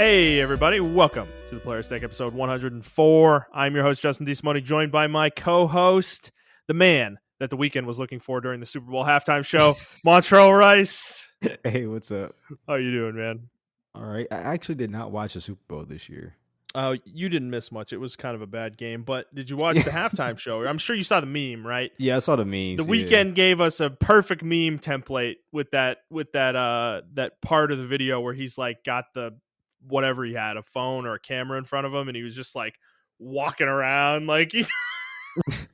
Hey, everybody. Welcome to the Player Stake episode 104. I'm your host, Justin D. joined by my co-host, the man that the weekend was looking for during the Super Bowl halftime show, Montrell Rice. Hey, what's up? How you doing, man? All right. I actually did not watch the Super Bowl this year. Oh, you didn't miss much. It was kind of a bad game, but did you watch the halftime show? I'm sure you saw the meme, right? Yeah, I saw the memes. The weekend gave us a perfect meme template with that part of the video where he's like got the whatever he had, a phone or a camera in front of him, and he was just like walking around like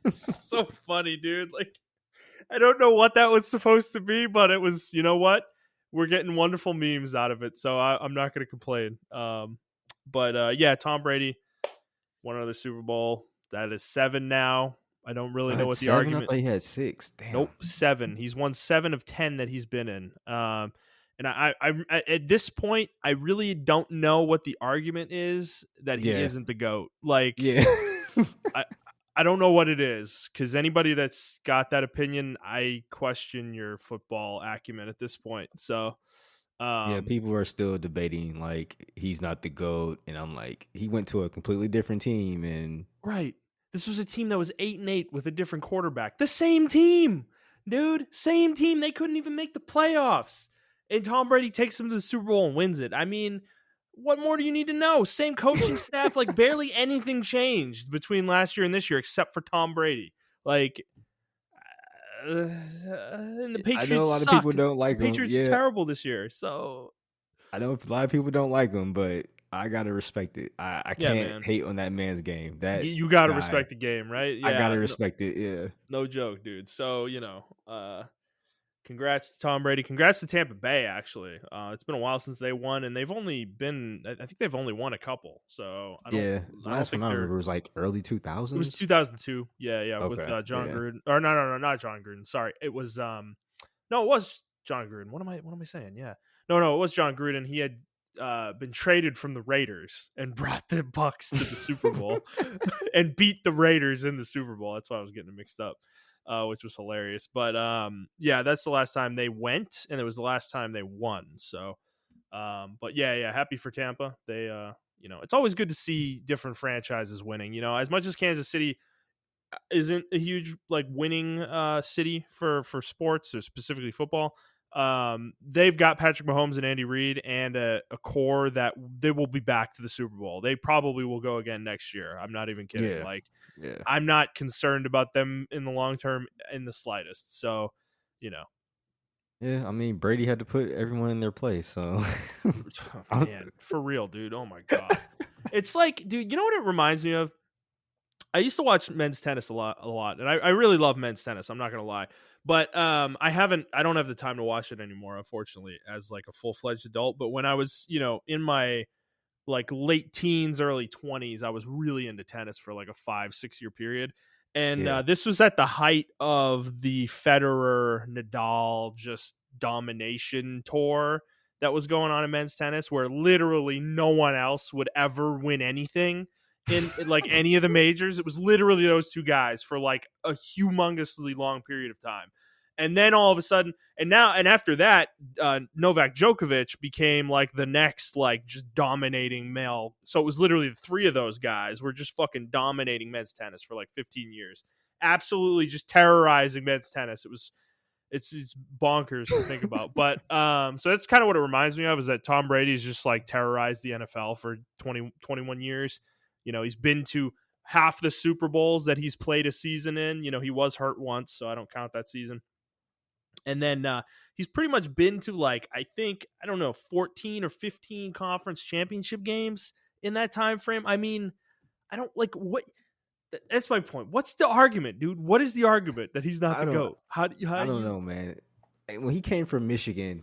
it's so funny, dude. Like, I don't know what that was supposed to be, but it was, you know what? We're getting wonderful memes out of it, so I'm not going to complain. But yeah, Tom Brady won another Super Bowl. That is 7 now. I don't really know what the argument. I thought he had 6. Damn. Nope, 7. He's won 7 of 10 that he's been in. And I at this point, I really don't know what the argument is that he isn't the GOAT. Like, I don't know what it is, because anybody that's got that opinion, I question your football acumen at this point. So, people are still debating like he's not the GOAT, and I'm like, he went to a completely different team, and right, this was a team that was 8-8 with a different quarterback. The same team, dude, same team. They couldn't even make the playoffs, and Tom Brady takes them to the Super Bowl and wins it. I mean, what more do you need to know? Same coaching staff, like barely anything changed between last year and this year except for Tom Brady. Like, and the Patriots I know a lot of people don't like him. Patriots are terrible this year, so I know a lot of people don't like him, but I gotta respect it. I can't hate on that man's game. That you gotta respect the game, right? Yeah, I gotta respect it. Yeah, no joke, dude. So congrats to Tom Brady. Congrats to Tampa Bay, actually. It's been a while since they won, and they've only been, I think they've only won a couple. So, last one I remember was like early 2000s. It was 2002. Yeah, okay. With John Gruden. Or no, not John Gruden. Sorry. It was, no, it was John Gruden. What am I saying? Yeah. No, it was John Gruden. He had been traded from the Raiders and brought the Bucks to the Super Bowl and beat the Raiders in the Super Bowl. That's why I was getting it mixed up. Which was hilarious. But yeah, that's the last time they went, and it was the last time they won. So, but yeah, happy for Tampa. They, it's always good to see different franchises winning. As much as Kansas City isn't a huge like winning city for sports, or specifically football, they've got Patrick Mahomes and Andy Reid and a core that they will be back to the Super Bowl. They probably will go again next year. I'm not even kidding. I'm not concerned about them in the long term in the slightest. So, Yeah, I mean, Brady had to put everyone in their place. So, man, for real, dude. Oh my God. It's like, dude, you know what it reminds me of? I used to watch men's tennis a lot, and I really love men's tennis. I'm not gonna lie, but I don't have the time to watch it anymore, unfortunately, as like a full-fledged adult. But when I was, in my like late teens, early 20s, I was really into tennis for like a 5-6 year period, and this was at the height of the Federer Nadal just domination tour that was going on in men's tennis, where literally no one else would ever win anything in like any of the majors. It was literally those two guys for like a humongously long period of time. And then all of a sudden, and after that, Novak Djokovic became like the next like just dominating male. So it was literally the three of those guys were just fucking dominating men's tennis for like 15 years. Absolutely just terrorizing men's tennis. It's bonkers to think about. But so that's kind of what it reminds me of, is that Tom Brady's just like terrorized the NFL for 21 years. He's been to half the Super Bowls that he's played a season in. He was hurt once, so I don't count that season. And then he's pretty much been to like, I think, 14 or 15 conference championship games in that time frame. I mean, I don't like what. That's my point. What's the argument, dude? What is the argument that he's not the GOAT? I don't know, man. When he came from Michigan,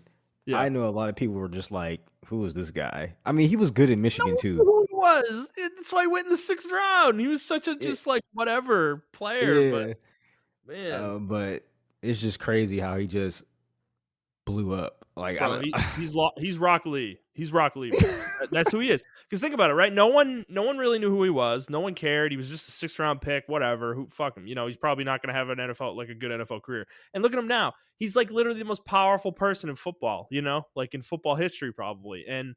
I know a lot of people were just like, "Who is this guy?" I mean, he was good in Michigan too. Who he was? That's why he went in the 6th round. He was such a just like whatever player. But man, but it's just crazy how he just blew up. Like, bro, he's Rock Lee. He's Rock Lee. That's who he is. Because think about it, right? No one really knew who he was. No one cared. He was just a 6th round pick. Whatever. Who fuck him? He's probably not going to have a good NFL career. And look at him now. He's like literally the most powerful person in football. Like in football history, probably. And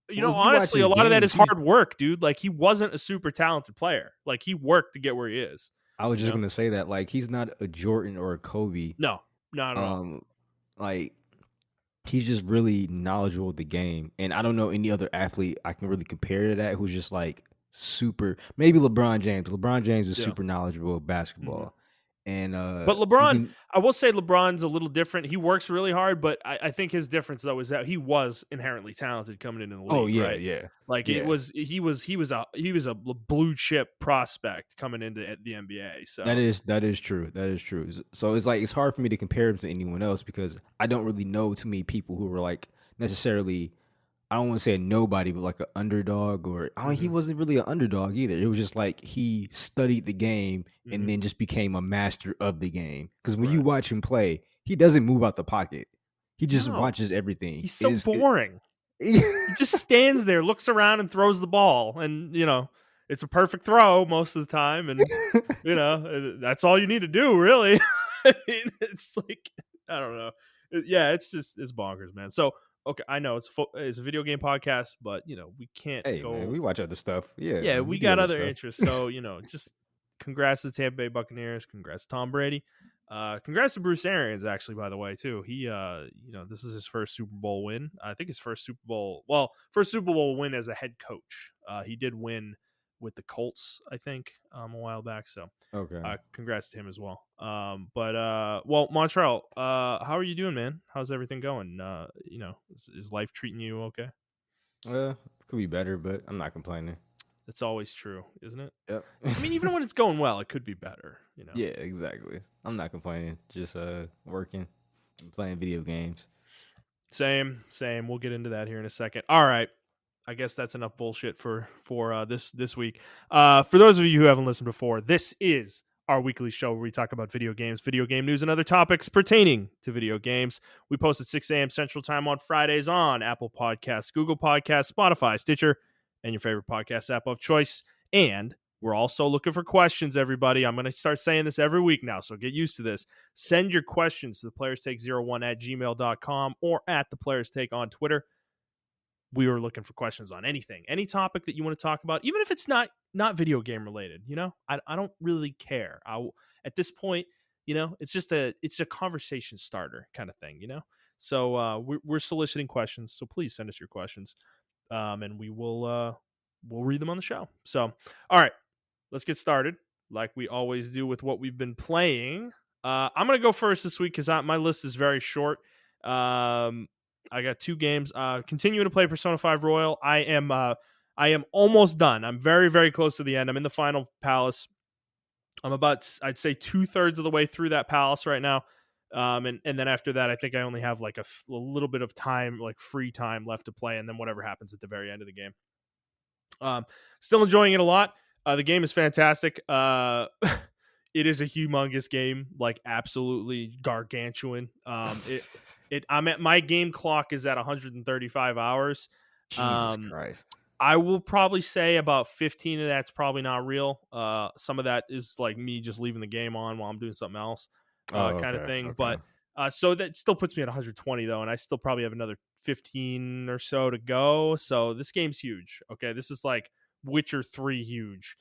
Well, if you watch honestly, a his lot of that games, is hard work, dude. Like, he wasn't a super talented player. Like, he worked to get where he is. I was just gonna say that, like, he's not a Jordan or a Kobe. No, not at all. Like, he's just really knowledgeable of the game, and I don't know any other athlete I can really compare to that who's just like super. Maybe LeBron James. LeBron James is Yeah. super knowledgeable of Mhm. basketball, and But LeBron, I will say LeBron's a little different. He works really hard, but I think his difference though is that he was inherently talented coming into the league, oh yeah, right? yeah, Like yeah. he was a blue chip prospect coming into the NBA. So That is true. That is true. So it's like it's hard for me to compare him to anyone else because I don't really know too many people who were like necessarily. I don't want to say a nobody, but like an underdog, or he wasn't really an underdog either. It was just like he studied the game and then just became a master of the game. Because when you watch him play, he doesn't move out the pocket. He just watches everything. He's so boring. He just stands there, looks around, and throws the ball, and it's a perfect throw most of the time, and that's all you need to do, really. I mean, it's like I don't know. Yeah, it's bonkers, man. So. Okay, I know it's a video game podcast, but we can't go. Man, we watch other stuff. Yeah, Yeah, man, we do got other stuff. interests. So just congrats to the Tampa Bay Buccaneers. Congrats to Tom Brady. Congrats to Bruce Arians, actually, by the way, too. He, this is his first Super Bowl win. I think his first Super Bowl win as a head coach. He did win with the Colts, I think, a while back. So, okay. Congrats to him as well. Well, Montrell, how are you doing, man? How's everything going? Is life treating you okay? Could be better, but I'm not complaining. It's always true, isn't it? Yep. I mean, even when it's going well, it could be better, Yeah, exactly. I'm not complaining. Just working and playing video games. Same. We'll get into that here in a second. All right. I guess that's enough bullshit for this week. For those of you who haven't listened before, this is our weekly show where we talk about video games, video game news, and other topics pertaining to video games. We post at 6 a.m. Central Time on Fridays on Apple Podcasts, Google Podcasts, Spotify, Stitcher, and your favorite podcast app of choice. And we're also looking for questions, everybody. I'm going to start saying this every week now, so get used to this. Send your questions to theplayerstake01@gmail.com or at theplayerstake on Twitter. We were looking for questions on anything, any topic that you want to talk about, even if it's not video game related. I don't really care. At this point, it's a conversation starter kind of thing. So we're soliciting questions. So please send us your questions, and we'll read them on the show. So all right, let's get started like we always do with what we've been playing. I'm gonna go first this week because my list is very short. I got 2 games. Continuing to play Persona 5 Royal. I am almost done. I'm very, very close to the end. I'm in the final palace. I'm about, I'd say, 2/3 of the way through that palace right now. And then after that, I think I only have like a little bit of time, like free time left to play, and then whatever happens at the very end of the game. Still enjoying it a lot. The game is fantastic. It is a humongous game, like absolutely gargantuan. I'm at my game clock is at 135 hours. Jesus Christ. I will probably say about 15 of that's probably not real. Some of that is like me just leaving the game on while I'm doing something else, kind of thing. Okay. But so that still puts me at 120 though, and I still probably have another 15 or so to go. So this game's huge. Okay, this is like Witcher 3 huge.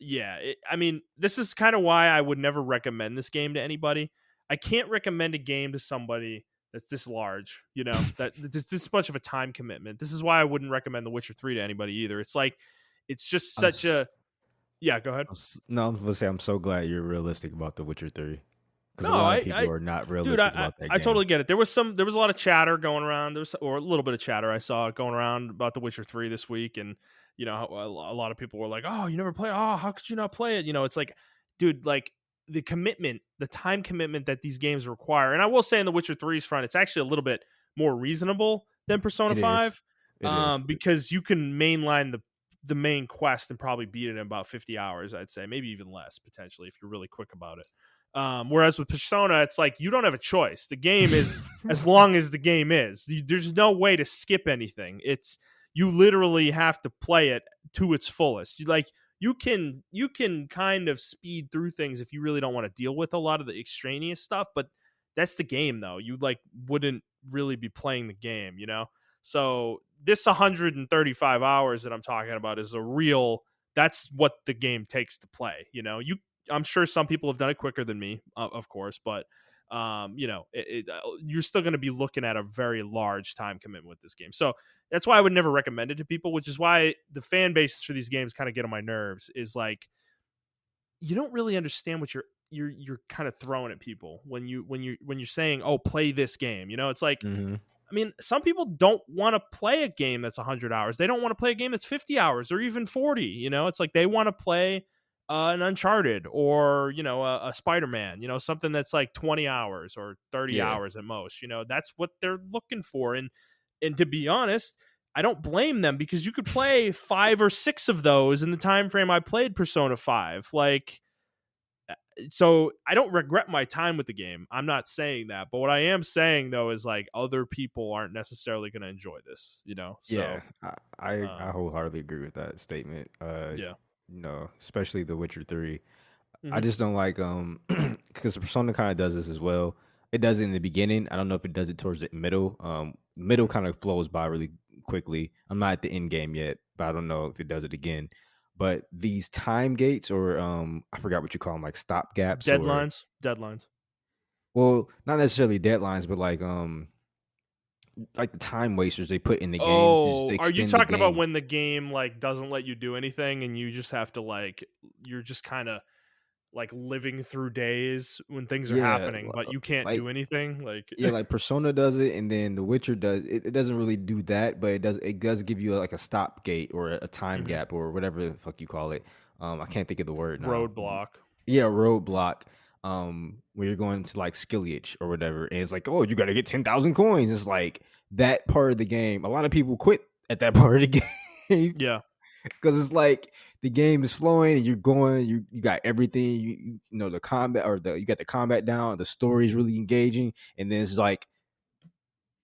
Yeah, I mean, this is kind of why I would never recommend this game to anybody. I can't recommend a game to somebody that's this large, that there's this much of a time commitment. This is why I wouldn't recommend The Witcher 3 to anybody either. It's like, it's just such a... Yeah, go ahead. No, I was going to say, I'm so glad you're realistic about The Witcher 3. Because No, a lot of people are not realistic about that game. I totally get it. There was a lot of chatter going around. Or a little bit of chatter I saw going around about The Witcher 3 this week, and a lot of people were like, "Oh, you never play? Oh, how could you not play it?" It's like, dude, like the commitment, the time commitment that these games require. And I will say, in The Witcher 3's front, it's actually a little bit more reasonable than Persona 5, because you can mainline the main quest and probably beat it in about 50 hours. I'd say maybe even less potentially if you're really quick about it. Whereas with Persona, it's like you don't have a choice. The game is as long as the game is. There's no way to skip anything. You literally have to play it to its fullest. You can kind of speed through things if you really don't want to deal with a lot of the extraneous stuff, but that's the game though. You wouldn't really be playing the game, you know? So this 135 hours that I'm talking about is a real, that's what the game takes to play, you know? I'm sure some people have done it quicker than me, of course, but you know, you're still going to be looking at a very large time commitment with this game. So that's why I would never recommend it to people, which is why the fan bases for these games kind of get on my nerves. Is like, you don't really understand what you're kind of throwing at people when you're saying, "Oh, play this game." You know, it's like, Mm-hmm. I mean, some people don't want to play a game that's 100 hours. They don't want to play a game that's 50 hours or even 40. You know, it's like they want to play an Uncharted or, you know, a Spider-Man, you know, something that's like 20 hours or 30 Yeah. hours at most. You know, that's what they're looking for. And to be honest, I don't blame them, because you could play 5 or 6 of those in the time frame I played Persona 5. Like, so I don't regret my time with the game. I'm not saying that, but what I am saying though is like other people aren't necessarily going to enjoy this, you know. Yeah, So I wholeheartedly agree with that statement. yeah. Especially The Witcher 3. I Hmm. just don't like because Persona kind of does this as well. It does it in the beginning. I don't know if it does it towards the middle. Middle kind of flows by really quickly. I'm not at the end game yet, but I don't know if it does it again. But these time gates, or I forgot what you call them, like stop gaps, or Deadlines. well, not necessarily deadlines, but like the time wasters they put in the game just to Oh, are you extend the talking about game. when the game like doesn't let you do anything and you just have to like, you're just kind of like living through days when things are Yeah, happening, but you can't like do anything? Like, yeah, like Persona does it, and then The Witcher does it. It doesn't really do that, but it does give you like a stop gate or a time mhm, gap or whatever the fuck you call it. I can't think of the word now. roadblock. Yeah, roadblock. Where you're going to like Skilliage or whatever, and it's like, oh, you got to get 10,000 coins. It's like that part of the game. A lot of people quit at that part of the game Yeah. because it's like the game is flowing and you're going, you got everything, you know the combat, or the you got the combat down, the story is really engaging, and then it's like,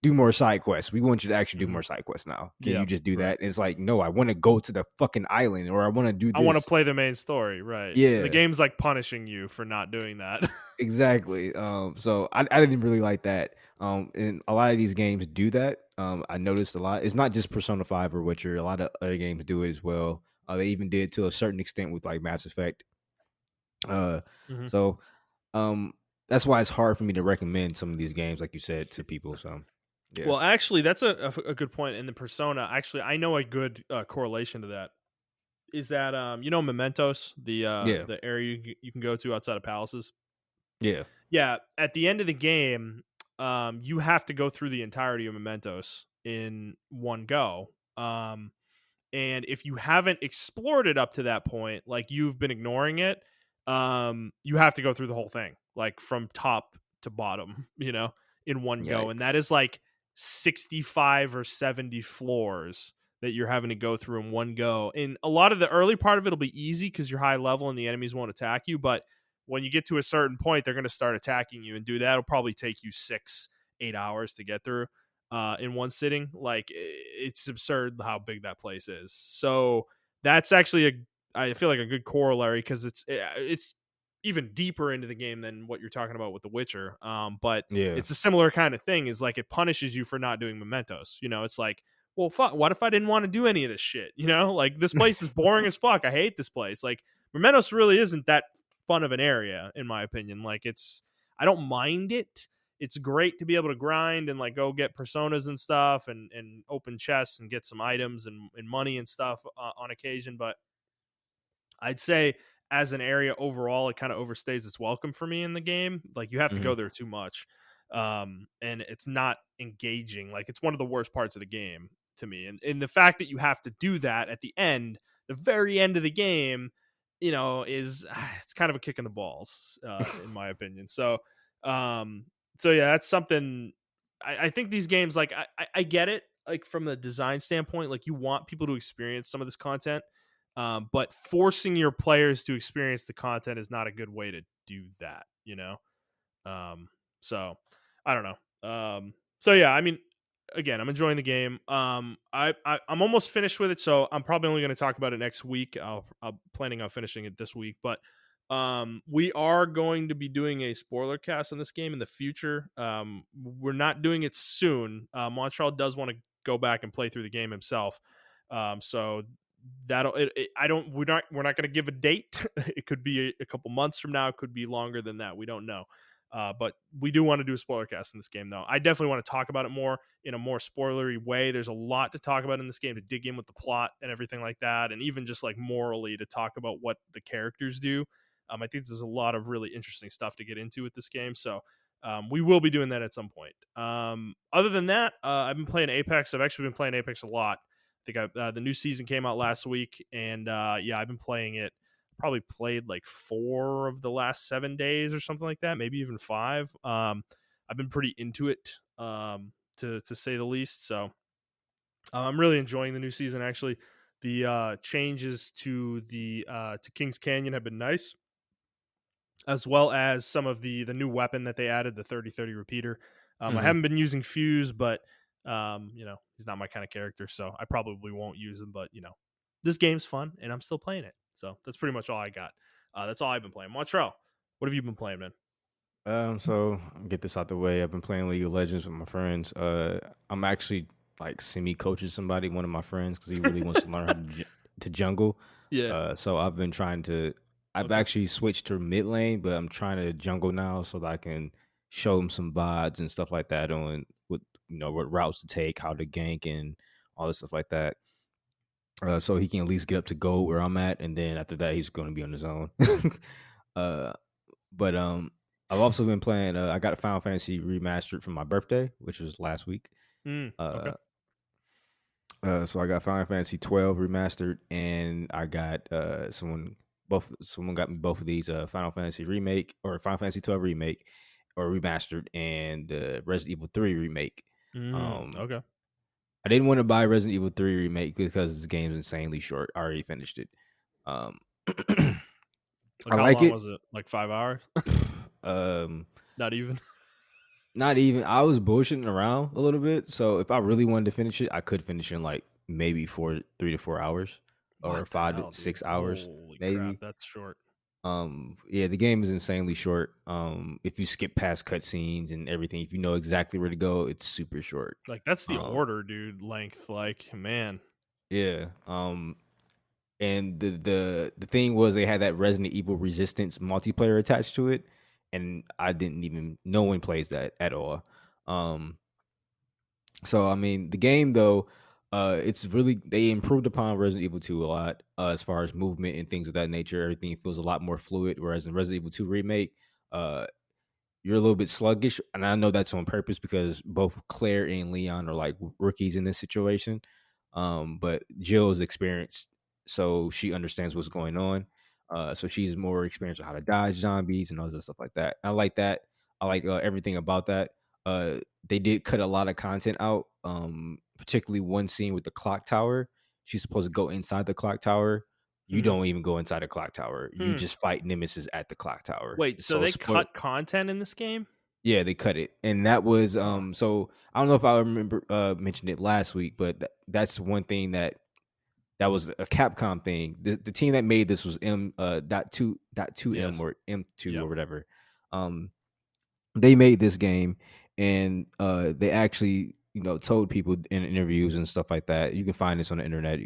do more side quests. We want you to actually do Hmm. more side quests now. Can you Yeah. just do Right. that? And it's like, no, I want to go to the fucking island, or I want to do I want to this. play the main story, right? And the Yeah, game's like punishing you for not doing that. exactly. So I didn't really like that. And a lot of these games do that. I noticed a lot. It's not just Persona 5 or Witcher. A lot of other games do it as well. They even did to a certain extent with like Mass Effect. Uh, Hmm. so um, that's why it's hard for me to recommend some of these games, like you said, to people. So yeah, Well, actually, that's a good point. In the Persona, actually, I know a good correlation to that. Is that you know, Mementos, yeah, the area you can go to outside of palaces? yeah, Yeah, at the end of the game, you have to go through the entirety of Mementos in one go. And if you haven't explored it up to that point, like you've been ignoring it, you have to go through the whole thing, like from top to bottom, you know, in one go. And that yikes, is like 65 or 70 floors that you're having to go through in one go. And a lot of the early part of it will be easy because you're high level and the enemies won't attack you. But when you get to a certain point, they're going to start attacking you, and do that. It'll probably take you 6, 8 hours to get through in one sitting. Like, it's absurd how big that place is. So that's actually I feel like a good corollary, because it's even deeper into the game than what you're talking about with The Witcher. But yeah, it's a similar kind of thing. Is like, it punishes you for not doing mementos. You know, it's like, well, fuck. What if I didn't want to do any of this shit? You know, like, this place is boring as fuck. I hate this place. Like, mementos really isn't that fun of an area, in my opinion. Like, I don't mind it. It's great to be able to grind and like go get personas and stuff, and open chests and get some items and money and stuff on occasion. But I'd say, as an area overall, it kind of overstays its welcome for me in the game. Like, you have to hmm go there too much. And it's not engaging. Like, it's one of the worst parts of the game to me. And the fact that you have to do that at the end, the very end of the game, you know, is it's kind of a kick in the balls, in my opinion. Um, so yeah, that's something. I think these games, like, I get it, like, from the design standpoint, like, you want people to experience some of this content, but forcing your players to experience the content is not a good way to do that, you know? Um, so I don't know. So yeah, I mean, again, I'm enjoying the game. I'm almost finished with it, so I'm probably only going to talk about it next week. I'm planning on finishing it this week, but We are going to be doing a spoiler cast on this game in the future. We're not doing it soon. Montreal does want to go back and play through the game himself. So that'll I don't we're not going to give a date. It could be a couple months from now. It could be longer than that. We don't know. But we do want to do a spoiler cast in this game, though. I definitely want to talk about it more in a more spoilery way. There's a lot to talk about in this game, to dig in with the plot and everything like that, and even just like morally to talk about what the characters do. I think there's a lot of really interesting stuff to get into with this game. So we will be doing that at some point. Other than that, I've been playing Apex. I've actually been playing Apex a lot. I think the new season came out last week, and yeah, I've been playing it. Probably played like 4 of the last 7 days or something like that, maybe even 5. I've been pretty into it, to say the least. So I'm really enjoying the new season. Actually, the changes to the to Kings Canyon have been nice, as well as some of the new weapon that they added, the 30-30 repeater. I Mhm. haven't been using Fuse, but he's not my kind of character, so I probably won't use him. But this game's fun, and I'm still playing it. So that's pretty much all I got. That's all I've been playing. Montreal, what have you been playing, man? So get this out the way. I've been playing League of Legends with my friends. I'm actually like semi-coaching somebody, one of my friends, because he really wants to learn how to jungle. Yeah. So I've been trying to. I've Okay. actually switched to mid lane, but I'm trying to jungle now so that I can show him some VODs and stuff like that on what routes to take, how to gank, and all this stuff like that. So he can at least get up to gold where I'm at, and then after that, he's going to be on his own. uh, but I've also been playing. I got a Final Fantasy remastered for my birthday, which was last week. Okay. Uh, so I got Final Fantasy 12 remastered, and I got someone got me both of these Final Fantasy remake or Final Fantasy 12 remake or remastered, and the Resident Evil 3 remake. Um, Okay. I didn't want to buy Resident Evil 3 remake because this game's insanely short. I already finished it. Um, Like, I how like long it. was it? Like 5 hours? um, Not even. Not even. I was bullshitting around a little bit. So if I really wanted to finish it, I could finish in like maybe 3 to 4 hours or What the five to hell, dude? six hours, Holy crap, maybe. that's short. Yeah, the game is insanely short. If you skip past cutscenes and everything, if you know exactly where to go, it's super short. Like, that's the Um, order, dude. Length, like, man. yeah. And the thing was they had that Resident Evil Resistance multiplayer attached to it, and I didn't even. No one plays that at all. Um, So I mean, the game though, it's really they improved upon Resident Evil 2 a lot as far as movement and things of that nature. Everything feels a lot more fluid. Whereas in Resident Evil 2 remake, uh, you're a little bit sluggish, and I know that's on purpose because both Claire and Leon are like rookies in this situation. But Jill is experienced, so she understands what's going on. So she's more experienced on how to dodge zombies and all this stuff like that. I like that. I like everything about that. They did cut a lot of content out, particularly one scene with the clock tower. She's supposed to go inside the clock tower. You Mhm. don't even go inside the clock tower. You Hmm. just fight nemesis at the clock tower. Wait, so So they spoil cut content in this game? yeah, they cut it. And that was Huh. so I don't know if I remember mentioned it last week, but that's one thing that was a Capcom thing. The team that made this was M dot two M Yes. or M2 Yep. or whatever. Um they made this game, and they actually told people in interviews and stuff like that. You can find this on the internet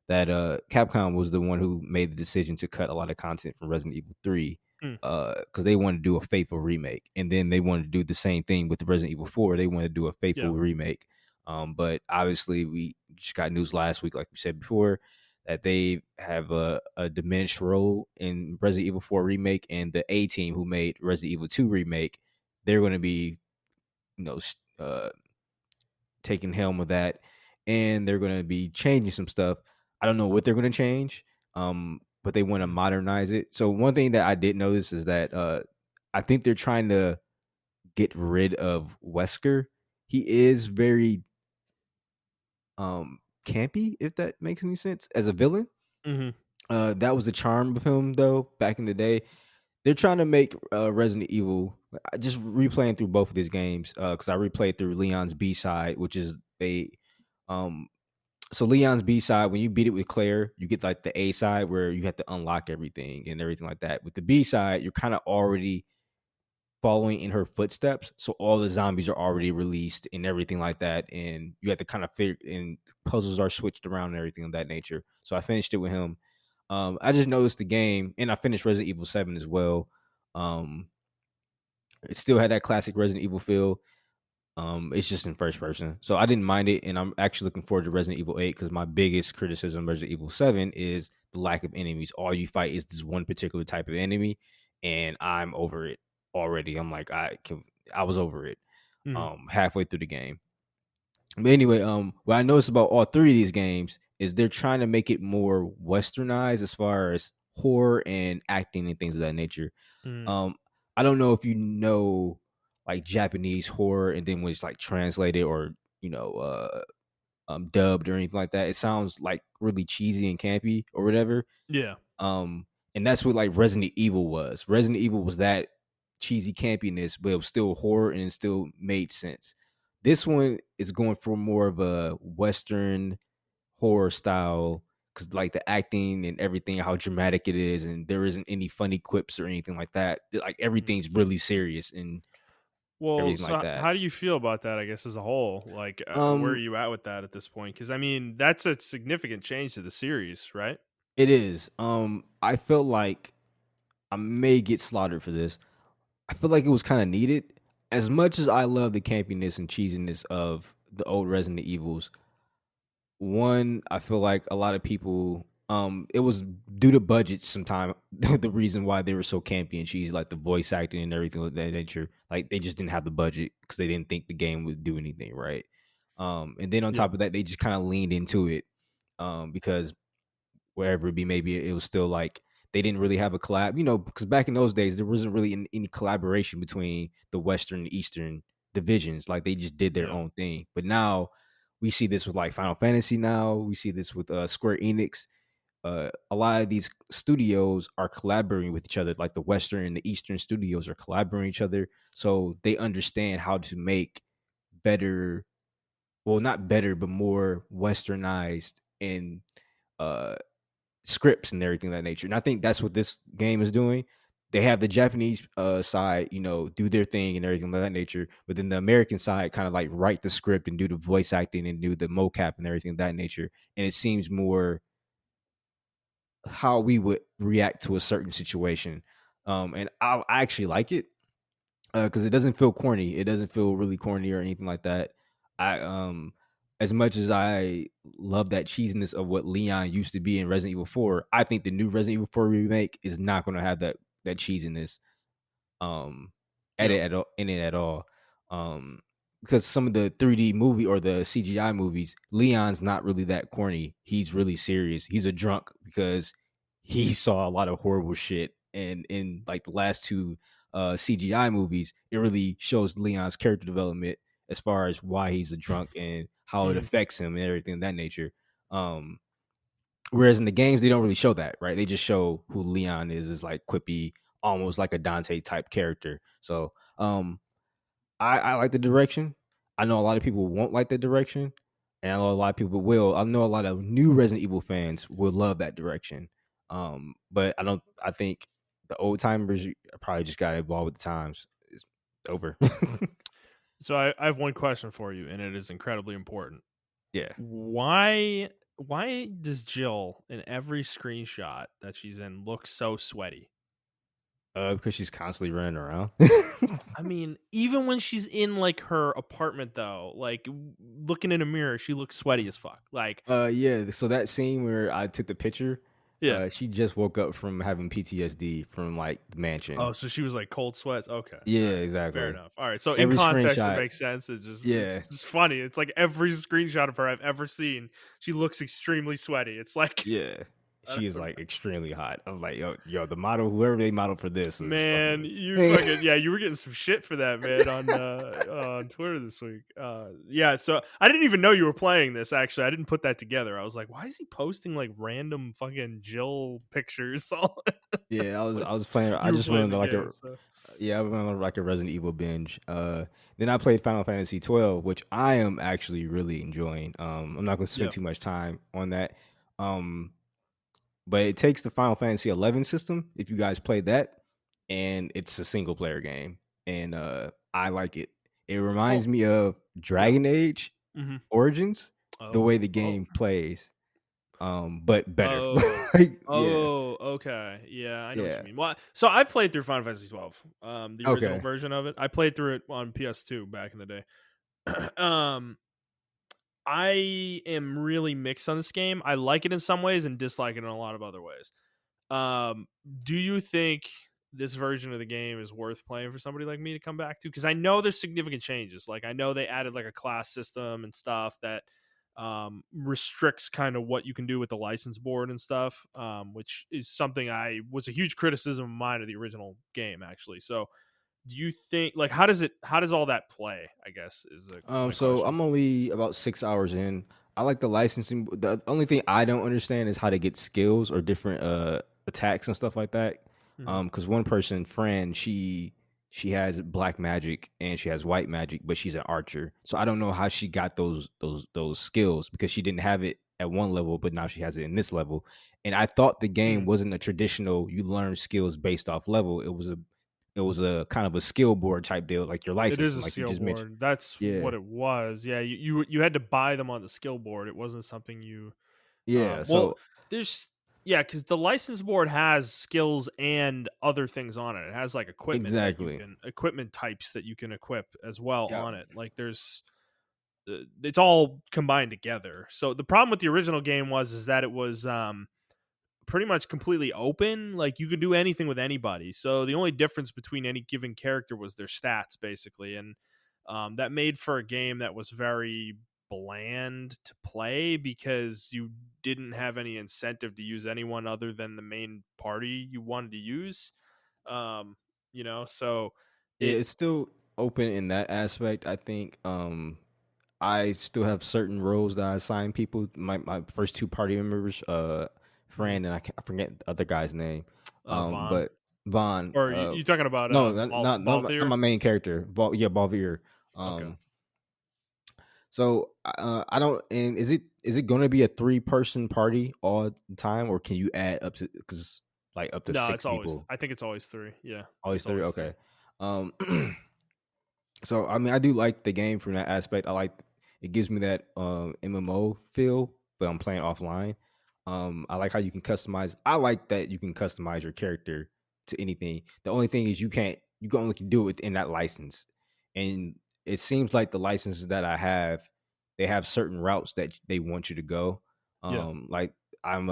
that Capcom was the one who made the decision to cut a lot of content from Resident Evil 3 Hmm. because they wanted to do a faithful remake, and then they wanted to do the same thing with the Resident Evil 4. They wanted to do a Yeah. faithful remake. But obviously we just got news last week, like we said before, that they have a diminished role in Resident Evil 4 remake, and the A team who made Resident Evil 2 remake, they're going to be you know taking helm of that, and they're going to be changing some stuff. I don't know what they're going to change, but they want to Hmm. modernize it. So one thing that I did notice is that I think they're trying to get rid of Wesker. He is very campy, if that makes any sense, as a villain. Mhm. That was the charm of him, though. Back in the day, they're trying to make Resident Evil. Just replaying through both of these games because I replayed through Leon's B side, which is a um So Leon's B side, when you beat it with Claire, you get like the A side where you have to unlock everything and everything like that. With the B side, you're kind of already following in her footsteps. So all the zombies are already released and everything like that. And you have to kind of figure and puzzles are switched around and everything of that nature. So I finished it with him. I just noticed the game and I finished Resident Evil 7 as well. Um, it still had that classic Resident Evil feel. It's just in first person, so I didn't mind it, and I'm actually looking forward to Resident Evil 8 because my biggest criticism of Resident Evil 7 is the lack of enemies. All you fight is this one particular type of enemy, and I'm over it already. I'm like, I was over it Mhm. halfway through the game. But anyway, what I noticed about all three of these games is they're trying to make it more westernized as far as horror and acting and things of that nature. Mhm. Um, I don't know if you know like Japanese horror and then when it's like translated or you know dubbed or anything like that, it sounds like really cheesy and campy or whatever. Yeah. Um, and that's what like Resident Evil was. Resident Evil was that cheesy campiness, but it was still horror and it still made sense. This one is going for more of a Western horror style because like the acting and everything, how dramatic it is, and there isn't any funny quips or anything like that. Like Mhm. everything's really serious and Well, everything so like that. how do you feel about that? I guess as a whole, like, where are Um, you at with that at this point? Because I mean, that's a significant change to the series, right? it is. I felt like I may get slaughtered for this. I feel like it was kind of needed. As much as I love the campiness and cheesiness of the old Resident Evils, one, I feel like a lot of people, it was due to budget sometime the reason why they were so campy and cheesy, like the voice acting and everything of that nature. Like they just didn't have the budget because they didn't think the game would do anything right. And then on Yeah. top of that, they just kind of leaned into it. Because wherever it be, maybe it was still like they didn't really have a collab, because back in those days there wasn't really any collaboration between the Western and Eastern divisions. Like they just did their Yeah. own thing. But now we see this with like Final Fantasy. Now we see this with Square Enix. A lot of these studios are collaborating with each other. Like the Western and the Eastern studios are collaborating with each other, so they understand how to make better. Well, not better, but more westernized and uh scripts and everything of that nature. And I think that's what this game is doing. They have the Japanese side, do their thing and everything of that nature, but then the American side kind of like write the script and do the voice acting and do the mocap and everything of that nature. And it seems more how we would react to a certain situation. And I actually like it because it doesn't feel corny. It doesn't feel really corny or anything like that. I as much as I love that cheesiness of what Leon used to be in Resident Evil 4, I think the new Resident Evil 4 remake is not going to have that cheesiness um Yeah. in it at all. Um because some of the 3D movie or the CGI movies, Leon's not really that corny. He's really serious. He's a drunk because he saw a lot of horrible shit. And in like the last two CGI movies, it really shows Leon's character development as far as why he's a drunk and how it Mhm. affects him and everything of that nature. Whereas in the games, they don't really show that, right? They just show who Leon is like quippy, almost like a Dante type character. So I like the direction. I know a lot of people won't like the direction, and I know a lot of people will. I know a lot of new Resident Evil fans will love that direction. But I don't. I think the old timers probably just got to evolve with the times. It's over. So I have one question for you, and it is incredibly important. Yeah, Why does Jill in every screenshot that she's in look so sweaty? because she's constantly running around. I mean, even when she's in like her apartment though, like looking in a mirror, she looks sweaty as fuck. Like, Yeah. So that scene where I took the picture, yeah. she just woke up from having PTSD from like the Oh, mansion. so she was like cold sweats. Okay. All Yeah, right. Fair exactly. enough. All right. So in Every context, it screenshot. makes sense. It's Yeah, just funny. It's like every screenshot of her I've ever seen, she looks extremely sweaty. It's like yeah. she is like extremely hot. I was like, yo, the model, whoever they modeled for this is Man, fucking. you fucking yeah, you were getting some shit for that, man, on Twitter this week. Yeah, so I didn't even know you were playing this. Actually, I didn't put that together. I was like, why is he posting like random fucking Jill pictures? All Yeah, like I was playing. I you were just playing went the on like game. a So yeah, I went on like a Resident Evil binge. Then I played Final Fantasy 12, which I am actually really enjoying. I'm not going to spend yeah, too much time on that. Um, but it takes the Final Fantasy 11 system if you guys played that, and it's a single player game, and I like it. It oh reminds me of yeah, Dragon Age hmm Origins, the way the oh game plays, but better. oh. Like, yeah, Oh, okay. Yeah, I know what you yeah. mean. Well, so I've played through Final Fantasy 12, the original Okay. version of it. I played through it on PS2 back in the day. um, I am really mixed on this game. I like it in some ways and dislike it in a lot of other ways. Um, do you think this version of the game is worth playing for somebody like me to come back to? Because I know there's significant changes. Like I know they added like a class system and stuff that restricts kind of what you can do with the license board and stuff, which is something I was a huge criticism of mine of the original game actually. So do you think like how does all that play? I guess is my So question. I'm only about 6 hours in. I like the licensing. The only thing I don't understand is how to get skills or different attacks and stuff like that. Hmm. Because one person, friend, she has black magic and she has white magic, but she's an archer. So I don't know how she got those skills because she didn't have it at one level, but now she has it in this level. And I thought the game wasn't a traditional you learn skills based off level. It was a kind of a skill board type deal, like your It is licensing, a like you skill just mentioned. board. That's Yeah. what it was. Yeah, you had to buy them on the skill board. It wasn't something you Yeah, well, so there's yeah, because the license board has skills and other things on it. It has like exactly. equipment types that you can equip as well Yep. on it. Like there's it's all combined together. So the problem with the original game was is that it was pretty much completely open. Like you could do anything with anybody. So the only difference between any given character was their stats, basically, and that made for a game that was very bland to play because you didn't have any incentive to use anyone other than the main party you wanted to use. Um, so Yeah, it it's still open in that aspect. I think I still have certain roles that I assign people. My first two party members, mhm, friend and I forget the other guy's name. Vaughn, But Vaughn, or you talking about no, not Balthier? my main character. Balvier. Okay. So I don't. And is it going to be a 3-person party all the time, or can you add up to because like up to No, 6 it's always. people? I think it's always three. Yeah, Always it's 3. always three. Okay. Um, so I mean, I do like the game from that aspect. I like it gives me that MMO feel, but I'm playing offline. I like how you can customize. I like that you can customize your character to anything. The only thing is you can only do it within that license, and it seems like the licenses that I have, they have certain routes that they want you to go. Yeah. Like I'm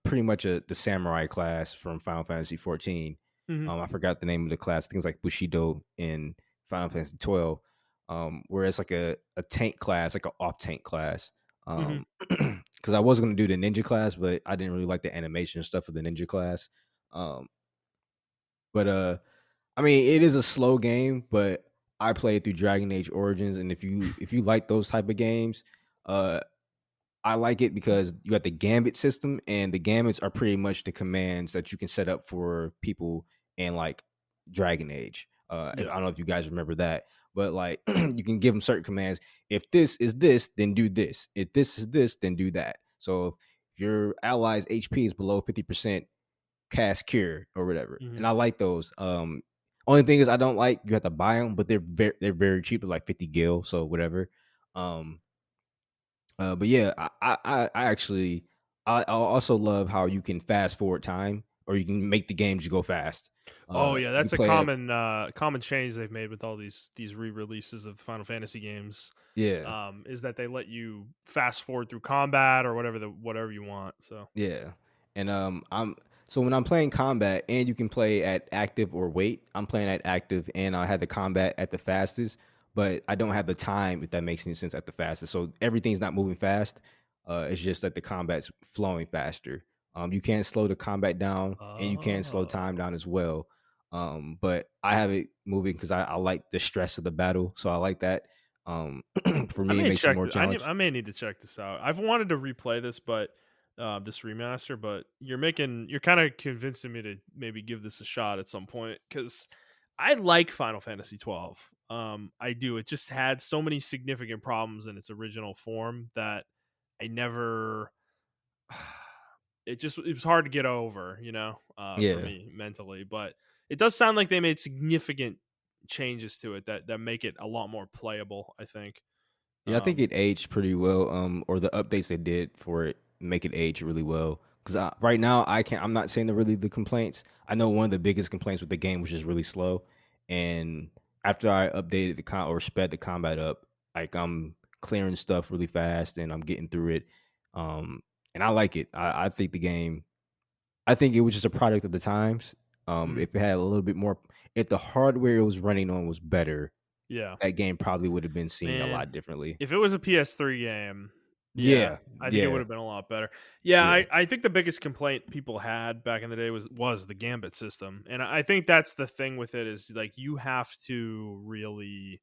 pretty much the samurai class from Final Fantasy 14. Hmm. I forgot the name of the class. Things like Bushido in Final Fantasy 12. Whereas like a tank class, like an off tank class. Hmm. Because I was gonna do the ninja class, but I didn't really like the animation stuff for the ninja class. Um, but I mean, it is a slow game, but I played through Dragon Age Origins, and if you like those type of games, uh, I like it because you got the gambit system, and the gambits are pretty much the commands that you can set up for people in like Dragon Age. If Yeah. I don't know if you guys remember that, but like you can give them certain commands. If this is this, then do this. If this is this, then do that. So if your ally's HP is below 50%, cast cure or whatever. Hmm. And I like those. Only thing is I don't like you have to buy them, but they're very cheap, like 50 gil, so whatever. Um, but yeah, I actually I also love how you can fast forward time or you can make the game just go fast. Oh yeah, You can that's a play it. common change they've made with all these re-releases of Final Fantasy games. Yeah, Is that they let you fast forward through combat or whatever you want. So yeah. And I'm so when I'm playing combat and you can play at active or wait, I'm playing at active and I had the combat at the fastest, but I don't have the time if that makes any sense at the fastest. So everything's not moving fast. It's just that the combat's flowing faster. You can't slow the combat down, and you can't slow time Oh. down as well. But I have it moving because I like the stress of the battle, so I like that. For I me, it may makes it check more this. I challenge. may need to check this out. I've wanted to replay this, but this remaster. But you're kind of convincing me to maybe give this a shot at some point because I like Final Fantasy 12. I do. It just had so many significant problems in its original form that I never. It was hard to get over, for Yeah, me mentally. But it does sound like they made significant changes to it that make it a lot more playable. I think. yeah, I think Um, it aged pretty well. Or the updates they did for it make it age really well. Because right now, I can't. I'm not saying the complaints. I know one of the biggest complaints with the game was just really slow. And after I updated or sped the combat up, like I'm clearing stuff really fast and I'm getting through it. Um, and I like it. I think the game. I think it was just a product of the times. mhm. If it had a little bit more, if the hardware it was running on was better, Yeah. that game probably would have been seen a Man, lot differently. if it was a PS3 game, yeah, Yeah, I think it would yeah, have been a lot better. Yeah, yeah, I think the biggest complaint people had back in the day was the gambit system. And I think that's the thing with it is like you have to really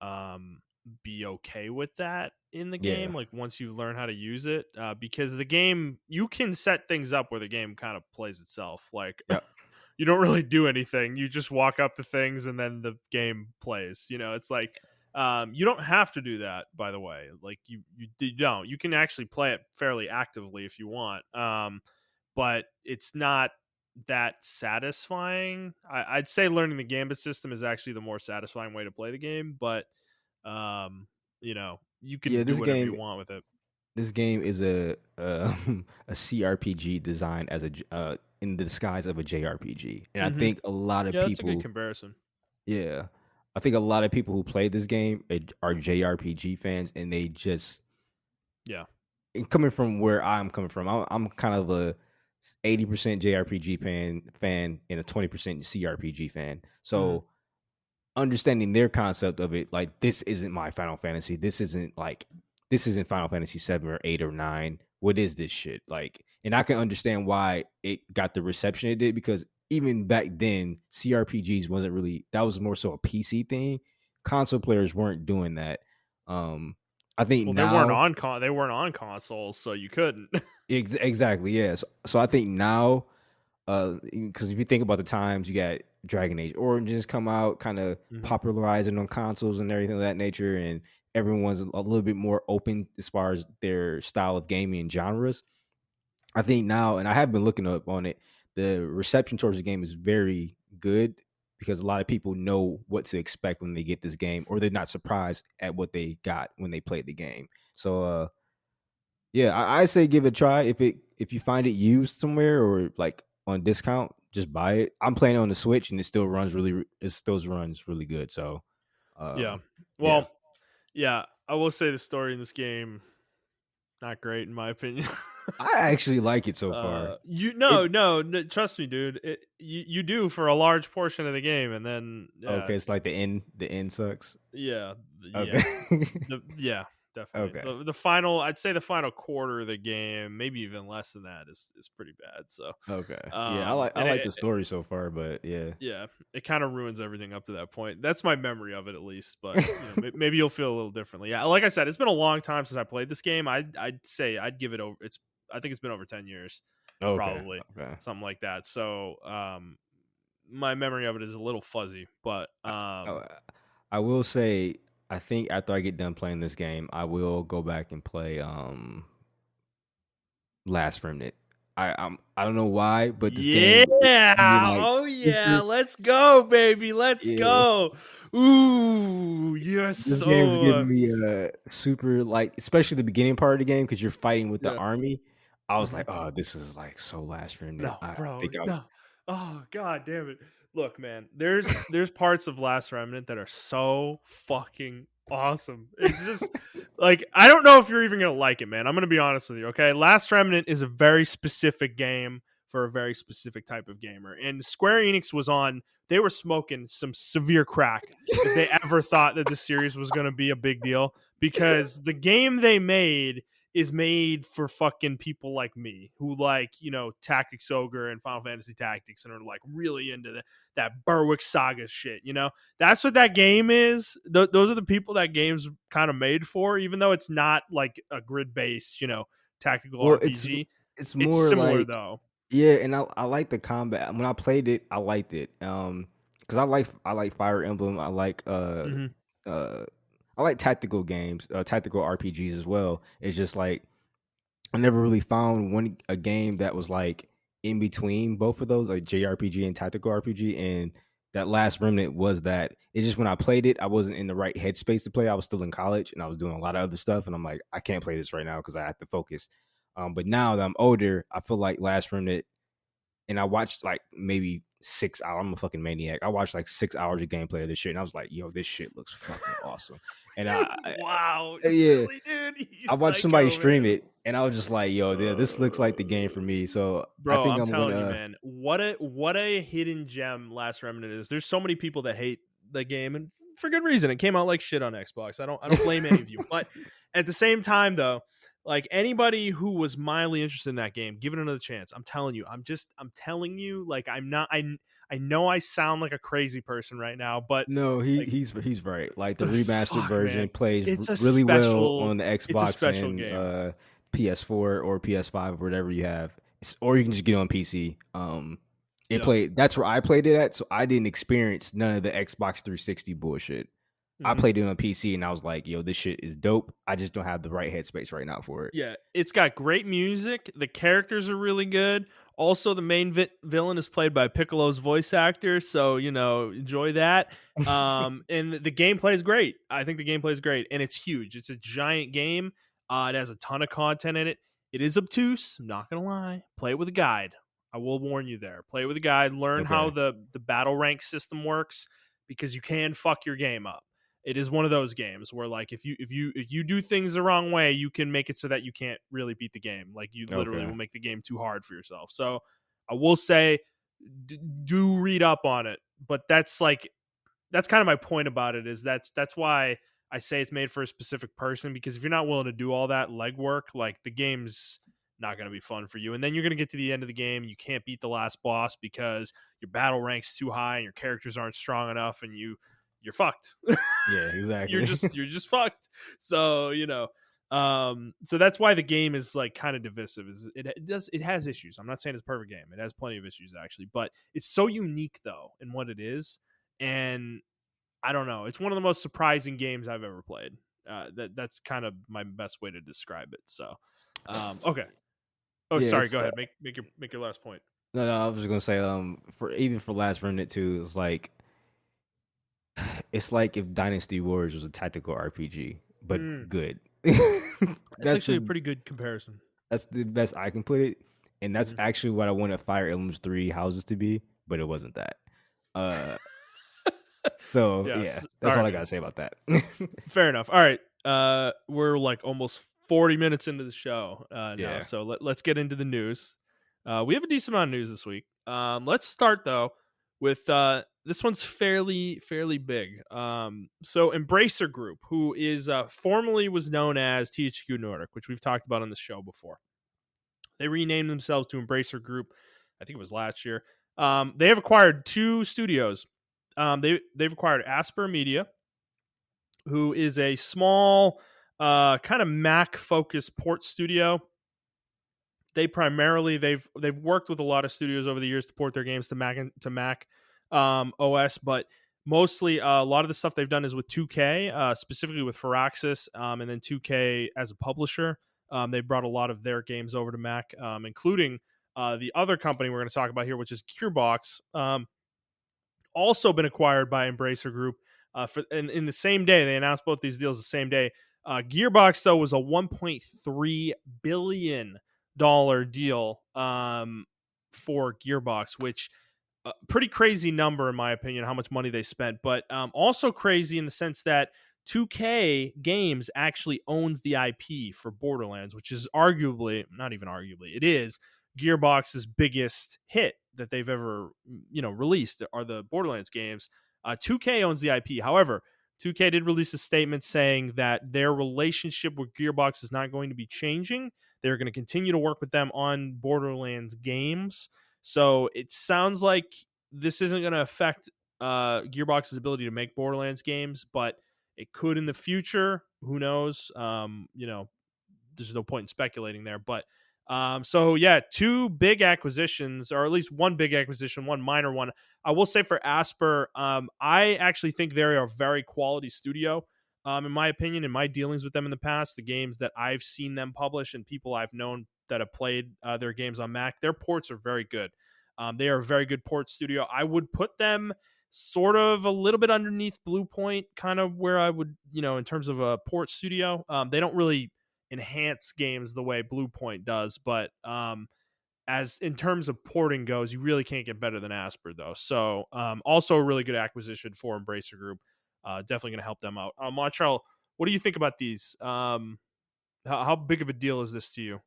um be okay with that in the yeah, game like once you learn how to use it because the game you can set things up where the game kind of plays itself like yeah, you don't really do anything. You just walk up to things and then the game plays. It's like you don't have to do that, by the way. Like you don't. You can actually play it fairly actively if you want. But it's not that satisfying. I'd say learning the gambit system is actually the more satisfying way to play the game, but you yeah. can do whatever you want with it. This game is a CRPG designed as in the disguise of a JRPG, and I Hmm. think a lot of Yeah, that's a good people, comparison. yeah, I think a lot of people who play this game are JRPG fans, and they just Yeah. and coming from where I'm coming from, I'm kind of a 80% JRPG fan and a 20% CRPG fan. Hmm. So understanding their concept of it, like this isn't my Final Fantasy. This isn't Final Fantasy 7 or 8 or 9. What is this shit? Like, and I can understand why it got the reception it did because even back then, CRPGs wasn't really that was more so a PC thing. Console players weren't doing that. I think Well, now they weren't on consoles, so you couldn't. exactly, yeah. So I think now because if you think about the times you got Dragon Age Origins come out, kind of Hmm. popularizing on consoles and everything of that nature, and everyone's a little bit more open as far as their style of gaming and genres. I think now, and I have been looking up on it, the reception towards the game is very good because a lot of people know what to expect when they get this game, or they're not surprised at what they got when they played the game. So yeah, I say give it a try. If you find it used somewhere or like on discount, just buy it. I'm playing it on the Switch and it still runs really good. So Yeah. yeah. Well, yeah, I will say the story in this game not great in my opinion. I actually like it so far. You It no, trust me, dude. You do for a large portion of the game, and then yeah, okay, it's like the end sucks. yeah, Okay. yeah, yeah, definitely. Okay. The final, I'd say the final quarter of the game, maybe even less than that, is pretty bad. So, Okay. Yeah, I and like the story so far, but yeah. yeah, it kind of ruins everything up to that point. That's my memory of it, at least. But maybe you'll feel a little differently. Yeah, like I said, it's been a long time since I played this game. I'd say I'd give it over. I think it's been over 10 years, Okay. probably Okay. something like that. So, my memory of it is a little fuzzy, but I, I will say I think after I get done playing this game, I will go back and play Last Remnant. I don't know why, but this game is giving me yeah, like oh yeah, super let's go, baby, let's yeah. go. Ooh, you're This game is so giving me a super like, especially the beginning part of the game because you're fighting with the yeah. army. I was Mhm. like, oh, this is like so Last Remnant. No, I bro, think I no. Oh god damn it. Look, man, there's parts of Last Remnant that are so fucking awesome. It's just like I don't know if you're even gonna like it, man. I'm gonna be honest with you, okay? Last Remnant is a very specific game for a very specific type of gamer. And Square Enix they were smoking some severe crack if they ever thought that this series was gonna be a big deal because the game they made is made for fucking people like me who like, Tactics Ogre and Final Fantasy Tactics and are like really into that Berwick Saga shit, That's what that game is. Those are the people that game's kind of made for, even though it's not like a grid-based, tactical Well, RPG. it's It's more similar like though. yeah, and I like the combat. When I played it, I liked it. Because I like Fire Emblem. Hmm. Uh I like tactical games, tactical RPGs as well. It's just like I never really found a game that was like in between both of those, like JRPG and tactical RPG. And that Last Remnant was that. It's just when I played it, I wasn't in the right headspace to play. I was still in college and I was doing a lot of other stuff, and I'm like, I can't play this right now because I have to focus. But now that I'm older, I feel like Last Remnant, and I watched like maybe 6 hours. I'm a fucking maniac. I watched like 6 hours of gameplay of this shit, and I was like, yo, this shit looks fucking awesome. And Wow, yeah, really, dude? You I watched somebody psycho, stream man. it, and I was just like, "Yo, yeah, this looks like the game for me." So I Bro, think I'm I'm telling you, gonna. man, what a hidden gem Last Remnant is. There's so many people that hate the game, and for good reason. It came out like shit on Xbox. I don't blame any of you. But at the same time, though, like anybody who was mildly interested in that game, give it another chance. I'm telling you. I'm telling you, like I'm not. I know I sound like a crazy person right now, but No, he like he's right. Like the it's remastered fuck, man. version plays It's a really well special. on the It's a Xbox special and game. PS4 or PS5 or whatever you have, or you can just get it on PC. It Yep. played. That's where I played it at, so I didn't experience none of the Xbox 360 bullshit. I Mhm. played it on PC, and I was like, "Yo, this shit is dope." I just don't have the right headspace right now for it. Yeah, it's got great music. The characters are really good. Also, the main villain is played by Piccolo's voice actor, so enjoy that. And the gameplay is great. I think the gameplay is great, and it's huge. It's a giant game. It has a ton of content in it. It is obtuse. I'm not gonna lie. Play it with a guide. I will warn you there. Play it with a guide. Learn how Okay. the battle rank system works because you can fuck your game up. It is one of those games where like if you do things the wrong way, you can make it so that you can't really beat the game. Like you literally Okay. will make the game too hard for yourself. So I will say do read up on it, but that's kind of my point about it is that's why I say it's made for a specific person, because if you're not willing to do all that legwork, like the game's not going to be fun for you. And then you're going to get to the end of the game, you can't beat the last boss because your battle rank's too high and your characters aren't strong enough, and you're fucked. Yeah. you're Exactly. just you're just fucked. So so that's why the game is like kind of divisive. Is it has issues. I'm not saying it's a perfect game. It has plenty of issues actually, but it's so unique though in what it is. And I don't know. It's one of the most surprising games I've ever played. That's kind of my best way to describe it. So, okay. Oh, Yeah. sorry. It's Go ahead. Make your last point. No, no, I was just gonna say, for even for Last Remnant 2, it's like if Dynasty Warriors was a tactical RPG, but Mm, good. that's that's actually a the pretty good comparison. that's the best I can put it, and that's Mhm. actually what I wanted Fire Emblem's 3 houses to be, but it wasn't that. Uh, so Yes. yeah, All that's all right, I man. gotta say about that. Fair enough. All right. We're like almost 40 minutes into the show now, Yeah. so let's get into the news. We have a decent amount of news this week. Let's start though with this one's fairly big. So Embracer Group, who is formerly was known as THQ Nordic, which we've talked about on the show before, they renamed themselves to Embracer Group. I think it was last year. They have acquired two studios. They've acquired Asper Media, who is a small kind of Mac focused port studio. They've worked with a lot of studios over the years to port their games to Mac OS, but mostly a lot of the stuff they've done is with 2K, specifically with Firaxis, and then 2K as a publisher. They brought a lot of their games over to Mac, including the other company we're going to talk about here, which is Gearbox. Also been acquired by Embracer Group. In the same day, they announced both these deals the same day. Gearbox though was a $1.3 billion deal for Gearbox, which pretty crazy number in my opinion. How much money they spent, but also crazy in the sense that 2K Games actually owns the IP for Borderlands, which is arguably, not even arguably, it is Gearbox's biggest hit that they've ever released are the Borderlands games. 2K owns the IP. However, 2K did release a statement saying that their relationship with Gearbox is not going to be changing. They're going to continue to work with them on Borderlands games. So it sounds like this isn't going to affect Gearbox's ability to make Borderlands games, but it could in the future. Who knows? There's no point in speculating there. But so yeah, two big acquisitions, or at least one big acquisition, one minor one. I will say for Asper, I actually think they are a very quality studio. In my opinion, in my dealings with them in the past, the games that I've seen them publish and people I've known that have played their games on Mac, their ports are very good. They are a very good port studio. I would put them sort of a little bit underneath Blue Point, kind of where I would, in terms of a port studio. They don't really enhance games the way Blue Point does, but as in terms of porting goes, you really can't get better than Asper though. So also a really good acquisition for Embracer Group. Definitely going to help them out. Montreal, what do you think about these? How big of a deal is this to you?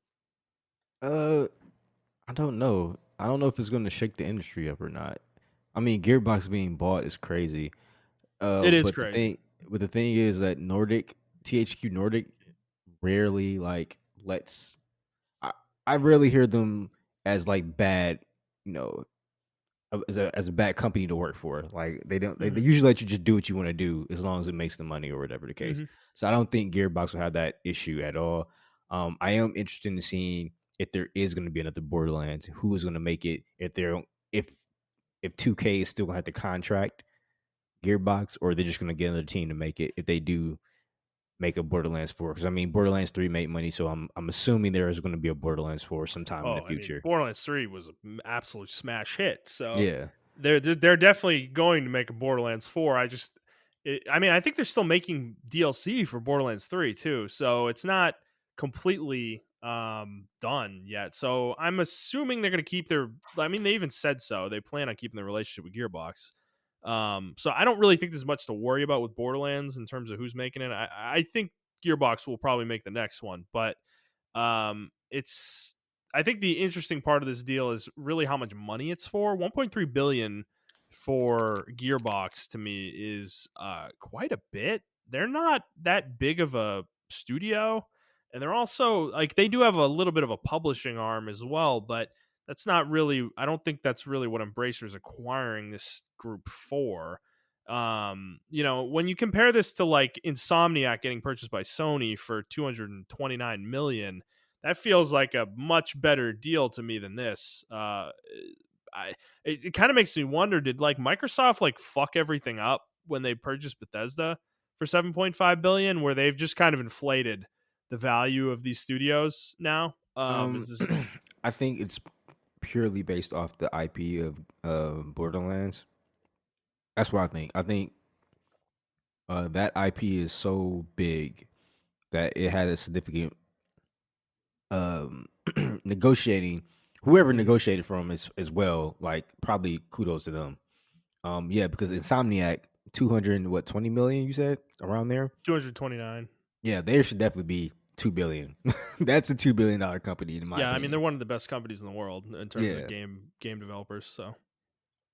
Uh, I don't know. I don't know if it's going to shake the industry up or not. I mean, Gearbox being bought is crazy. It is But crazy. the thing is that THQ Nordic rarely like lets. I, I rarely hear them as like bad, you know, as a bad company to work for. Like they don't. They Hmm. usually let you just do what you want to do as long as it makes the money or whatever the case. Hmm. So I don't think Gearbox will have that issue at all. I am interested in seeing if there is going to be another Borderlands. Who is going to make it? If if 2K is still going to have to contract Gearbox, or they're just going to get another team to make it if they do make a Borderlands 4. Because I mean, Borderlands 3 made money, so I'm assuming there is going to be a Borderlands 4 sometime in the Oh, I mean, future. Borderlands 3 was an absolute smash hit. So Yeah. they're definitely going to make a Borderlands 4. I mean, I think they're still making DLC for Borderlands 3 too. So it's not completely done yet. So I'm assuming they're going to keep their, I mean, they even said so. They plan on keeping their relationship with Gearbox. So I don't really think there's much to worry about with Borderlands in terms of who's making it. I think Gearbox will probably make the next one, but it's I think the interesting part of this deal is really how much money it's for. 1.3 billion for Gearbox to me is quite a bit. They're not that big of a studio, and they're also like they do have a little bit of a publishing arm as well, but that's not really I don't think that's really what Embracer is acquiring this group for. When you compare this to like Insomniac getting purchased by Sony for 229 million, that feels like a much better deal to me than this. I it kind of makes me wonder, did like Microsoft like fuck everything up when they purchased Bethesda for 7.5 billion, where they've just kind of inflated the value of these studios now? Um, Is this I think it's purely based off the IP of Borderlands. That's what I think. I think that IP is so big that it had a significant um negotiating. Whoever Mhm. negotiated from as well, like probably kudos to them. Yeah, because Insomniac 20 million, you said around there. 229? Yeah, there should definitely be 2 billion. That's a $2 billion company in my Yeah, I mean they're opinion. one of the best companies in the world in terms of Yeah. game developers. So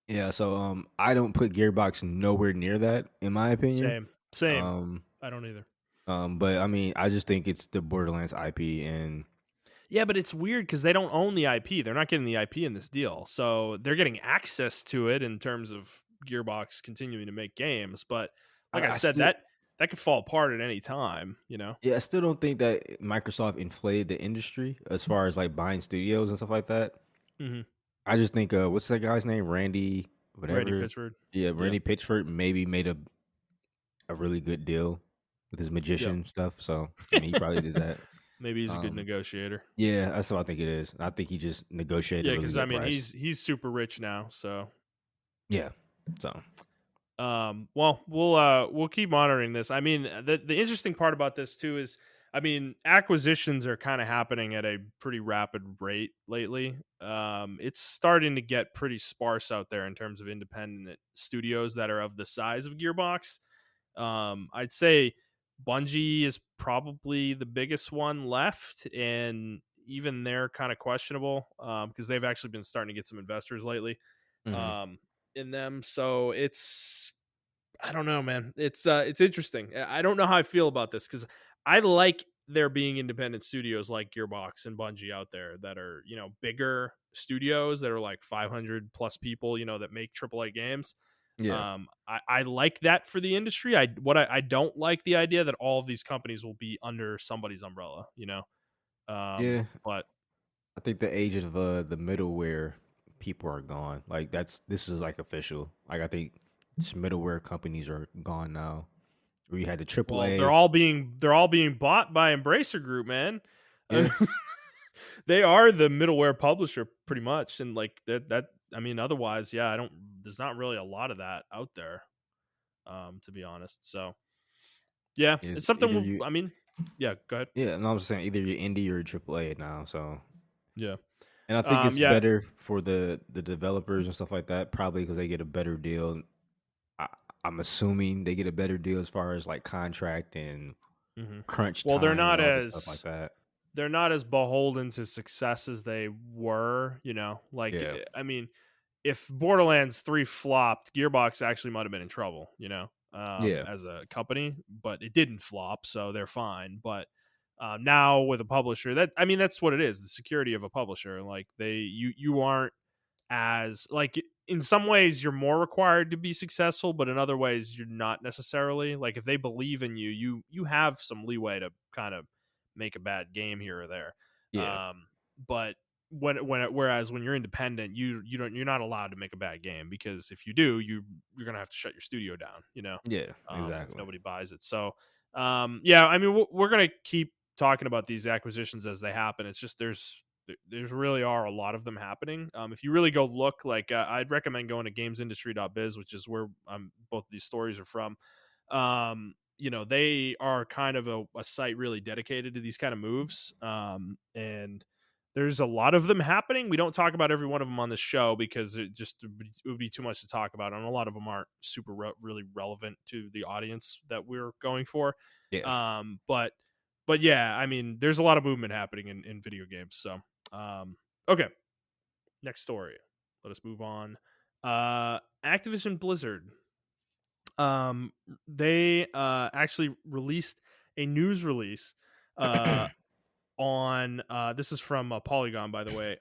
Yeah, so I don't put Gearbox nowhere near that in my opinion. same. Um I don't either. but I mean, I just think it's the Borderlands IP and Yeah, but it's weird because they don't own the IP. They're not getting the IP in this deal, so they're getting access to it in terms of Gearbox continuing to make games. But like I I said, still that could fall apart at any time. yeah, I still don't think that Microsoft inflated the industry as far as like buying studios and stuff like that. Hmm. I just think what's that guy's name? Randy Randy whatever. Pitchford. Yeah, Yeah, Randy Pitchford maybe made a really good deal with his yeah. magician stuff. So I mean, he probably did that. Maybe he's a good Um, negotiator. yeah, that's what I think it is. I think he just negotiated a Yeah, really because I good mean price. he's super rich now. So Yeah. So well, we'll keep monitoring this. I mean, the interesting part about this too is, I mean, acquisitions are kind of happening at a pretty rapid rate lately. It's starting to get pretty sparse out there in terms of independent studios that are of the size of Gearbox. I'd say Bungie is probably the biggest one left, and even they're kind of questionable because they've actually been starting to get some investors lately mhm. um, in them. So it's I don't know, man. It's interesting. I don't know how I feel about this because I like there being independent studios like Gearbox and Bungie out there that are, bigger studios that are like 500 plus people, that make AAA games. Yeah. I like that for the industry. I don't like the idea that all of these companies will be under somebody's umbrella, Yeah. But I think the age of the middleware people are gone. Like this is like official. Like I think just middleware companies are gone now. Where you had the well, AAA. they're all being bought by Embracer Group, man. I Yeah. mean, they are the middleware publisher pretty much, and like that. I mean, otherwise, yeah, I don't. There's not really a lot of that out there, to be honest. So yeah, it's Is something. either you I mean, yeah, go ahead. Yeah, and I was saying either you're indie or AAA now. So Yeah, and I think it's yeah. better for the developers and stuff like that, probably because they get a better deal. I, I'm assuming they get a better deal as far as like contract and hmm crunch Well, time and all this stuff like that. they're not as beholden to success as they were. Like Yeah. I mean, if Borderlands 3 flopped, Gearbox actually might have been in trouble, Yeah. as a company, but it didn't flop, so they're fine. But now with a publisher, that's what it is, the security of a publisher. Like you aren't as like in some ways you're more required to be successful, but in other ways you're not necessarily. Like if they believe in you, you have some leeway to kind of make a bad game here or there. Yeah. But whereas when you're independent, you're not allowed to make a bad game, because if you do, you're gonna have to shut your studio down. Yeah. If Exactly. nobody buys it. So yeah, I mean we're gonna keep talking about these acquisitions as they happen. It's just there's really are a lot of them happening. If you really go look, like I'd recommend going to gamesindustry.biz, which is where both these stories are from. They are kind of a site really dedicated to these kind of moves. And there's a lot of them happening. We don't talk about every one of them on this show because it would be too much to talk about, and a lot of them aren't super really relevant to the audience that we're going for. Yeah. But yeah, I mean, there's a lot of movement happening in video games. So okay, next story. Let us move on. Activision Blizzard. Um, they actually released a news release on this is from Polygon, by the way.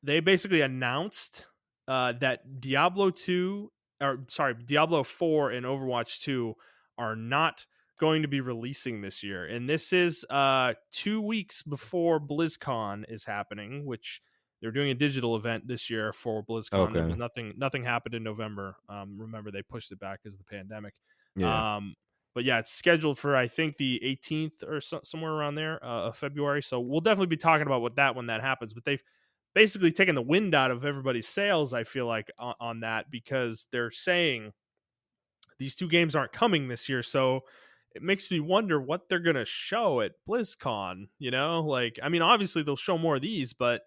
They basically announced that Diablo 4 and Overwatch 2 are not going to be releasing this year. And this is 2 weeks before BlizzCon is happening, which they're doing a digital event this year for BlizzCon. There was Okay. nothing happened in November. Remember, they pushed it back because of the pandemic. Yeah. Um, but yeah, it's scheduled for I think the 18th or somewhere around there of February. So we'll definitely be talking about when that happens. But they've basically taken the wind out of everybody's sails, I feel like, on that, because they're saying these two games aren't coming this year. So it makes me wonder what they're gonna show at BlizzCon. Like, I mean, obviously they'll show more of these, but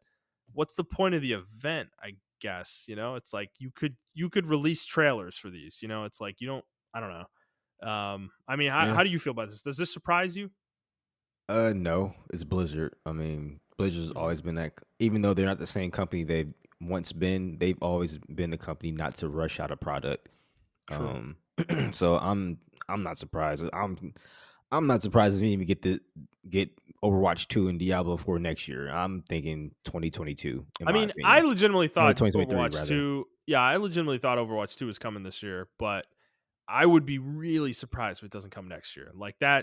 what's the point of the event? I guess it's like you could release trailers for these. It's like you don't. I don't know. I mean, Yeah. how do you feel about this? Does this surprise you? No, it's Blizzard. I mean, Blizzard's Mhm. always been that. Even though they're not the same company they've once been, they've always been the company not to rush out a product. True. Um, so I'm not surprised. I'm not surprised if we even get Overwatch 2 and Diablo 4 next year. I'm thinking 2022, in I my mean, I opinion, legitimately or thought 2023 Overwatch rather. 2. Yeah, I legitimately thought Overwatch 2 was coming this year, but I would be really surprised if it doesn't come next year. Like I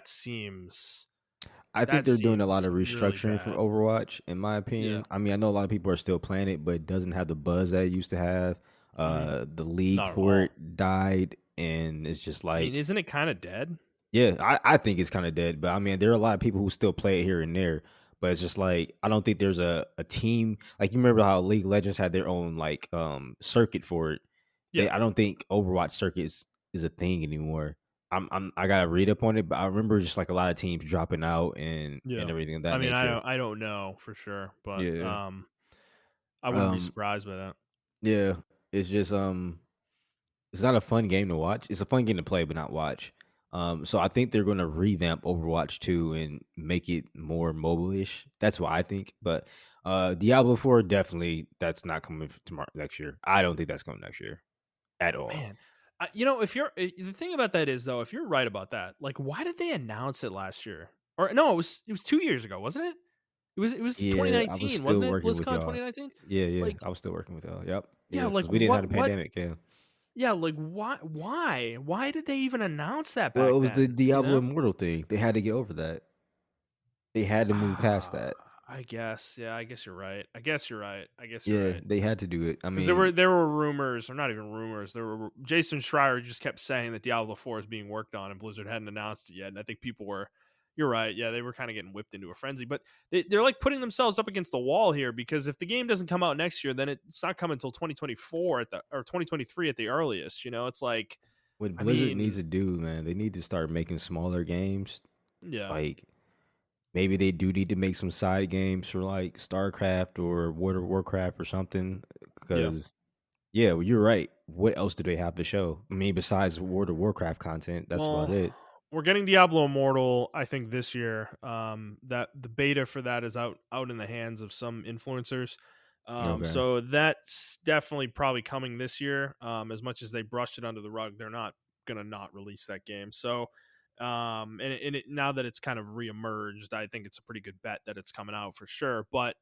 think that they're doing a lot seems of really restructuring for bad. Overwatch, in my Yeah. opinion. I mean, I know a lot of people are still playing it, but it doesn't have the buzz that it used to have. hmm The league Not at for all. it died, and it's just I mean, like, isn't it kind of dead? yeah, I think it's kind of dead. But I mean, there are a lot of people who still play it here and there. But it's just like I don't think there's a team like you remember how League of Legends had their own like circuit for it. Yeah. I don't think Overwatch circuit is a thing anymore. I gotta read up on it, but I remember just like a lot of teams dropping out and Yeah. everything of I that mean, nature. I don't know for sure, but Yeah. I wouldn't be Um. surprised by that. Yeah. It's just it's not a fun game to watch. It's a fun game to play, but not watch. So I think they're gonna revamp Overwatch 2 and make it more mobile-ish. That's what I think. But Diablo 4 definitely that's not coming tomorrow next year. I don't think that's coming next year at all. Man, If you're the thing about that is though, if you're right about that, like, why did they announce it last year? Or no, it was 2 years ago, wasn't it? It was Yeah, I was 2019, still wasn't it? working with BlizzCon y'all. 2019. Yeah, yeah, Like, I was still working with y'all. Yep. yeah, Yeah, like because we didn't have the what? pandemic. Yeah. Yeah, like why did they even announce that Well, it back was the then? You Diablo know? Immortal thing. They had to get over that. They had to move past Ah, that. I guess. Yeah, I guess you're right. I guess you're right. I guess you're Yeah, right. they had to do it. I Because there were mean, there were rumors, or not even rumors. There were Jason Schreier just kept saying that Diablo 4 is being worked on, and Blizzard hadn't announced it yet. And I think people were, you're right. Yeah, they were kind of getting whipped into a frenzy. But they're like putting themselves up against the wall here, because if the game doesn't come out next year, then it's not coming until 2024 or 2023 at the earliest. It's like, what I Blizzard needs mean, to do, man, they need to start making smaller games. yeah, Like maybe they do need to make some side games for like StarCraft or World of Warcraft or something. yeah. Because yeah, well, you're right. What else do they have to show? I mean, besides World of Warcraft content, that's about Well, it. we're getting Diablo Immortal, I think, this year. That the beta for that is out in the hands of some influencers. Okay. So that's definitely probably coming this year. As much as they brushed it under the rug, they're not gonna not release that game. So, now that it's kind of reemerged, I think it's a pretty good bet that it's coming out for sure. But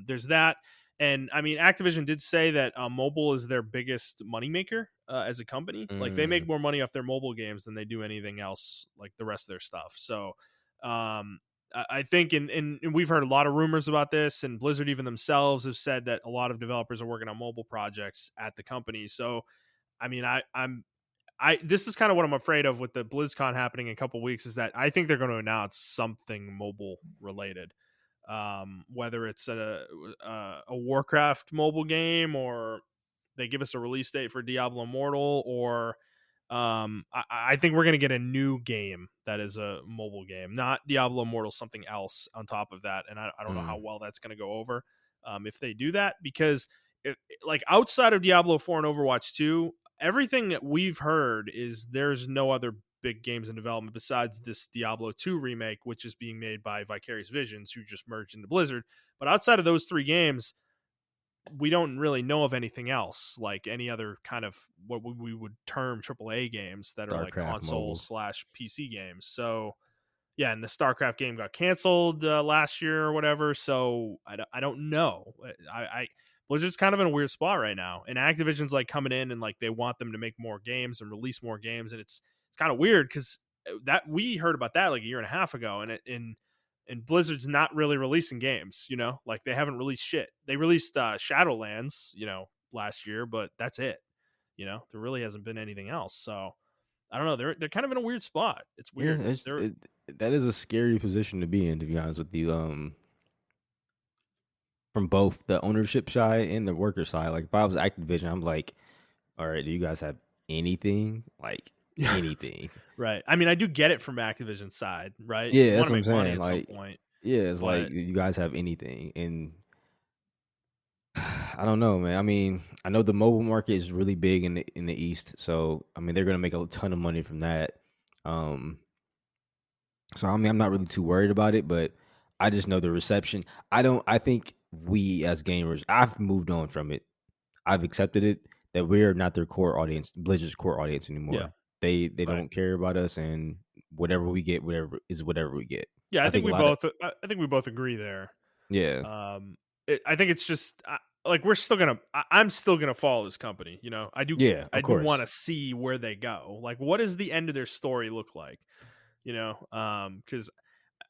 there's that. And I mean, Activision did say that mobile is their biggest moneymaker as a company. Like, they make Mm, more money off their mobile games than they do anything else, like the rest of their stuff. So, I think, and we've heard a lot of rumors about this, and Blizzard even themselves have said that a lot of developers are working on mobile projects at the company. So, I mean, this is kind of what I'm afraid of with the BlizzCon happening in a couple weeks, is that I think they're going to announce something mobile related, whether it's a Warcraft mobile game, or they give us a release date for Diablo Immortal, or I think we're gonna get a new game that is a mobile game, not Diablo Immortal, something else on top of that, and I don't know how mm, well that's gonna go over if they do that, because like, outside of Diablo 4 and Overwatch 2, everything that we've heard is there's no other big games in development besides this Diablo 2 remake, which is being made by Vicarious Visions, who just merged into Blizzard. But outside of those three games, we don't really know of anything else, like any other kind of what we would term AAA games that are like StarCraft console mobile. slash PC games. So yeah, and the StarCraft game got canceled last year or whatever. So I don't know. I Blizzard's kind of in a weird spot right now, and Activision's like coming in and like they want them to make more games and release more games, and it's kind of weird because that we heard about that like a year and a half ago, and Blizzard's not really releasing games. Like, they haven't released shit. They released Shadowlands, last year, but that's it. There really hasn't been anything else. So I don't know. They're kind of in a weird spot. It's Yeah, weird. They're that is a scary position to be in, to be honest with you. From both the ownership side and the worker side. Like if I was Activision, I'm like, all right, do you guys have anything? Like Yeah, anything? right. I mean, I do get it from Activision's side, right? You Yeah, want that's to what I'm make money saying. at some Like, point, yeah, it's like but you guys have anything, and I don't know, man. I mean, I know the mobile market is really big in the East, so I mean they're gonna make a ton of money from that. Um, so I mean, I'm not really too worried about it, but I just know the reception. I don't. I think we as gamers, I've moved on from it. I've accepted it that we're not their core audience, Blizzard's core audience yeah, anymore. They right. don't care about us, and whatever we get, whatever we get. Yeah, I I think think a we lot of both. I think we both agree there. yeah, Um, I think it's just like we're still gonna. I'm still gonna follow this company. I do. yeah, I of do want course. to see where they go. Like, what does the end of their story look like? Because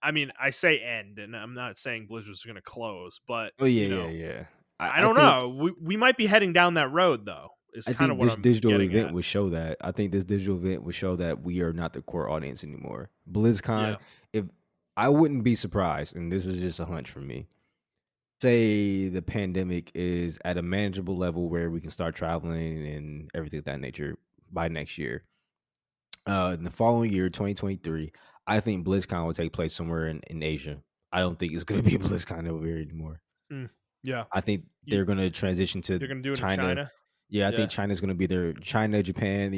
I mean, I say end, and I'm not saying Blizzard's gonna close, but Oh yeah, yeah, yeah. I I don't think know. We might be heading down that road, though. Is I kind of think what this I'm digital getting event at. would show that. I think this digital event would show that we are not the core audience anymore. BlizzCon, Yeah. if I wouldn't be surprised, and this is just a hunch from me. Say the pandemic is at a manageable level where we can start traveling and everything of that nature by next year. In the following year, 2023, I think BlizzCon will take place somewhere in Asia. I don't think it's going to be BlizzCon over here anymore. Mm, yeah. I think You, they're going to transition to they're gonna do it in China. China. Yeah, I think Yeah. China's going to be their China, Japan,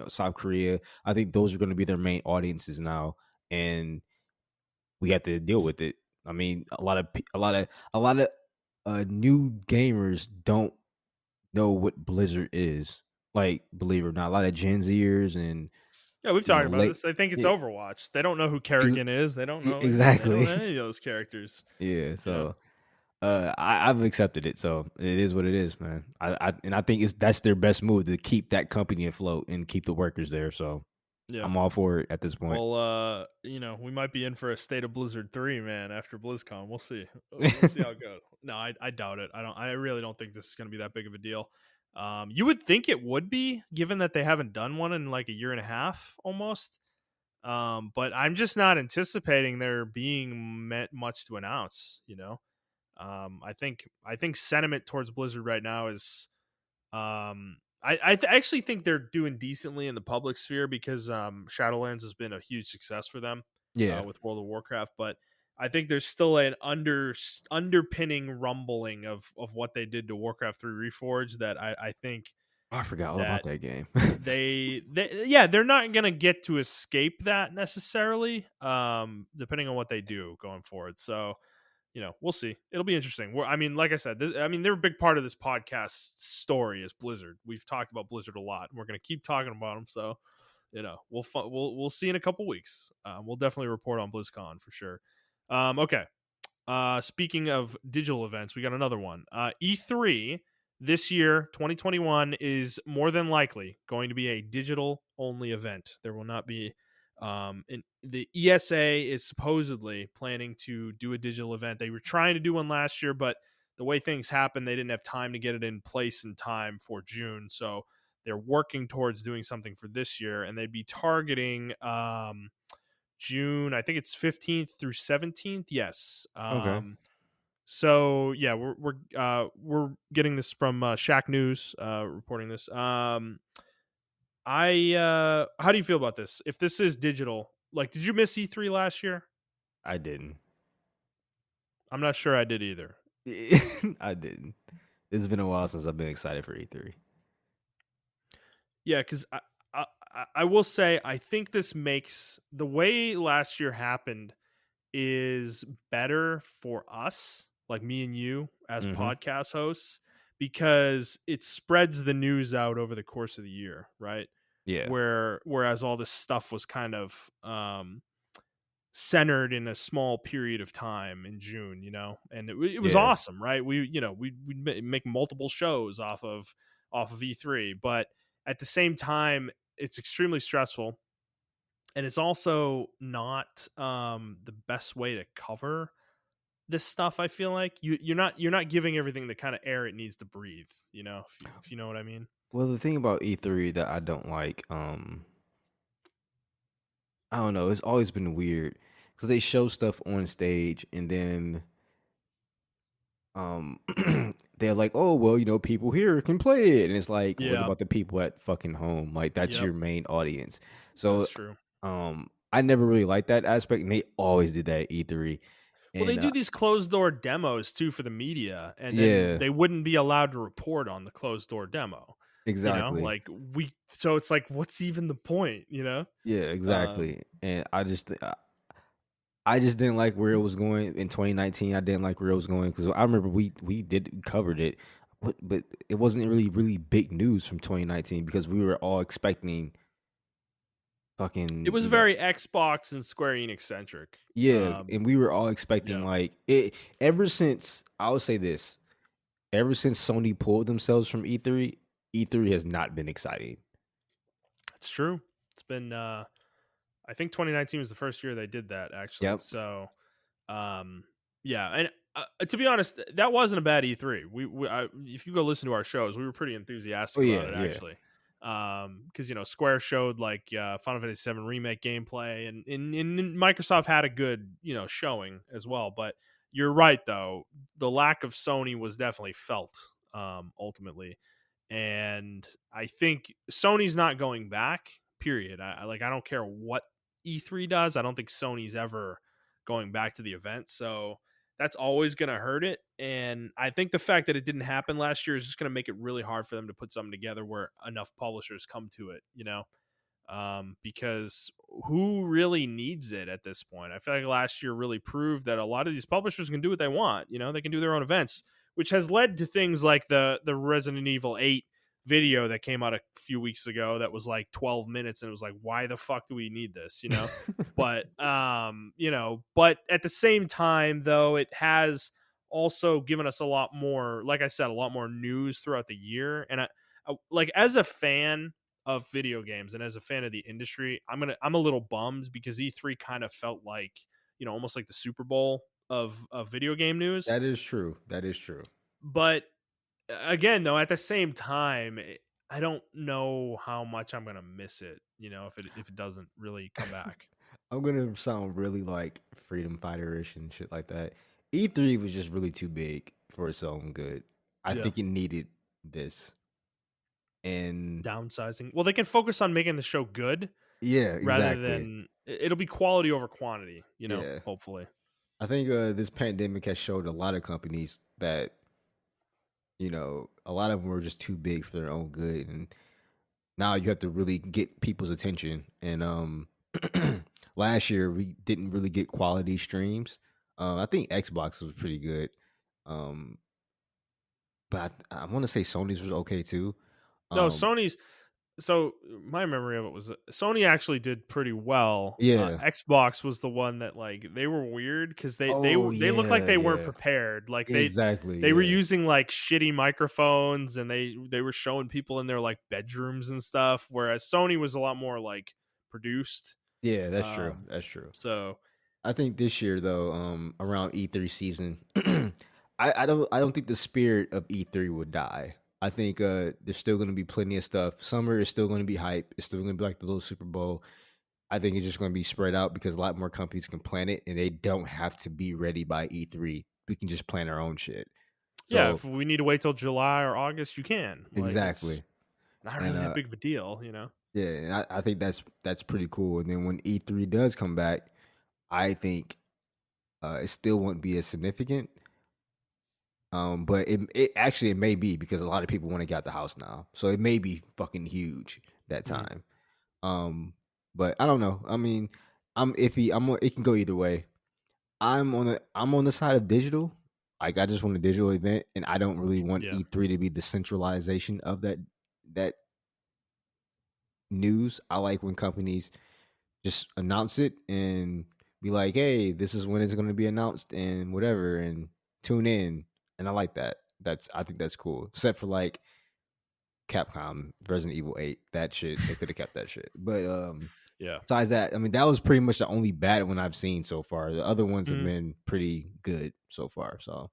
South Korea. I think those are going to be their main audiences now, and we have to deal with it. I mean, a lot of new gamers don't know what Blizzard is. Like, believe it or not, a lot of Gen Zers and Yeah, we've you know talked about late. this. They think it's Yeah, Overwatch. They don't know who ex- Kerrigan is. They don't know exactly. any of those characters. Yeah, You know. so I've accepted it, so it is what it is, man. I think that's their best move to keep that company afloat and keep the workers there. So Yeah. I'm all for it at this point. Well, we might be in for a State of Blizzard 3, man, after BlizzCon. We'll see. We'll see how it goes. No, I doubt it. I really don't think this is going to be that big of a deal. You would think it would be, given that they haven't done one in like a year and a half almost. But I'm just not anticipating there being much to announce. I think sentiment towards Blizzard right now is I actually think they're doing decently in the public sphere because Shadowlands has been a huge success for them Yeah, with World of Warcraft, but I think there's still an underpinning rumbling of what they did to Warcraft 3 Reforged that I think I forgot all about that that game. they're not gonna get to escape that necessarily, depending on what they do going forward. So we'll see. It'll be interesting. I mean, like I said, they're a big part of this podcast story is Blizzard. We've talked about Blizzard a lot, and we're going to keep talking about them. So, we'll see in a couple weeks. We'll definitely report on BlizzCon for sure. Okay. Speaking of digital events, we got another one. E3 this year, 2021, is more than likely going to be a digital only event. There will not be the ESA is supposedly planning to do a digital event. They were trying to do one last year, but the way things happened, they didn't have time to get it in place in time for June. So they're working towards doing something for this year, and they'd be targeting June, I think it's 15th through 17th. Yes. Okay, So yeah, we're getting this from Shack News, reporting this. How do you feel about this? If this is digital, like, did you miss E3 last year? I didn't. I'm not sure I did either. I didn't. It's been a while since I've been excited for E3. Yeah, because I, I will say I think this makes the way last year happened is better for us, like me and you as Mm-hmm. podcast hosts, because it spreads the news out over the course of the year, right? Yeah, Whereas all this stuff was kind of centered in a small period of time in June, and it was yeah. awesome, right? We make multiple shows off of E3, but at the same time, it's extremely stressful, and it's also not the best way to cover this stuff. I feel like you're not giving everything the kind of air it needs to breathe, if you know what I mean. Well, the thing about E3 that I don't like, I don't know, it's always been weird because they show stuff on stage and then um they're like, oh well, people here can play it, and it's like, what Yeah. about the people at fucking home? Like that's Yep. your main audience. So That's true. I never really liked that aspect, and they always did that at E3. Well, they And do these closed door demos too for the media, and then yeah, they wouldn't be allowed to report on the closed door demo. exactly. Like so it's like, what's even the point? Yeah, Um, exactly. And I just didn't like where it was going in 2019. I didn't like where it was going because I remember we covered it, but it wasn't really big news from 2019 because we were all expecting it fucking was very Xbox and Square Enix centric. yeah, and we were all expecting Yeah, like it ever since I would say this ever since Sony pulled themselves from E3. E3 has not been exciting. it's true. It's been I think 2019 was the first year they did that actually. Yep. So, yeah, and to be honest, that wasn't a bad E3. If you go listen to our shows, we were pretty Oh enthusiastic about yeah, it yeah, actually. Because Square showed like Final Fantasy 7 remake gameplay, and Microsoft had a good showing as well. But you're right though, the lack of Sony was definitely felt ultimately, and I think Sony's not going back. Period. I don't care what E3 does. I don't think Sony's ever going back to the event. So that's always going to hurt it. And I think the fact that it didn't happen last year is just going to make it really hard for them to put something together where enough publishers come to it. Because who really needs it at this point? I feel like last year really proved that a lot of these publishers can do what they want. They can do their own events, which has led to things like the Resident Evil 8 video that came out a few weeks ago that was like 12 minutes, and it was like, why the fuck do we need this, but but at the same time, though, it has also given us a lot more, like I said, a lot more news throughout the year. And like, as a fan of video games and as a fan of the industry, I'm a little bummed because E3 kind of felt like, almost like the Super Bowl of video game news. That is true. That is true. But again, though, at the same time, I don't know how much I'm gonna miss it, if it doesn't really come back. I'm gonna sound really like freedom fighter-ish and shit like that. E3 was just really too big for its own good. I Yeah. think it needed this. And Downsizing. Well, they can focus on making the show good yeah, rather exactly. than it'll be quality over quantity, Yeah. hopefully. I think this pandemic has showed a lot of companies that, a lot of them were just too big for their own good. And now you have to really get people's attention. And last year we didn't really get quality streams. I think Xbox was pretty good. Um, but I want to say Sony's was okay too. No, Um, Sony's. So my memory of it was Sony actually did pretty well. yeah. Xbox was the one that, like, they were weird because Oh they looked like yeah, they weren't yeah. prepared. Like Exactly. they were Yeah. using like shitty microphones, and they were showing people in their like bedrooms and stuff. Whereas Sony was a lot more like produced. Yeah, that's true. Um, That's true. so I think this year though, around E3 season, I don't think the spirit of E3 would die. I think there's still gonna be plenty of stuff. Summer is still gonna be hype. It's still gonna be like the little Super Bowl. I think it's just gonna be spread out because a lot more companies can plan it and they don't have to be ready by E3. We can just plan our own shit. yeah, So if we need to wait till July or August, you can. Like, it's exactly. not And really that big of a deal. yeah, and I think that's pretty cool. And then when E3 does come back, I think it still won't be as significant. But it actually it may be because a lot of people want to get out the house now, so it may be fucking huge that Mhm. time. But I don't know. I mean, I'm iffy. It can go either way. I'm on the side of digital. Like I just want a digital event, and I don't really want Yeah. E3 to be the centralization of that news. I like when companies just announce it and be like, "Hey, this is when it's going to be announced," and whatever, and tune in. And I like that. I think that's cool. Except for like Capcom Resident Evil 8, that shit they could have kept that shit. But Yeah. besides that, I mean, that was pretty much the only bad one I've seen so far. The other ones have Mhm. been pretty good so far. So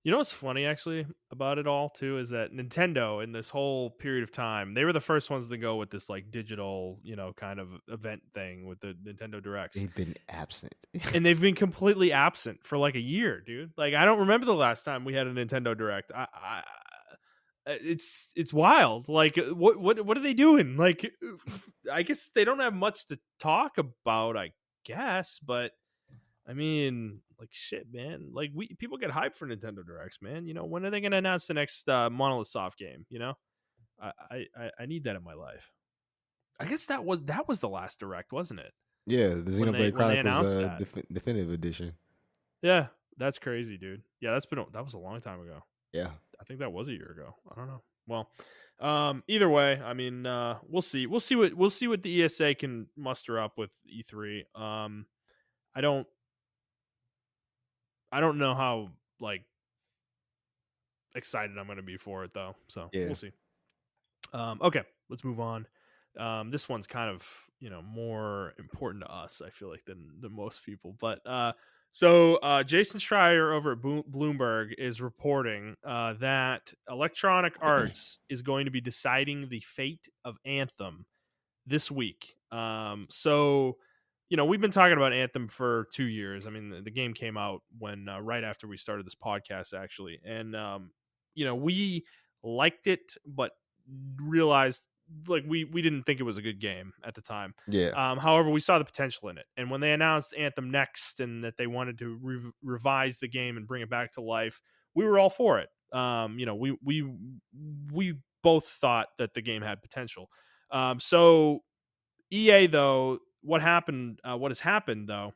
You know what's funny actually about it all too is that Nintendo, in this whole period of time, they were the first ones to go with this like digital, kind of event thing with the Nintendo Directs. they've been absent. And they've been completely absent for like a year, dude. Like, I don't remember the last time we had a Nintendo Direct. It's wild. Like, what are they doing? Like, I guess they don't have much to talk about, I guess, but I mean, like, shit, man. Like, people get hyped for Nintendo Directs, man. When are they going to announce the next Monolith Soft game? I need that in my life. I guess that was the last Direct, wasn't it? Yeah, the When they Xenoblade when they Chronicles announced that. definitive edition. Yeah, that's crazy, dude. Yeah, that was a long time ago. Yeah. I think that was a year ago. I don't know. Well, either way, I mean, we'll see. We'll see what the ESA can muster up with E3. I don't I don't know how, like, excited I'm going to be for it though. So Yeah. we'll see. Okay, let's move on. This one's kind of, more important to us, I feel like, than most people. But so Jason Schreier over at Bloomberg is reporting that Electronic Arts is going to be deciding the fate of Anthem this week. So we've been talking about Anthem for 2 years. I mean, the game came out when right after we started this podcast, actually, and we liked it, but realized, like, we didn't think it was a good game at the time. Yeah. However, we saw the potential in it, and when they announced Anthem Next and that they wanted to revise the game and bring it back to life, we were all for it. We both thought that the game had potential. So EA, though, what has happened though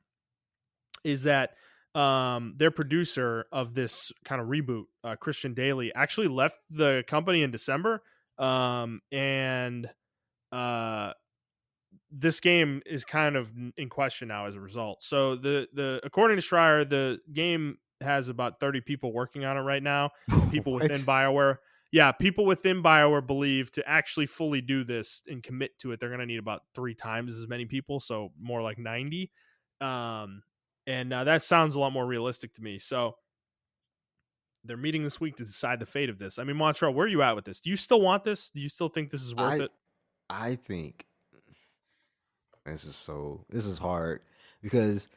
is that their producer of this kind of reboot, Christian Daly, actually left the company in December, And uh this game is kind of in question now as a result. So the according to Schreier, the game has about 30 people working on it right now, and people within What? BioWare, yeah, people within BioWare believe to actually fully do this and commit to it, they're going to need about 3 times as many people, so more like 90. Um, and that sounds a lot more realistic to me. So they're meeting this week to decide the fate of this. I mean, Montreal, where are you at with this? Do you still want this? Do you still think this is worth I it? I think this is hard because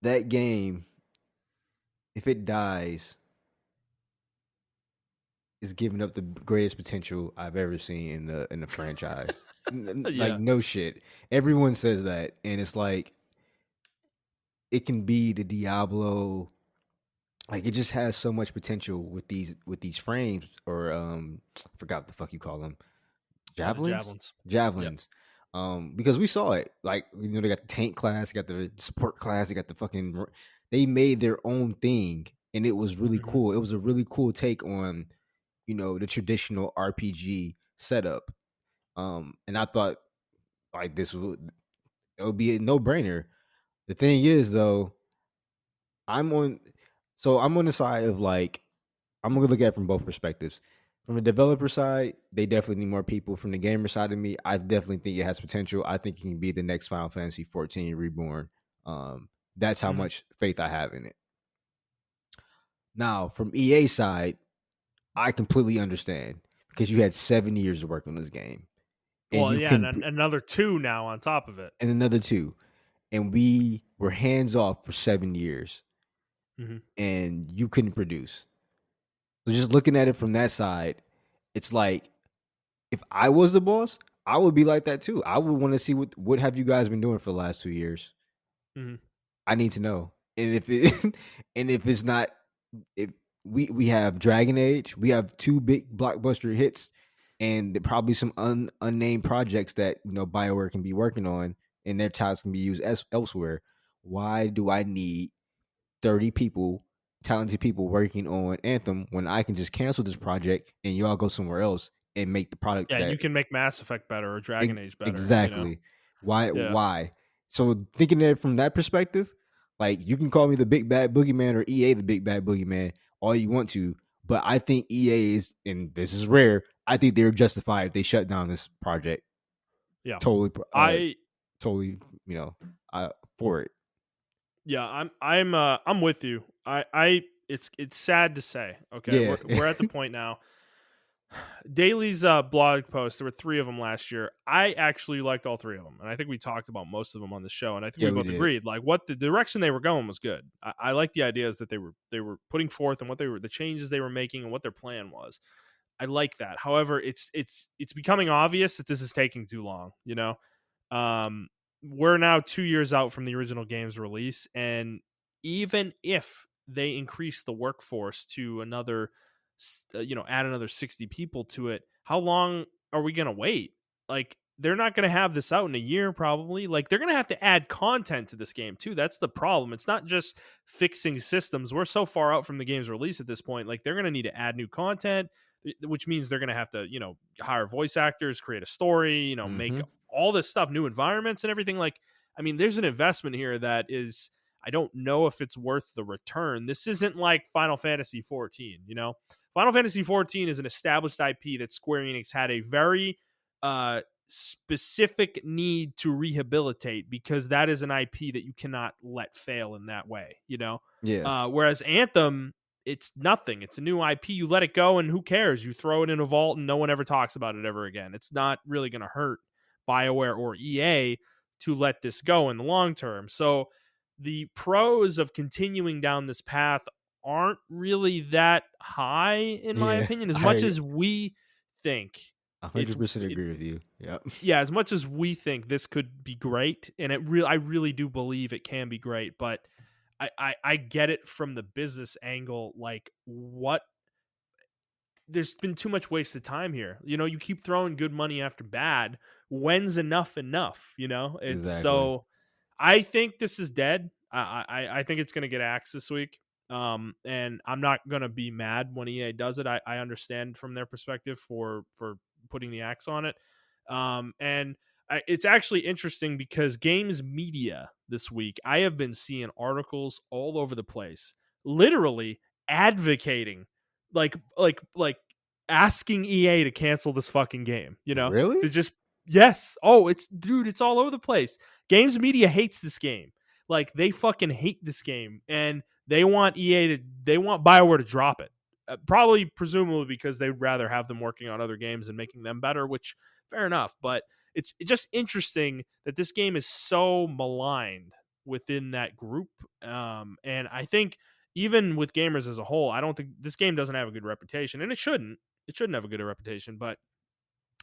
that game, if it dies, is giving up the greatest potential I've ever seen in the franchise. Like Yeah. no shit. Everyone says that, and it's like it can be the Diablo. Like it just has so much potential with these frames or I forgot what the fuck you call them, The javelins, javelins. Yep. javelins. Because we saw it. Like they got the tank class, they got the support class, they got the fucking. They made their own thing, and it was really Mhm. cool. It was a really cool take on the traditional RPG setup. And I thought like it would be a no brainer. The thing is though, I'm on I'm on the side of like I'm gonna look at it from both perspectives. From the developer side, they definitely need more people. From the gamer side of me, I definitely think it has potential. I think it can be the next Final Fantasy 14 Reborn. That's how Mhm. much faith I have in it. Now, from EA side, I completely understand because you had 7 years to work on this game, and Well, you yeah, and couldn't, another 2 now on top of it. and another two, and we were hands off for 7 years, Mhm. and you couldn't produce. So just looking at it from that side, it's like if I was the boss, I would be like that too. I would want to see what have you guys been doing for the last 2 years. Mhm. I need to know. And if it and if it's not if we have Dragon Age, we have two big blockbuster hits, and probably some unnamed projects that BioWare can be working on, and their titles can be used elsewhere. Why do I need 30 people, talented people working on Anthem when I can just cancel this project and y'all go somewhere else and make the product Yeah, and that you can make Mass Effect better or Dragon Age better, you know? exactly. Why? Yeah. Why? So thinking it from that perspective, like you can call me the big bad boogeyman or EA the big bad boogeyman all you want to, but I think EA is, and this is rare. I think they're justified if they shut down this project. Yeah. Totally, I totally, you know, for it. yeah, I'm with you. I it's sad to say. Okay. Yeah, We're at the point now. Daly's blog posts, there were 3 of them last year. I actually liked all 3 of them, and I think we talked about most of them on the show, and I think yeah, we we both did. agreed like what the direction they were going was good. I like the ideas that they were putting forth and what they were the changes they were making and what their plan was. I like that. However, it's becoming obvious that this is taking too long, you know? Um, we're now 2 years out from the original game's release, and even if they increase the workforce to another, add another 60 people to it, how long are we gonna wait? Like, they're not gonna have this out in a year, probably. Like, they're gonna have to add content to this game too. That's the problem. It's not just fixing systems. We're so far out from the game's release at this point. Like, they're gonna need to add new content, which means they're gonna have to, hire voice actors, create a story, make Mm-hmm. all this stuff, new environments and everything. Like, I mean, there's an investment here that is, I don't know if it's worth the return. This isn't like Final Fantasy 14, Final Fantasy 14 is an established IP that Square Enix had a very specific need to rehabilitate because that is an IP that you cannot let fail in that way, Yeah, Whereas Anthem, it's nothing. It's a new IP. You let it go, and who cares? You throw it in a vault, and no one ever talks about it ever again. It's not really going to hurt BioWare or EA to let this go in the long term. So the pros of continuing down this path aren't really that high, in my yeah. opinion. As much I as we think it's 100% agree with you. Yep. yeah, as much as we think this could be great, and I really do believe it can be great, but I get it from the business angle. Like, what? There's been too much wasted time here. You keep throwing good money after bad. When's enough enough? It's Exactly. so. I think this is dead. I think it's going to get axed this week. And I'm not going to be mad when EA does it. I understand from their perspective for putting the axe on it. And it's actually interesting because games media this week, I have been seeing articles all over the place, literally advocating, like asking EA to cancel this fucking game. Really? To just yes, oh, it's all over the place. Games media hates this game. Like they fucking hate this game, and they want BioWare to drop it. Probably, presumably, because they'd rather have them working on other games and making them better. Which, fair enough. But it's just interesting that this game is so maligned within that group. And I think even with gamers as a whole, I don't think this game doesn't have a good reputation, and it shouldn't. It shouldn't have a good reputation, but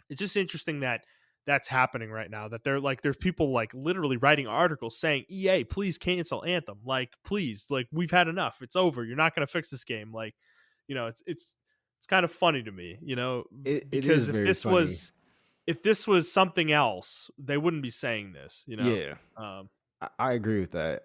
it's just interesting that that's happening right now, that they're like there's people like literally writing articles saying EA, please cancel Anthem, like please, like we've had enough, it's over, you're not going to fix this game. Like, it's kind of funny to me, It is because very funny. if this was something else, they wouldn't be saying this. Yeah, um I agree with that.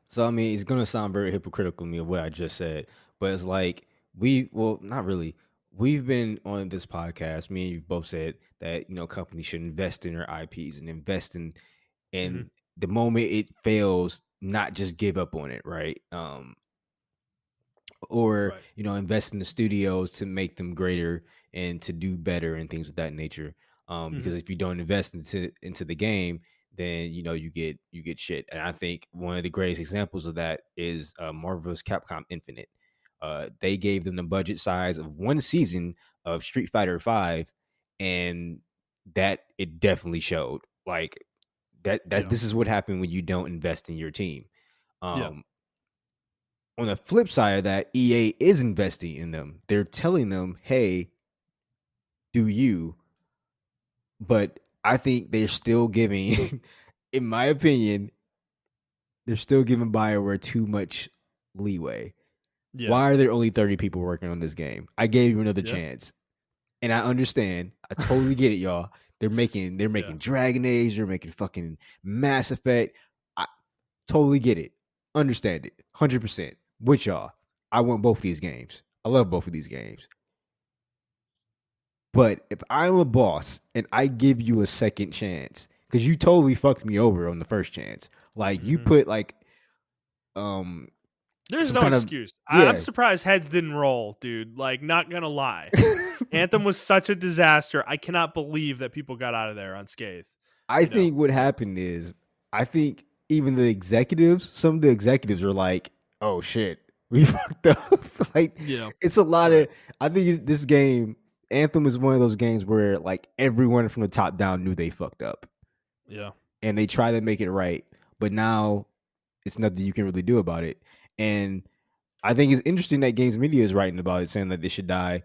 So I mean, it's gonna sound very hypocritical to me of what I just said, but it's like well, not really. We've been on this podcast. Me and you both said that companies should invest in their IPs and invest in, mhm, and the moment it fails, not just give up on it, right? Or right. invest in the studios to make them greater and to do better and things of that nature. Because Mhm, if you don't invest into the game, then you get shit. And I think one of the greatest examples of that is Marvel's Capcom Infinite. They gave them the budget size of one season of Street Fighter V, and that it definitely showed. Like that yeah, this is what happened when you don't invest in your team. yeah, Um, on the flip side of that, EA is investing in them. They're telling them, "Hey, do you?" But I think they're still giving, in my opinion, they're still giving BioWare too much leeway. yeah, Why are there only 30 people working on this game? I gave you another yeah, chance. And I understand. I totally get it, y'all. They're making yeah, Dragon Age, they're making fucking Mass Effect. I totally get it. Understand it. 100%. With y'all. I want both these games. I love both of these games. But if I'm a boss and I give you a second chance, because you totally fucked me over on the first chance. Like you mhm. put like um There's some no kind of excuse. I'm yeah. surprised heads didn't roll, dude. Like, not gonna lie. Anthem was such a disaster. I cannot believe that people got out of there unscathed. I You know? think what happened is I think even the executives, some of the executives are like, oh shit, we fucked up. Like Yeah. it's a lot Right. of I think this game, Anthem is one of those games where like everyone from the top down knew they fucked up. Yeah. And they try to make it right, but now it's nothing you can really do about it. And I think it's interesting that games media is writing about it, saying that they should die.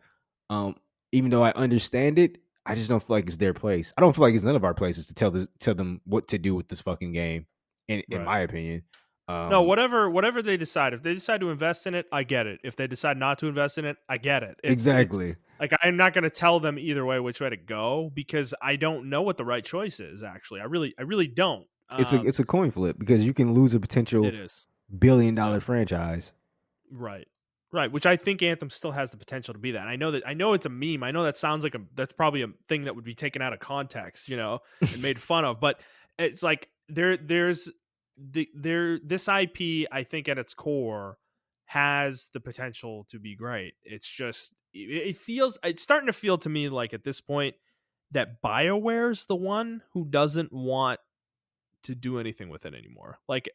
Um, Even though I understand it, I just don't feel like it's their place. I don't feel like it's none of our places to tell them what to do with this fucking game. In Right. my opinion, No, um, whatever they decide. If they decide to invest in it, I get it. If they decide not to invest in it, I get it. It's exactly. like I'm not gonna tell them either way which way to go because I don't know what the right choice is, actually. I really don't. It's a coin flip because you can lose a It potential is. Yeah. $1 billion franchise. Right. Right, which I think Anthem still has the potential to be that. And I know it's a meme. I know that sounds like that's probably a thing that would be taken out of context, and made fun of. But it's like there's this IP, I think at its core has the potential to be great. It's just it's starting to feel to me like at this point that BioWare's the one who doesn't want to do anything with it anymore. Like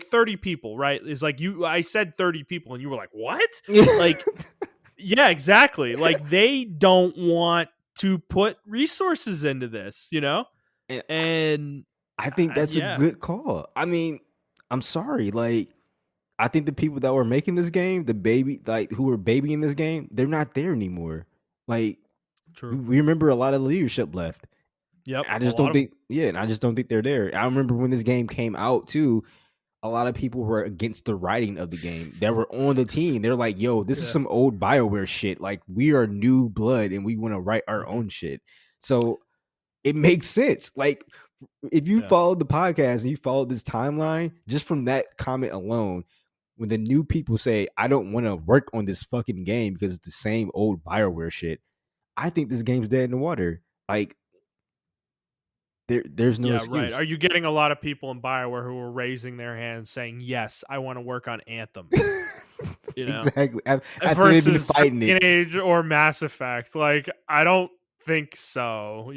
30 people, right? Is like I said 30 people and you were like, "What?" Like, yeah, exactly. Like they don't want to put resources into this. And And I think that's a yeah, good call. I mean, I'm sorry, like I think the people that were making this game, the baby, like who were babying this game, they're not there anymore. Like true. we remember a lot of leadership left. Yep, I a just lot don't of them. think, yeah, and I just don't think they're there. I remember when this game came out too. A lot of people were against the writing of the game. That were on the team. They're like, "Yo, this is Yeah. some old Bioware shit. Like, we are new blood, and we want to write our Mhm. own shit." So it makes sense. Like, if you Yeah. followed the podcast and you followed this timeline, just from that comment alone, when the new people say, I don't want to work on this fucking game because it's the same old BioWare shit, I think this game's dead in the water. Like there's no Yeah, right. excuse. Are you getting a lot of people in BioWare who are raising their hands saying, "Yes, I want to work on Anthem," you know, Exactly. After they've been versus fighting it, Dragon Age or Mass Effect? Like, I don't think so,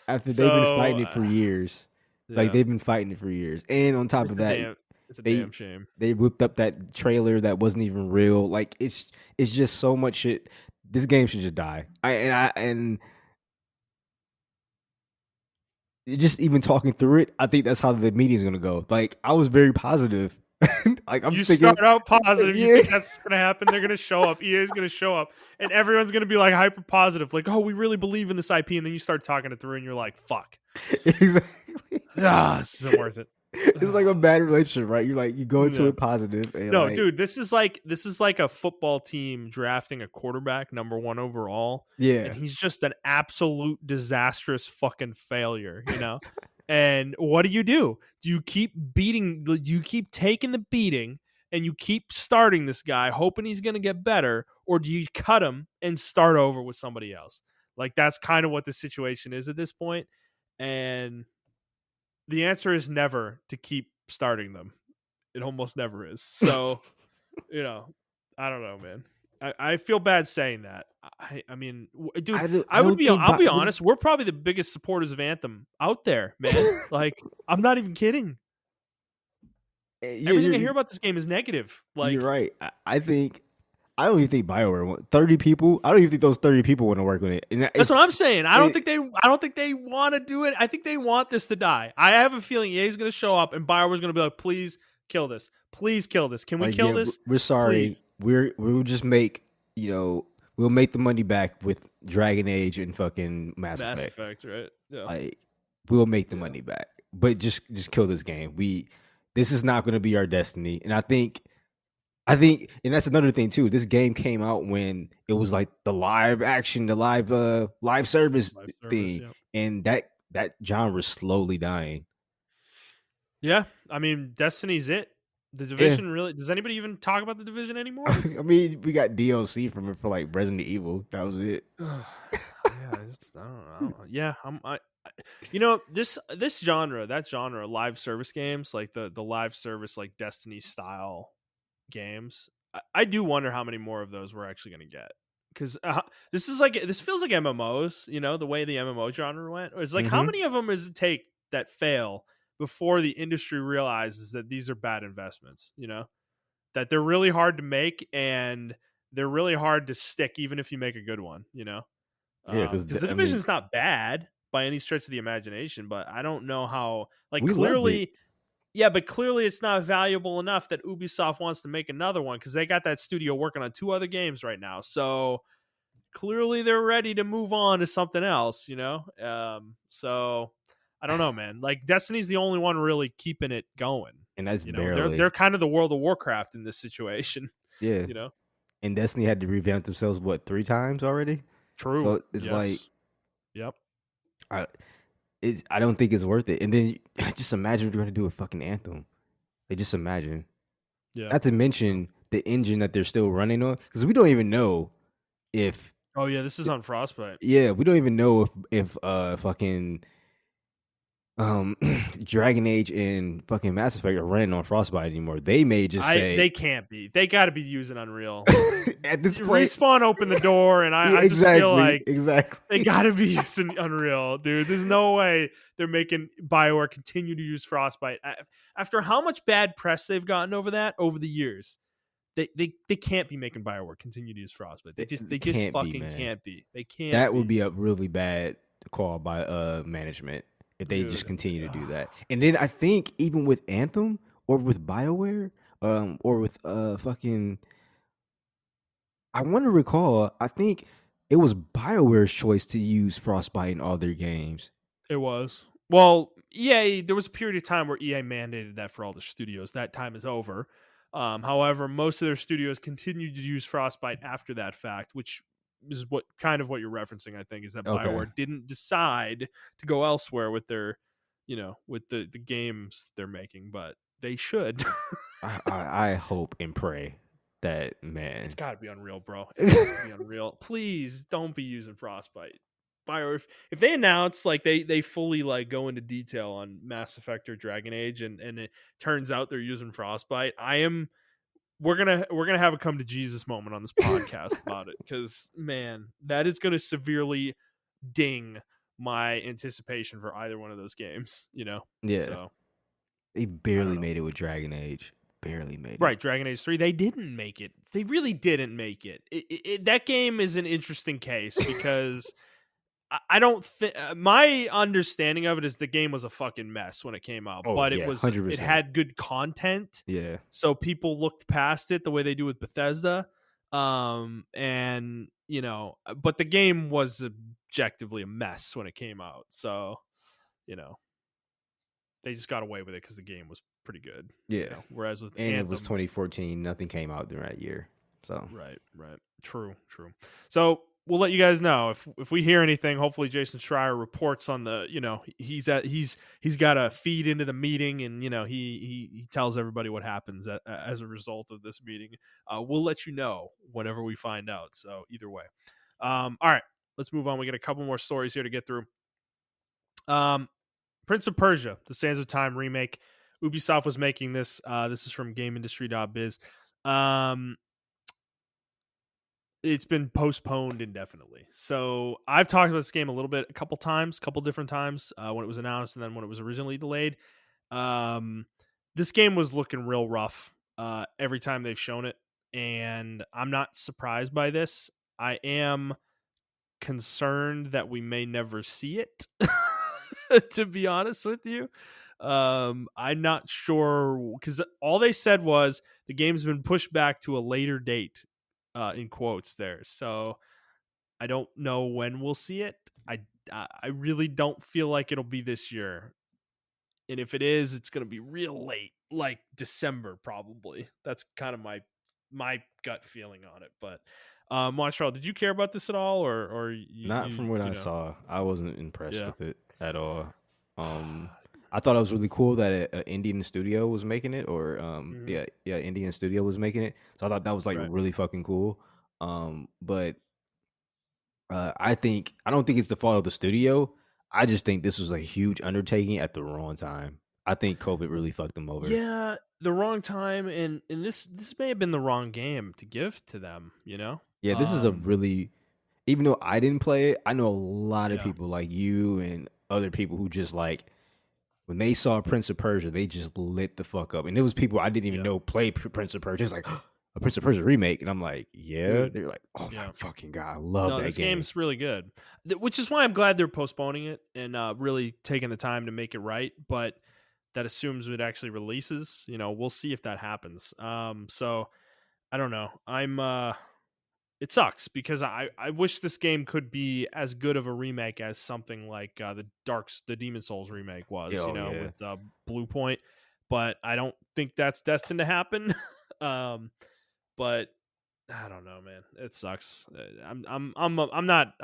after they've been So, fighting it for years. Like yeah, they've been fighting it for years. And on top it's of a that, damn it's a they damn shame. they whipped up that trailer that wasn't even real. Like it's just so much shit. This game should just die. And just even talking through it, I think that's how the meeting's gonna go. Like I was very positive. Like I'm You thinking, start out positive, you yeah, think that's what's gonna happen. They're gonna show up. EA's gonna show up, and everyone's gonna be like hyper positive, like, "Oh, we really believe in this IP." And then you start talking it through, and you're like, "Fuck, exactly. this isn't worth it." It's like a bad relationship, right? You go into Yeah. it positive and No, like dude, this is like a football team drafting a quarterback number 1 overall, and yeah. he's just an absolute disastrous fucking failure, And what do? Do you keep beating? Do you keep taking the beating, and you keep starting this guy, hoping he's going to get better, or do you cut him and start over with somebody else? Like that's kind of what the situation is at this point, and the answer is never to keep starting them. It almost never is. So you know, I don't know, man. I feel bad saying that. I mean, dude, I don't think I'll be honest. We're probably the biggest supporters of Anthem out there, man. Like, I'm not even kidding. yeah, Everything I hear about this game is negative. you're Like, right. I think I don't even think BioWare 30 people. I don't even think those 30 people want to work on it. And that's what I'm saying. it, I don't think they want to do it. I think they want this to die. I have a feeling EA's going to show up and BioWare's going to be like, "Please kill this. Please kill this. Can we like kill yeah, this? we're sorry. Please." We'll just make we'll make the money back with Dragon Age and fucking Mass Mass Effect. Effect, right? Yeah. Like we'll make the Yeah. money back, but just kill this game. This is not going to be our destiny, and I think, and that's another thing too. This game came out when it was like the live action, the live service Live service, thing, yeah. and that genre is slowly dying. Yeah, I mean, Destiny's it. The Yeah, Division really does anybody even talk about the Division anymore? I mean, we got DLC from it for like Resident Evil. That was it. Yeah, I don't know. Yeah, this genre, that genre, live service games, like the live service like Destiny style games. I do wonder how many more of those we're actually going to get because this feels like MMOs. The way the MMO genre went. It's like how Hmm. many of them does it take that fail before the industry realizes that these are bad investments? That they're really hard to make and they're really hard to stick, even if you make a good one. Yeah, because Because the I mean, Division's not bad by any stretch of the imagination, but I don't know how. Like we loved it. clearly, yeah, but clearly it's not valuable enough that Ubisoft wants to make another one because they got that studio working on 2 other games right now. So clearly they're ready to move on to something else. So I don't know, man. Like Destiny's the only one really keeping it going. And that's They're barely. they're kind of the World of Warcraft in this situation. Yeah, You know, and Destiny had to revamp themselves what 3 times already. true. So it's like Yes. Yep. I I don't think it's worth it. And then just imagine what you're gonna do with fucking Anthem. Like, just imagine. Yeah. Not to mention the engine that they're still running on, because we don't even know if Oh yeah, this is on Frostbite. yeah, we don't even know if fucking Dragon Age and fucking Mass Effect are running on Frostbite anymore. They may just say They can't be. They got to be using Unreal. at this point. Respawn opened the door, and Yeah, I just feel like exactly. they got to be using Unreal, dude. There's no way they're making BioWare continue to use Frostbite after how much bad press they've gotten over that over the years. They can't be making BioWare continue to use Frostbite. They just Can't be, fucking man. can't be. They can't. That would be a really bad call by management if they just Dude. continue to do that. And then I think even with Anthem or with BioWare, or with fucking I want to recall, I think it was BioWare's choice to use Frostbite in all their games. It was. Well, EA, there was a period of time where EA mandated that for all the studios. That time is over. However, most of their studios continued to use Frostbite after that fact, which is what you're referencing, I think, is that Okay. BioWare didn't decide to go elsewhere with their, with the games they're making, but they should. I hope and pray that, It's man. got to be Unreal, bro. It has to be Unreal. Please don't be using Frostbite. If they announce like they fully like go into detail on Mass Effect or Dragon Age, and it turns out they're using Frostbite, we're gonna have a come to Jesus moment on this podcast about it, because man, that is gonna severely ding my anticipation for either one of those games. Yeah, So they I don't barely know. made it with Dragon Age. Barely made it. Right, Dragon Age 3, they didn't make it. They really didn't make it. That game is an interesting case because I don't think my understanding of it is the game was a fucking mess when it came out, Oh but yeah, it 100%. had good content, Yeah, so people looked past it the way they do with Bethesda. And but the game was objectively a mess when it came out, so you know they just got away with it because the game was pretty good. yeah. Whereas with And it was Anthem, 2014. Nothing came out during that year. So right, right. True, true. So we'll let you guys know if we hear anything. Hopefully, Jason Schreier reports on the. He's got a feed into the meeting, and he tells everybody what happens as a result of this meeting. We'll let you know whenever we find out. So either way, all right. Let's move on. We got a couple more stories here to get through. Prince of Persia: The Sands of Time remake. Ubisoft was making this. This is from GameIndustry.biz. It's been postponed indefinitely. So I've talked about this game a couple different times, when it was announced and then when it was originally delayed. Um, this game was looking real rough every time they've shown it, and I'm not surprised by this. I am concerned that we may never see it. To be honest with you, I'm not sure, because all they said was the game's been pushed back to a later date, in quotes there. So I don't know when we'll see it. I really don't feel like it'll be this year, and if it is, it's gonna be real late, like December probably. That's kind of my gut feeling on it. But Montreal, did you care about this at all, or not from what you I know? saw. I wasn't impressed Yeah. with it at all. I thought it was really cool that an Indian studio was making it, or Hmm. yeah, Indian studio was making it. So I thought that was like Right. really fucking cool. But I don't think it's the fault of the studio. I just think this was a huge undertaking at the wrong time. I think COVID really fucked them over. Yeah, the wrong time, and this may have been the wrong game to give to them. Yeah, this is a really, even though I didn't play it, I know a lot of Yeah, people like you and other people who just like when they saw Prince of Persia, they just lit the fuck up. And there was people I didn't even yeah, know play Prince of Persia. It's like a Prince of Persia remake, and I'm like, yeah. dude. They're like, oh my Yeah. fucking god, I love No, that this game. game's really good, which is why I'm glad they're postponing it and really taking the time to make it right. But that assumes it actually releases. We'll see if that happens. So I don't know. It sucks because I wish this game could be as good of a remake as something like the Demon Souls remake was. Oh yeah, With Blue Point, but I don't think that's destined to happen. um, but I don't know, man. It sucks. I'm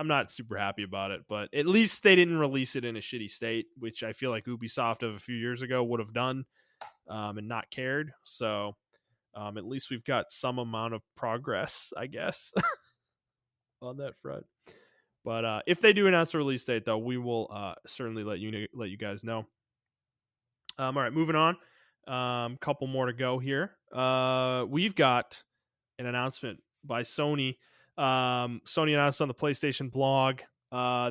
not super happy about it, but at least they didn't release it in a shitty state, which I feel like Ubisoft of a few years ago would have done, and not cared. So at least we've got some amount of progress, I guess, on that front. But if they do announce a release date, though, we will certainly let you guys know. All right, moving on. Couple more to go here. We've got an announcement by Sony. Sony announced on the PlayStation blog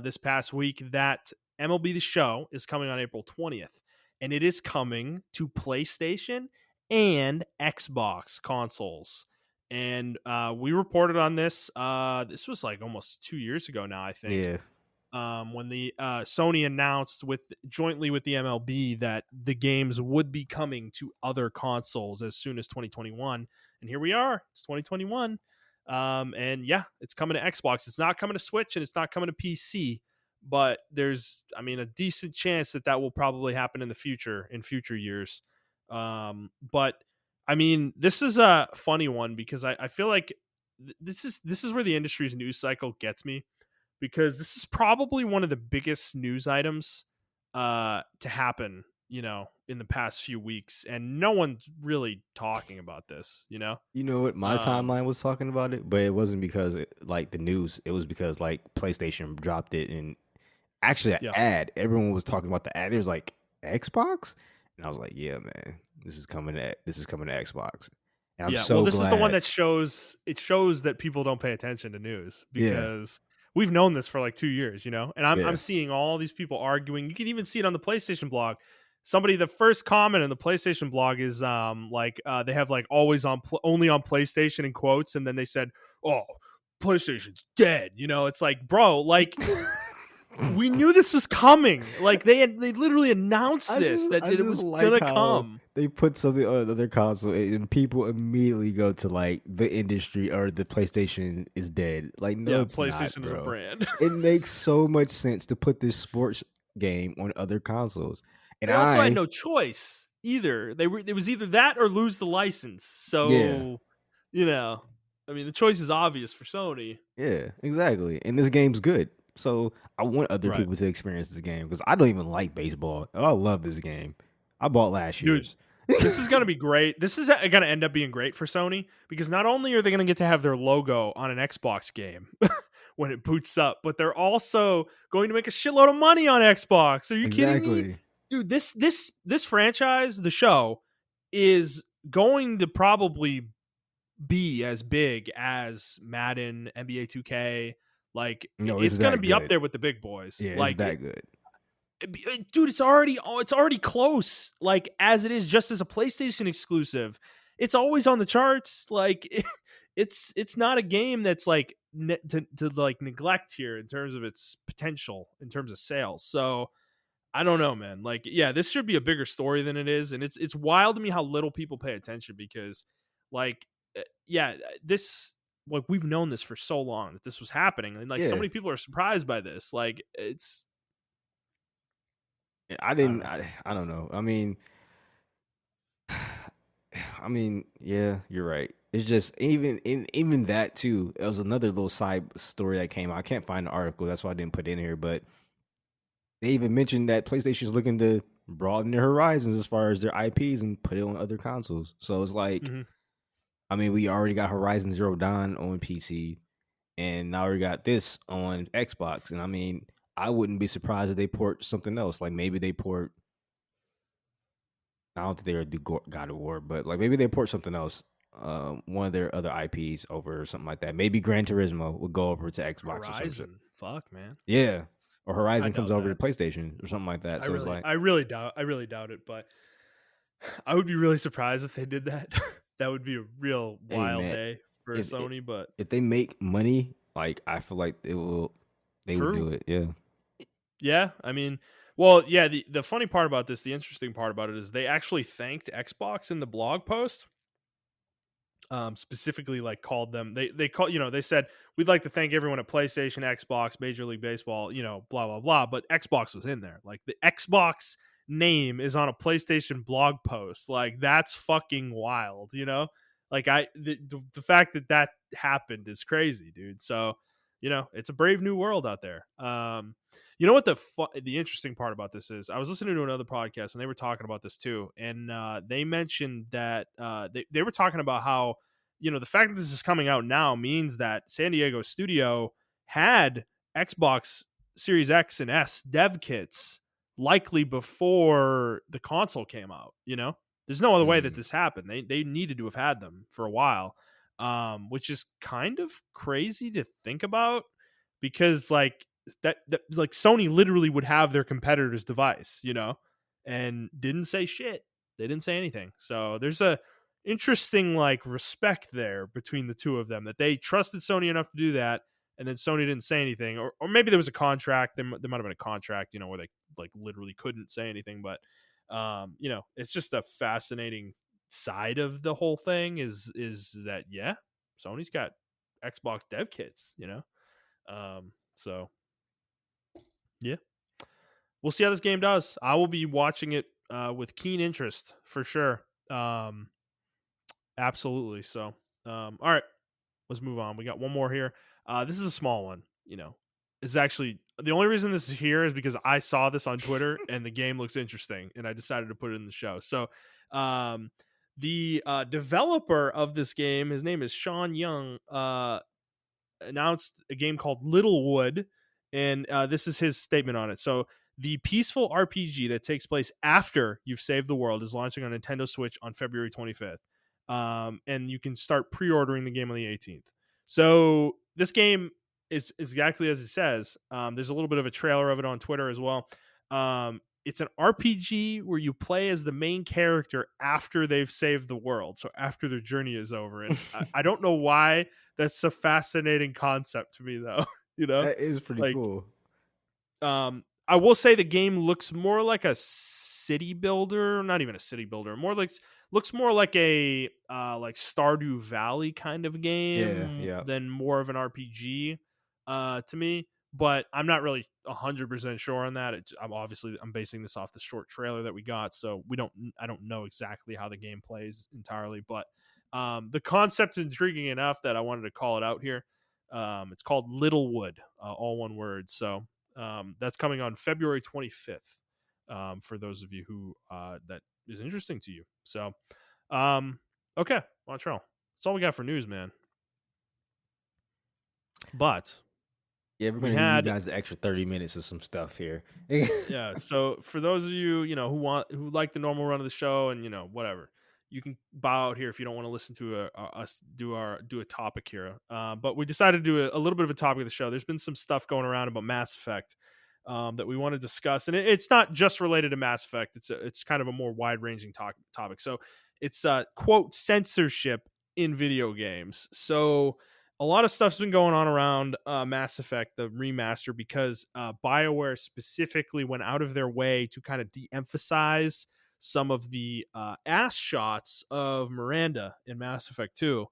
this past week that MLB The Show is coming on April 20th, and it is coming to PlayStation and Xbox consoles. And we reported on this. This was like almost 2 years ago now, I think, yeah. when the Sony announced jointly with the MLB that the games would be coming to other consoles as soon as 2021, and here we are. It's 2021, and yeah, it's coming to Xbox. It's not coming to Switch, and it's not coming to PC. But there's, a decent chance that will probably happen in future years. But this is a funny one because I feel like this is where the industry's news cycle gets me, because this is probably one of the biggest news items to happen, in the past few weeks, and no one's really talking about this. You know what? My Um, timeline was talking about it, but it wasn't because like the news. It was because like PlayStation dropped it, and actually an yeah. ad. Everyone was talking about the ad. It was like Xbox, and I was like, yeah, man, this is coming to Xbox, and I'm Yeah, well, so this is the one glad. that shows that people don't pay attention to news Yeah, because we've known this for like 2 years, and I'm yeah. seeing all these people arguing. You can even see it on the PlayStation blog. The first comment in the PlayStation blog is they have like always only on PlayStation in quotes, and then they said, "Oh, PlayStation's dead." It's like, bro, like we knew this was coming. Like they literally announced this that I it just was like gonna how come. they put something on another console and people immediately go to like the industry or the PlayStation is dead. Like, no, Yeah, it's not, PlayStation is a bro. brand. It makes so much sense to put this sports game on other consoles. And They also had no choice either. It was either that or lose the license. yeah, So, you know, I mean, the choice is obvious for Sony. yeah, exactly. And this game's good. So I want other Right. people to experience this game because I don't even like baseball. I love this game. I bought last Dude, year's. this is going to be great. This is going to end up being great for Sony because not only are they going to get to have their logo on an Xbox game when it boots up, but they're also going to make a shitload of money on Xbox. Are you kidding me? Exactly. Dude, this franchise, the show, is going to probably be as big as Madden, NBA 2K. Like No, it's it's going to that be up good. there with the big boys. Yeah, it's that good. Dude, it's already close. Like as it is, just as a PlayStation exclusive, it's always on the charts. Like it's not a game that's like to like neglect here in terms of its potential in terms of sales. So I don't know, man. Like, yeah, this should be a bigger story than it is, and it's wild to me how little people pay attention because, like, this like we've known this for so long that this was happening, and like so Yeah. many people are surprised by this. Like, Yeah, I I don't didn't. know. I don't know. I mean, yeah, you're right. It's just even that too. It was another little side story that came out. I can't find the article. That's why I didn't put it in here. But they even mentioned that PlayStation's looking to broaden their horizons as far as their IPs and put it on other consoles. So it's like, Hmm. I mean, we already got Horizon Zero Dawn on PC, and now we got this on Xbox. And I mean, I wouldn't be surprised if they port something else. Like maybe they port. I don't think they would do God of War, but like maybe they port something else, one of their other IPs over or something like that. Maybe Gran Turismo would go over to Xbox or some shit. Horizon, fuck, man, Yeah, or I Horizon comes doubt over to that. PlayStation or something like that. So it's like, I really doubt it. But I would be really surprised if they did that. That would be a real hey wild man, day for if if, Sony. But if they make money, like I feel like they would true. do it. Yeah, Yeah, I mean, well, yeah. The funny part about this, the interesting part about it, is they actually thanked Xbox in the blog post. Specifically, like called them. They call they said we'd like to thank everyone at PlayStation, Xbox, Major League Baseball, blah blah blah. But Xbox was in there. Like the Xbox name is on a PlayStation blog post. Like that's fucking wild. Like the fact that that happened is crazy, dude. So it's a brave new world out there. You know what the interesting part about this is? I was listening to another podcast and they were talking about this too, and they mentioned that they were talking about how the fact that this is coming out now means that San Diego studio had Xbox Series X and S dev kits likely before the console came out. There's no other way that mm, this happened. They needed to have had them for a while, which is kind of crazy to think about because that like Sony literally would have their competitor's device, and didn't say shit. They didn't say anything. So there's a interesting like respect there between the two of them that they trusted Sony enough to do that, and then Sony didn't say anything, or maybe there was a contract. There might have been a contract, where they like literally couldn't say anything. But it's just a fascinating side of the whole thing is that Sony's got Xbox dev kits, so yeah, we'll see how this game does. I will be watching it with keen interest for sure. Absolutely. So, all right, let's move on. We got one more here. This is a small one. is actually the only reason this is here is because I saw this on Twitter and the game looks interesting, and I decided to put it in the show. So, um, the developer of this game, his name is Sean Young, announced a game called Littlewood, and this is his statement on it. So, the peaceful RPG that takes place after you've saved the world is launching on Nintendo Switch on February 25th, and you can start pre-ordering the game on the 18th. So, this game is exactly as it says. There's a little bit of a trailer of it on Twitter as well. It's an RPG where you play as the main character after they've saved the world, so after their journey is over. And I don't know why that's a fascinating concept to me, though. You know, That is pretty like cool. I will say the game looks more like a city builder, not even a city builder, more like looks more like a like Stardew Valley kind of Yeah, game yeah. than more of an RPG to me. But I'm not really 100% sure on that. I'm basing this off the short trailer that we got, so I don't know exactly how the game plays entirely, but the concept's intriguing enough that I wanted to call it out here. It's called Littlewood, all one word. So that's coming on February 25th. For those of you who that is interesting to you. So, okay, Montreal. That's all we got for news, man. But Yeah, we're we gonna give you had guys the extra 30 minutes of some stuff here. yeah. So for those of you who like the normal run of the show and whatever, you can bow out here if you don't want to listen to us do a topic here. But we decided to do a little bit of a topic of the show. There's been some stuff going around about Mass Effect that we want to discuss, and it's not just related to Mass Effect. It's kind of a more wide ranging topic. So it's quote censorship in video games. So a lot of stuff's been going on around Mass Effect, the remaster, because BioWare specifically went out of their way to kind of de-emphasize some of the ass shots of Miranda in Mass Effect 2.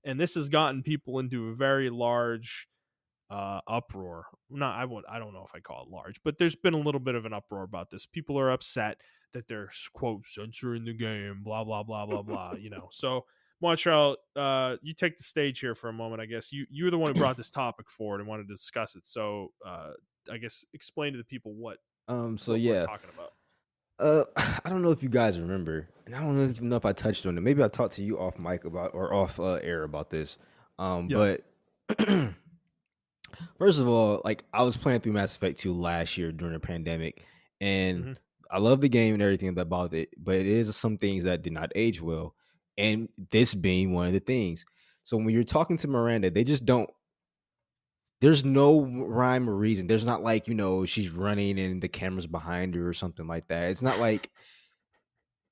And this has gotten people into a very large uproar. I don't know if I call it large, but there's been a little bit of an uproar about this. People are upset that they're quote censoring the game, blah blah blah blah blah. So Montreal, you take the stage here for a moment. I guess you're the one who brought this topic forward and wanted to discuss it. So I guess explain to the people what So we're yeah. talking about. I don't know if you guys remember, and I don't even know if I touched on it. Maybe I talked to you off mic about or off air about this. Yeah. But first of all, like I was playing through Mass Effect 2 last year during the pandemic, and Mm-hmm. I love the game and everything about it, but it is some things that did not age well, and this being one of the things. So when you're talking to Miranda, they just don't. There's no rhyme or reason. There's not like she's running and the camera's behind her or something like that. It's not like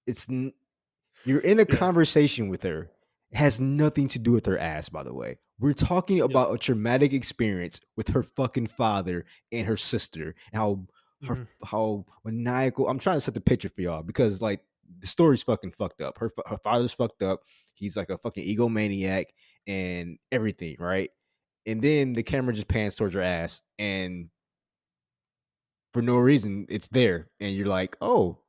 it's you're in a Yeah. conversation with her. It has nothing to do with her ass, by the way. We're talking Yep. about a traumatic experience with her fucking father and her sister. And Mm-hmm. how maniacal. I'm trying to set the picture for y'all because like the story's fucking fucked up. Her father's fucked up. He's like a fucking egomaniac and everything, right? And then the camera just pans towards her ass, and for no reason, it's there, and you're like, "Oh,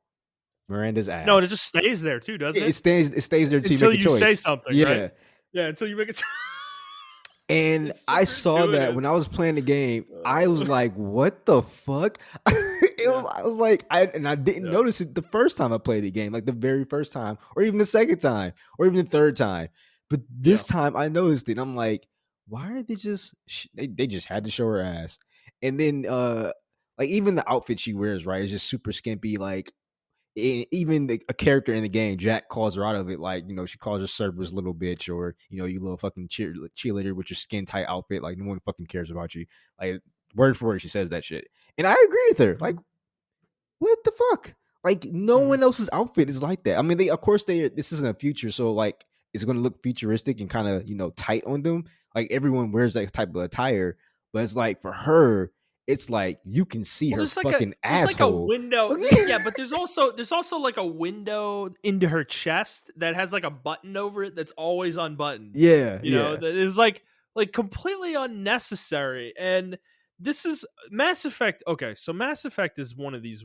Miranda's No, and it ass." just stays there too, doesn't it? It stays there until you Until make a you say choice. something, right? Yeah. Yeah, until you make it. And It's I super saw that when intuitive. I was playing the game. I was Uh, like, "What the fuck?" yeah. I was like, I didn't Yep. notice it the first time I played the game, like the very first time, or even the second time, or even the third time. But Yeah. this time I noticed it. And I'm like, why are they just they just had to show her ass. And then like even the outfit she wears, right, is just super skimpy. Like even a character in the game, Jack calls her out of it. Like, she calls her Cerberus little bitch, or, you little fucking cheerleader with your skin tight outfit. Like, no one fucking cares about you. Like, word for word, she says that shit. And I agree with her. Like, what the fuck? Like, no Mhm. one else's outfit is like that. I mean, of course, this isn't a future. So, like, it's going to look futuristic and kind of, tight on them. Like, everyone wears that type of attire. But it's like, for her, it's like you can see Well, her fucking there's like a asshole. window. Yeah, but there's also like a window into her chest that has like a button over it that's always unbuttoned. Yeah, yeah. That is like completely unnecessary. And this is Mass Effect. Okay, so Mass Effect is one of these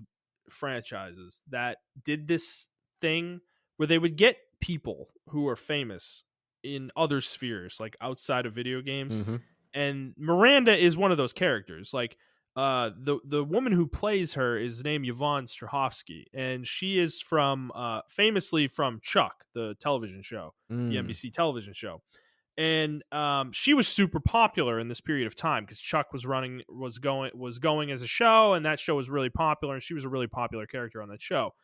franchises that did this thing where they would get people who are famous in other spheres, like outside of video games, Mhm. and Miranda is one of those characters. Like the woman who plays her is named Yvonne Strahovski, and she is from famously from Chuck, the television show, the Mm. NBC television show. And she was super popular in this period of time because Chuck was going as a show, and that show was really popular, and she was a really popular character on that show.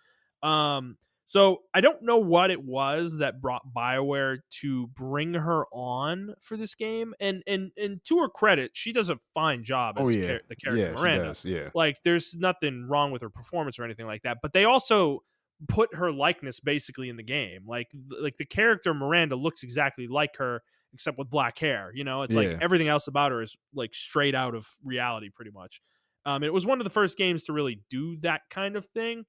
Um, so I don't know what it was that brought BioWare to bring her on for this game, and to her credit, she does a fine job Oh as yeah, the character yeah, she Miranda. does. Yeah, Like, there's nothing wrong with her performance or anything like that, but they also put her likeness basically in the game. Like the character Miranda looks exactly like her except with black hair. You know, it's like yeah. everything else about her is like straight out of reality, pretty much. It was one of the first games to really do that kind of thing,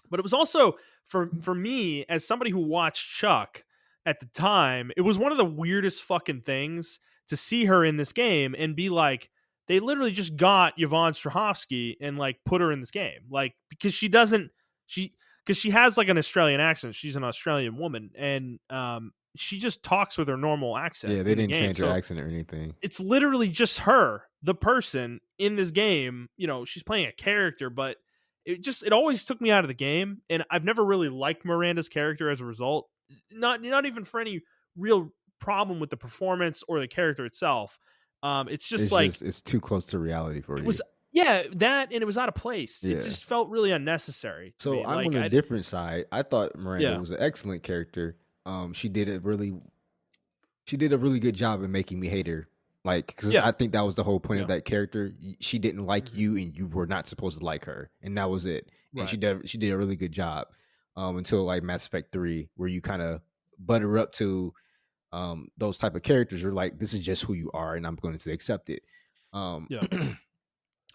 but it was also for me as somebody who watched Chuck at the time, it was one of the weirdest fucking things to see her in this game and be like, they literally just got Yvonne Strahovski and like put her in this game, like because she doesn't she because she has like an Australian accent. She's an Australian woman, and she just talks with her normal accent Yeah, they in the didn't game. change her So accent or anything. it's literally just her, the person in this game. You know, she's playing a character, but it always took me out of the game, and I've never really liked Miranda's character as a result. Not even for any real problem with the performance or the character itself. It's just It's like just it's too close to reality for it you. was, yeah, that, and it was out of place. It Yeah. just felt really unnecessary to So me. I'm Like on a I different side. I thought Miranda yeah was an excellent character. She did a really good job in making me hate her. Like, because yeah I think that was the whole point of yeah that character. She didn't like hmm you, and you were not supposed to like her, and that was it. And right she did a really good job. Until like Mass Effect 3, where you kind of butter up to those type of characters. You're like, this is just who you are, and I'm going to accept it. Um, yeah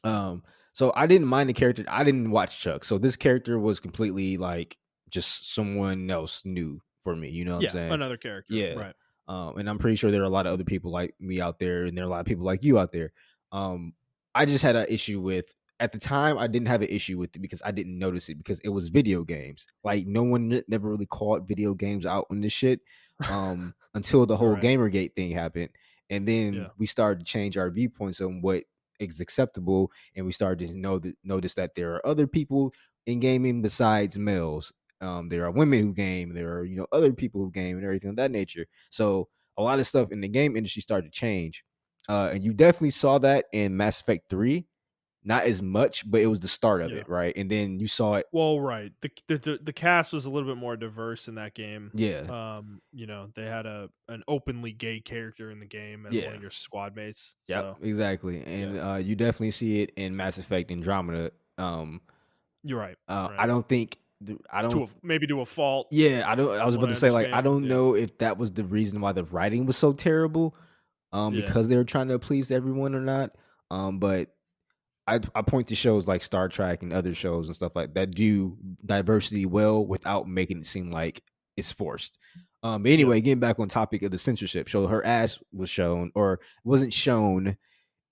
um, so I didn't mind the character. I didn't watch Chuck, so this character was completely like just someone else new for me. You know what I'm yeah saying? another character, Yeah. right. And I'm pretty sure there are a lot of other people like me out there, and there are a lot of people like you out there. Um, I just had an issue with at the time. I didn't have an issue with it because I didn't notice it because it was video games. Like no one never really called video games out on this shit until the whole Right. Gamergate thing happened, and then Yeah. we started to change our viewpoints on what is acceptable, and we started to notice that there are other people in gaming besides males. There are women who game. There are other people who game and everything of that nature. So a lot of stuff in the game industry started to change, and you definitely saw that in Mass Effect 3. Not as much, but it was the start of Yeah. it, right? And then you saw it. Well, right. The cast was a little bit more diverse in that game. Yeah, You know, they had an openly gay character in the game as one yeah, of your squad mates. yep, So exactly. yeah, And you definitely see it in Mass Effect Andromeda. you're right. I Right. don't think I don't. Maybe to a fault, Yeah, I don't. I was from what about I to say like I understand. don't Yeah. know if that was the reason why the writing was so terrible. Yeah. Because they were trying to please everyone or not. But I point to shows like Star Trek and other shows and stuff like that do diversity well without making it seem like it's forced. But Yeah. anyway, getting back on topic of the censorship, so her ass was shown or wasn't shown.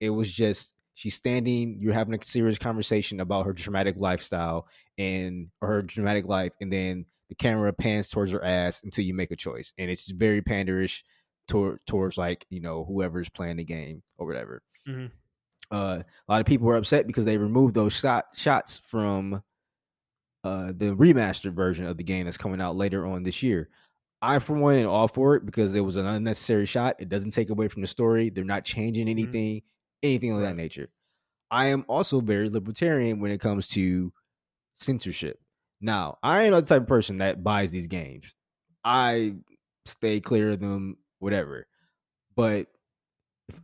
It was just she's standing. You're having a serious conversation about her dramatic lifestyle or her dramatic life, and then the camera pans towards her ass until you make a choice, and it's very panderish towards like whoever's playing the game or whatever. hmm A lot of people were upset because they removed those shots from the remastered version of the game that's coming out later on this year. I, for one, am all for it because it was an unnecessary shot. It doesn't take away from the story. They're not changing hmm anything of that Right. nature. I am also very libertarian when it comes to censorship. Now, I am not the type of person that buys these games. I stay clear of them, whatever. But if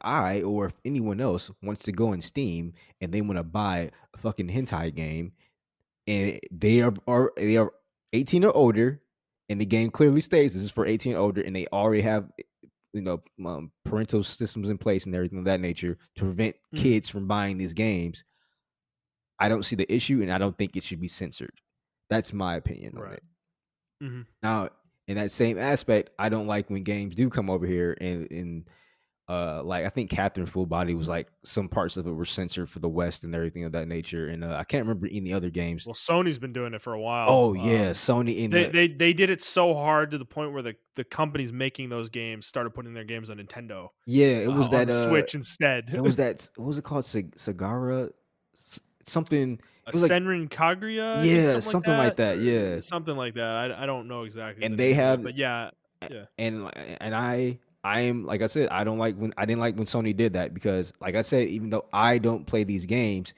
I or if anyone else wants to go on Steam and they want to buy a fucking hentai game and they are 18 or older and the game clearly states this is for 18 or older and they already have parental systems in place and everything of that nature to prevent hmm kids from buying these games, I don't see the issue and I don't think it should be censored. That's my opinion on Right. it. hmm Now, in that same aspect, I don't like when games do come over here and Like I think Catherine Full Body was like some parts of it were censored for the West and everything of that nature. And I can't remember any other games. Well, Sony's been doing it for a while. Oh yeah, Sony in the They did it so hard to the point where the companies making those games started putting their games on Nintendo, yeah, it was on that the Switch instead. it was that what was it called? Sagara something. A It was like Senran Kaguya, I think yeah, something like something like that, that. or Yeah, something like that. I don't know exactly the and they name of it, have but yeah, yeah. and I am like I said, I didn't like when Sony did that because like I said, even though I don't play these games,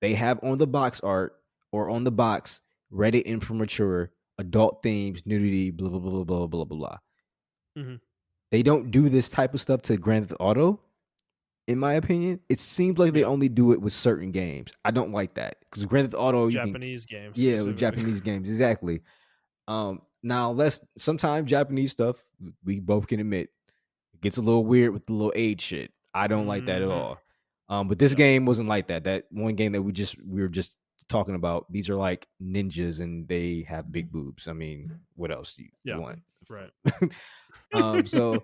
they have on the box art or on the box rated M for mature, adult themes, nudity, blah blah blah blah blah blah blah blah. Mhm. They don't do this type of stuff to Grand Theft Auto, in my opinion. It seems like they Yeah. only do it with certain games. I don't like that because Grand Theft Auto, you can Japanese games yeah, with specifically. Japanese games exactly. Now let's sometimes Japanese stuff we both can admit it gets a little weird with the little age shit. I don't like that at Mhm. all. But this Yeah. game wasn't like that. That one game that we were just talking about. These are like ninjas and they have big boobs. I mean, what else do you Yeah. want? Right. So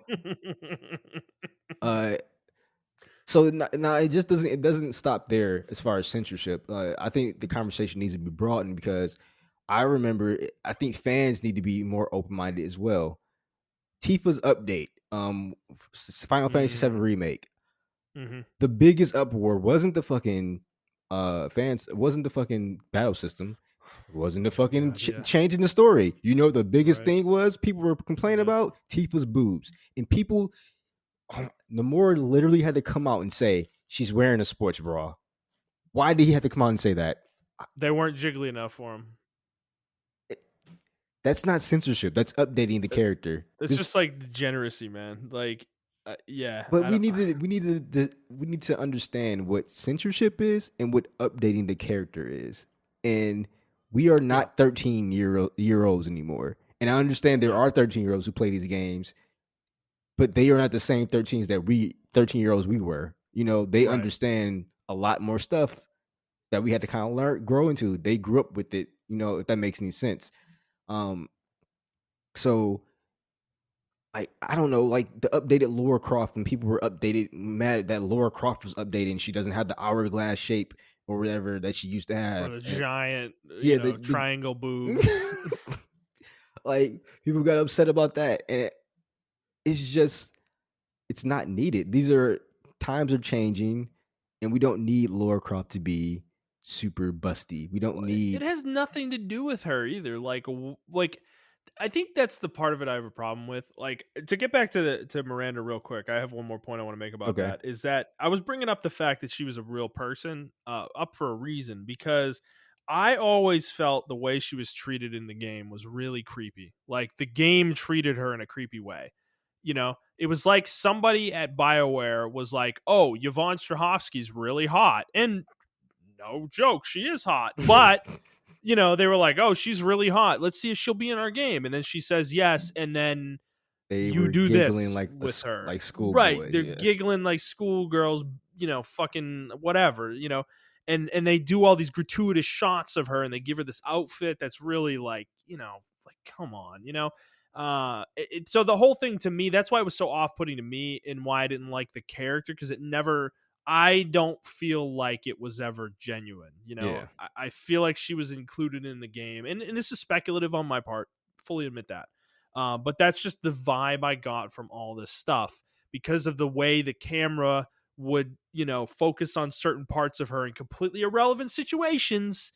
uh so now it just doesn't stop there as far as censorship. I think the conversation needs to be broadened because I remember I think fans need to be more open minded as well. Tifa's update, Final Fantasy VII Mm, remake. mhm. The biggest uproar wasn't the fucking fans, it wasn't the fucking battle system, it wasn't the fucking God, yeah. changing the story. You know, the biggest Right. thing was people were complaining Yeah. about Tifa's boobs, and people, Namor literally had to come out and say she's wearing a sports bra. Why did he have to come out and say that? They weren't jiggly enough for him. That's not censorship. That's updating the character. It's This just like degeneracy, man. Like, yeah, But I don't. we need to understand what censorship is and what updating the character is. And we are Yeah, not 13-year olds anymore. And I understand there yeah, are 13-year olds who play these games, but they are not the same 13-year olds we were. You know, they right. understand a lot more stuff that we had to kind of learn, grow into. They grew up with it, you know, if that makes any sense. Um, so I don't know, like the updated Laura Croft when people were updated mad that Laura Croft was updated and she doesn't have the hourglass shape or whatever that she used to Or have. the And giant, yeah, triangle boobs. the like people got upset about that. And it's just it's not needed. These are times are changing and we don't need Laura Croft to be super busty. We don't Well, it need has nothing to do with her either. Like I think that's the part of it I have a problem with. Like to get back to to Miranda real quick, I have one more point I want to make about okay. that. Is that I was bringing up the fact that she was a real person, up for a reason because I always felt the way she was treated in the game was really creepy. Like the game treated her in a creepy way. It was like somebody at BioWare was like, "Oh, Yvonne Strahovski's really hot," and no joke, she is hot, but they were like, "Oh, she's really hot. Let's see if she'll be in our game." And then she says yes, and then They you were do giggling this like with her. like Right. schoolboys, They're yeah. giggling like schoolgirls, fucking whatever, and they do all these gratuitous shots of her and they give her this outfit that's really like come on, so the whole thing to me, that's why it was so off-putting to me and why I didn't like the character because I don't feel like it was ever genuine. Yeah. I feel like she was included in the game, and this is speculative on my part. Fully admit that, but that's just the vibe I got from all this stuff because of the way the camera would, focus on certain parts of her in completely irrelevant situations,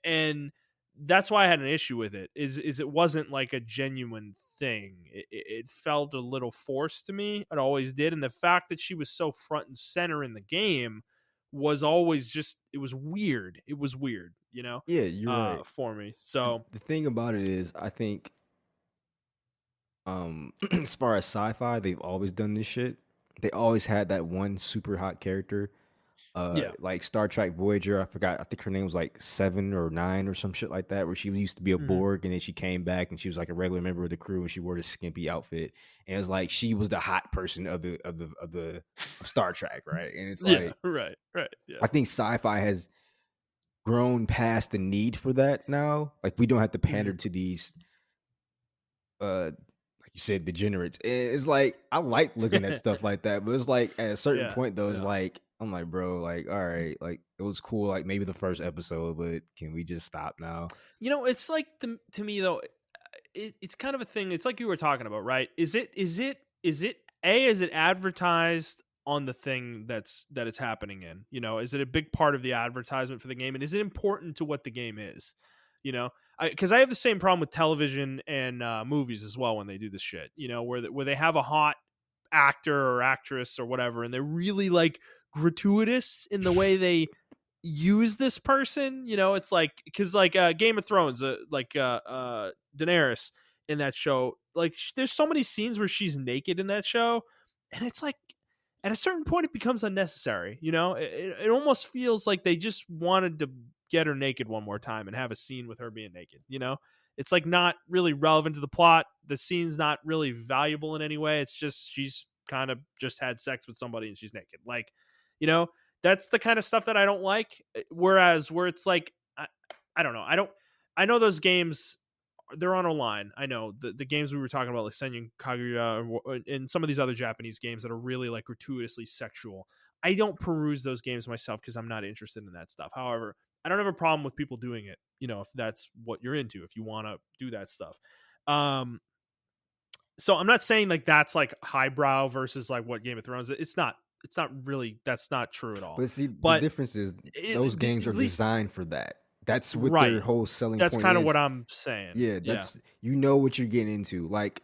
and that's why I had an issue with it. Is it wasn't like a genuine thing. It felt a little forced to me. It always did, and the fact that she was so front and center in the game was always just it was weird. It was weird, Yeah, you're right. for me. So The thing about it is I think as far as sci-fi, they've always done this shit. They always had that one super hot character. yeah. Like Star Trek Voyager, I forgot. I think her name was like 7 or 9 or some shit like that. Where she used to be a Mhm. Borg, and then she came back, and she was like a regular member of the crew, and she wore this skimpy outfit, and it's like she was the hot person of Star Trek, right? And it's Yeah, like right, right, yeah. I think sci-fi has grown past the need for that now. Like we don't have to pander Mhm. to these uh you said degenerates. And it's like I like looking at stuff like that, but it's like at a certain Yeah, point though, it's yeah. like I'm like, bro, like, all right, like it was cool, like maybe the first episode, but can we just stop now? It's like to me though, it's kind of a thing. It's like you were talking about, right? Is it advertised on the thing that it's happening in? Is it a big part of the advertisement for the game, and is it important to what the game is? Because I have the same problem with television and movies as well when they do this shit. Where they have a hot actor or actress or whatever, and they're really like gratuitous in the way they use this person. It's like because like Game of Thrones, Daenerys in that show, like there's so many scenes where she's naked in that show, and it's like at a certain point it becomes unnecessary. It almost feels like they just wanted to get her naked one more time and have a scene with her being naked. It's like not really relevant to the plot. The scene's not really valuable in any way. It's just she's kind of just had sex with somebody and she's naked. Like, you know, that's the kind of stuff that I don't like. Whereas where it's like, I don't know. I know those games, they're on a line. I know the games we were talking about, like Senyu Kaguya and some of these other Japanese games that are really like gratuitously sexual. I don't peruse those games myself because I'm not interested in that stuff. However, I don't have a problem with people doing it, if that's what you're into, if you want to do that stuff. So I'm not saying like that's like highbrow versus like what Game of Thrones. It's not really, that's not true at all. But see, the But difference is those games at are least designed for that. That's what their right. whole selling That's point kind of what is. I'm saying. Yeah, Yeah. that's you know what you're getting into. Like,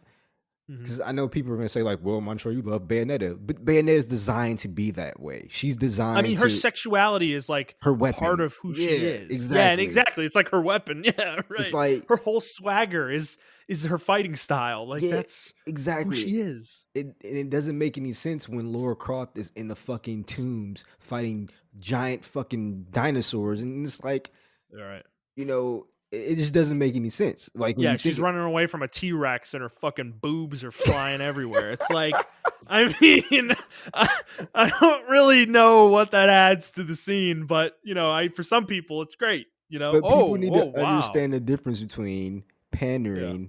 Mhm. because I know people are gonna say like, "Well, Montreal, you love Bayonetta," but Bayonetta is designed to be that way. She's I mean, designed her to sexuality is like her part weapon. of who she Yeah, is. Yeah, and exactly. exactly. It's like her weapon. Yeah, It's right. like, Her whole swagger is her fighting style. Like yeah, that's who exactly. she is. It doesn't make any sense when Laura Croft is in the fucking tombs fighting giant fucking dinosaurs, and it's like, All right. it just doesn't make any sense. Like when Yeah, you she's think, running away from a T-Rex and her fucking boobs are flying everywhere. It's like, I mean, I don't really know what that adds to the scene, but for some people it's great. but people Oh, need oh, to wow. understand the difference between Yeah, pandering, yeah,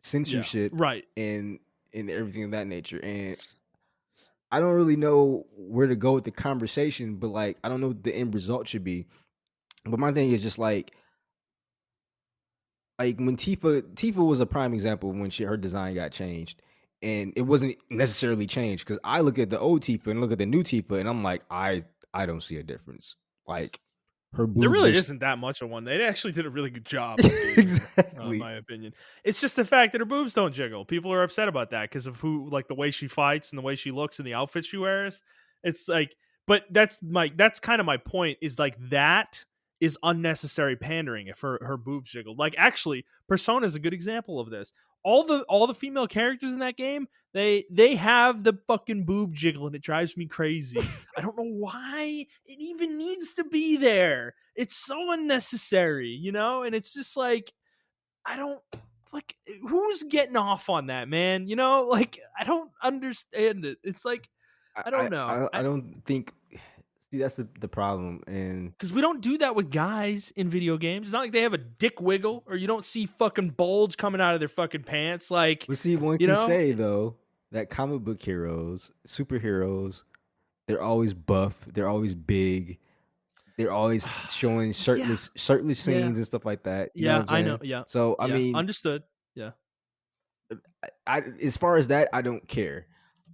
censorship, right. and everything of that nature. And I don't really know where to go with the conversation, but like I don't know what the end result should be. But my thing is just like when Tifa was a prime example when her design got changed, and it wasn't necessarily changed because I look at the old Tifa and look at the new Tifa, and I'm like, I don't see a difference. Like her There boobs really are isn't that much of one. They actually did a really good job updating her, in exactly. my opinion. It's just the fact that her boobs don't jiggle. People are upset about that because of like the way she fights and the way she looks and the outfit she wears. It's like, but that's kind of my point. Is like that is unnecessary pandering if her boobs jiggle. Like actually, Persona is a good example of this. All the female characters in that game, they have the fucking boob jiggle and it drives me crazy. I don't know why it even needs to be there. It's so unnecessary, and it's just like I don't like who's getting off on that, man. Like I don't understand it. It's like I I I don't know. I, I don't think. See, that's the problem, and Because we don't do that with guys in video games. It's not like they have a dick wiggle or you don't see fucking bulge coming out of their fucking pants. Like, but see, one you can know, say though that comic book heroes, superheroes, they're always buff, they're always big, they're always showing yeah, shirtless yeah, scenes and stuff like that. You know what yeah, I'm I know. saying? Yeah, So I yeah, mean, understood. Yeah. as far as that, I don't care.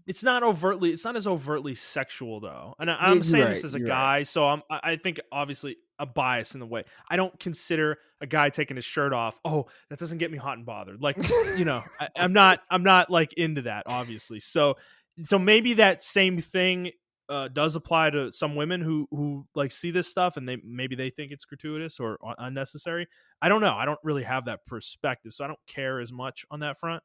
It's not as overtly sexual though. And Yeah, I'm you're saying right. this as a You're right. guy, so I think obviously a bias in the way. I don't consider a guy taking his shirt off, oh, that doesn't get me hot and bothered. Like, I'm not like into that, obviously. So maybe that same thing does apply to some women who like see this stuff and they think it's gratuitous or unnecessary. I don't know. I don't really have that perspective, so I don't care as much on that front.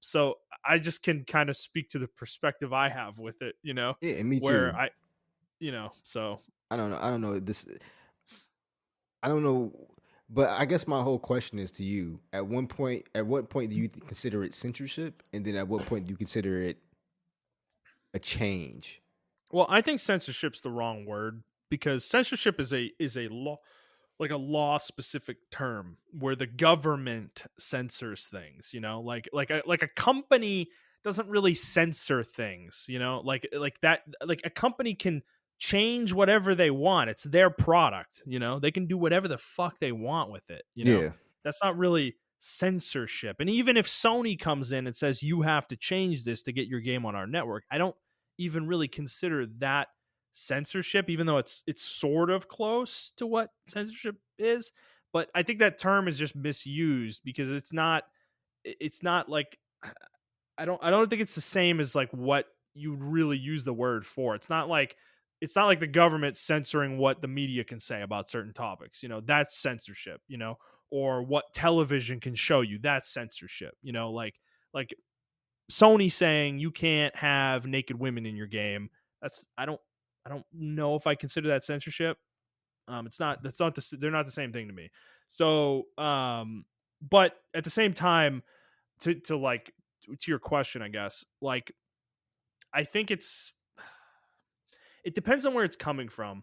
So I just can kind of speak to the perspective I have with it, Yeah, and me where too. so I don't know. I don't know this. I don't know. But I guess my whole question is to you: at what point do you consider it censorship, and then at what point do you consider it a change? well, I think censorship's the wrong word because censorship is a law like a law specific term where the government censors things, like a company doesn't really censor things, like that, like a company can change whatever they want. It's their product, they can do whatever the fuck they want with it, Yeah. that's not really censorship. And even if Sony comes in and says you have to change this to get your game on our network, I don't even really consider that censorship, even though it's sort of close to what censorship is. But I think that term is just misused because it's not like, I don't think it's the same as like what you really use the word for. It's not like the government censoring what the media can say about certain topics. That's censorship. Or what television can show you. That's censorship. Like Sony saying you can't have naked women in your game. I don't know if I consider that censorship. It's not. That's not the. They're not the same thing to me. So, but at the same time, to like to your question, I guess, like I think it depends on where it's coming from.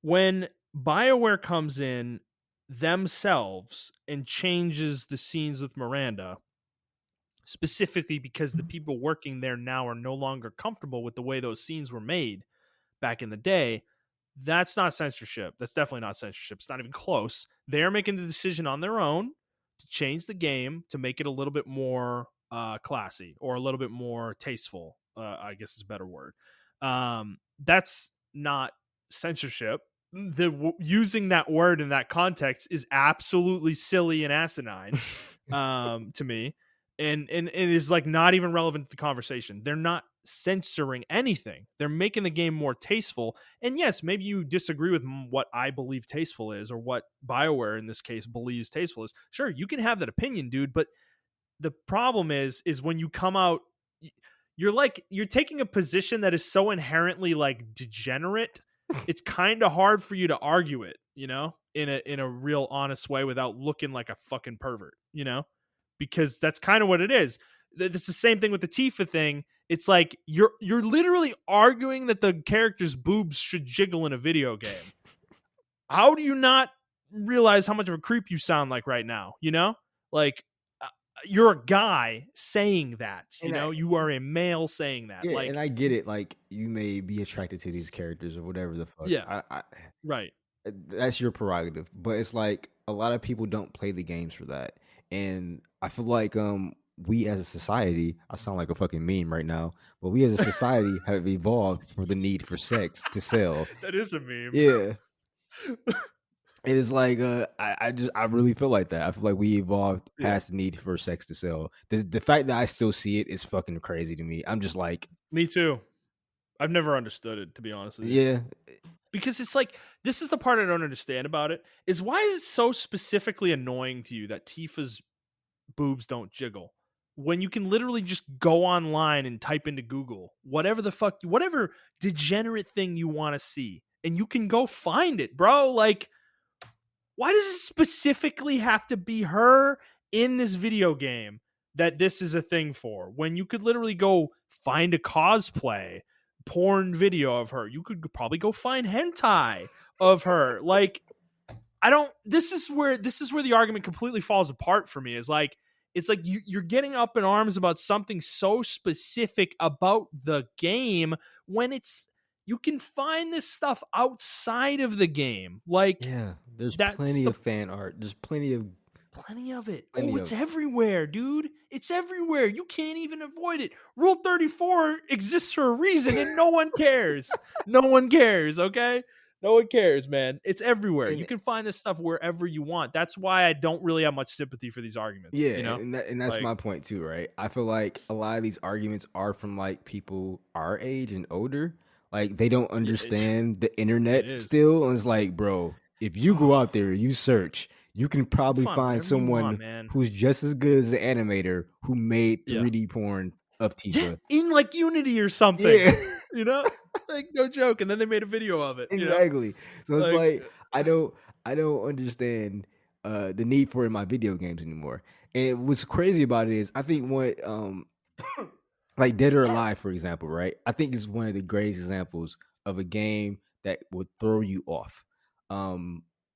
When BioWare comes in themselves and changes the scenes with Miranda, specifically because the people working there now are no longer comfortable with the way those scenes were made back in the day, that's not censorship. That's definitely not censorship. It's not even close. They're making the decision on their own to change the game to make it a little bit more classy or a little bit more tasteful. I guess is a better word. That's not censorship. Using that word in that context is absolutely silly and asinine to me, and it is like not even relevant to the conversation. They're not censoring anything. They're making the game more tasteful. And yes, maybe you disagree with what I believe tasteful is, or what BioWare in this case believes tasteful is. Sure, you can have that opinion, dude. But the problem is when you come out, you're taking a position that is so inherently like degenerate. It's kind of hard for you to argue it, in a real honest way without looking like a fucking pervert, because that's kind of what it is. It's the same thing with the Tifa thing. It's like you're literally arguing that the character's boobs should jiggle in a video game. How do you not realize how much of a creep you sound like right now? Like you're a guy saying that. You are a male saying that. Yeah, and Like, I get it. Like, you may be attracted to these characters or whatever the fuck. yeah, right. That's your prerogative. But it's like a lot of people don't play the games for that, and I feel like we as a society, I sound like a fucking meme right now, but we as a society have evolved for the need for sex to sell. That is a meme. Yeah. It is like I really feel like that. I feel like we evolved past the need for sex to sell. The fact that I still see it is fucking crazy to me. I'm just like, me too. I've never understood it, to be honest with you. Yeah. Because it's like, this is the part I don't understand about it, is why is it so specifically annoying to you that Tifa's boobs don't jiggle when you can literally just go online and type into Google whatever degenerate thing you want to see, and you can go find it, bro. Like, why does it specifically have to be her in this video game that this is a thing for, when you could literally go find a cosplay porn video of her? You could probably go find hentai of her. Like, this is where the argument completely falls apart for me. Is like, it's like you're getting up in arms about something so specific about the game when you can find this stuff outside of the game. Like, yeah, there's plenty of fan art. There's plenty of it. It's everywhere, dude. It's everywhere. You can't even avoid it. Rule 34 exists for a reason, and no one cares. No one cares, okay? No one cares, man. It's everywhere. You can find this stuff wherever you want. That's why I don't really have much sympathy for these arguments. Yeah, and that's my point too, right? I feel like a lot of these arguments are from like people our age and older. Like, they don't understand the internet still. And it's like, bro, if you go out there, you search, you can probably find someone who's just as good as an animator who made 3D porn of Tifa. In like Unity or something. Yeah. Like, no joke. And then they made a video of it. Exactly. So it's like I don't understand the need for it in my video games anymore. And what's crazy about it is, I think what like Dead or Alive, for example, right? I think it's one of the greatest examples of a game that would throw you off.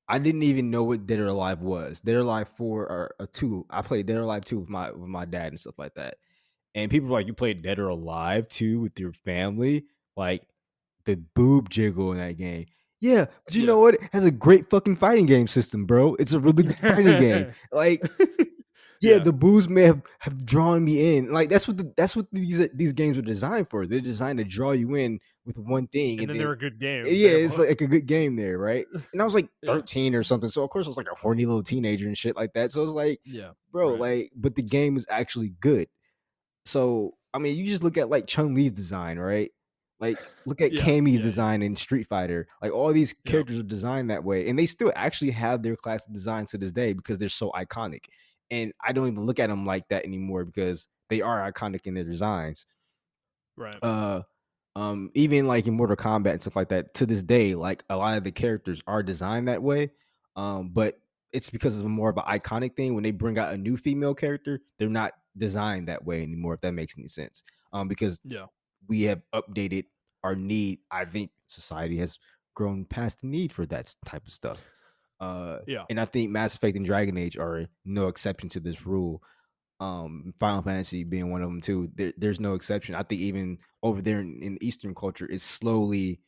I didn't even know what Dead or Alive was. Dead or Alive 4 or 2. I played Dead or Alive 2 with my dad and stuff like that. And people were like, "You played Dead or Alive 2 with your family?" Like the boob jiggle in that game. Yeah, but you Yeah. know what? It has a great fucking fighting game system, bro. It's a really good fighting game. Like, yeah, Yeah. the boobs may have drawn me in. Like that's what these games are designed for. They're designed to draw you in with one thing, And and then then they're a good game. yeah, They have a it's hook. like a good game there, right? And I was like Yeah. 13 or something, so of course I was like a horny little teenager and shit like that. So I was like, Yeah. bro, Right. like, but the game was actually good. So, I mean, you just look at like Chun Li's design, right? Like, look at Yeah. Cammy's Yeah. Yeah. design in Street Fighter. Like, all these Yeah. characters are designed that way, and they still actually have their classic designs to this day because they're so iconic. And I don't even look at them like that anymore because they are iconic in their designs. Right. Uh, even like in Mortal Kombat and stuff like that, to this day, like a lot of the characters are designed that way. But it's because of more of an iconic thing. When they bring out a new female character, they're not designed that way anymore, if that makes any sense. Because Yeah. we have updated our need. I think society has grown past the need for that type of stuff. Uh, Yeah. and I think Mass Effect and Dragon Age are no exception to this rule. Final Fantasy being one of them too. There's no exception. I think even over there in Eastern culture, they're slowly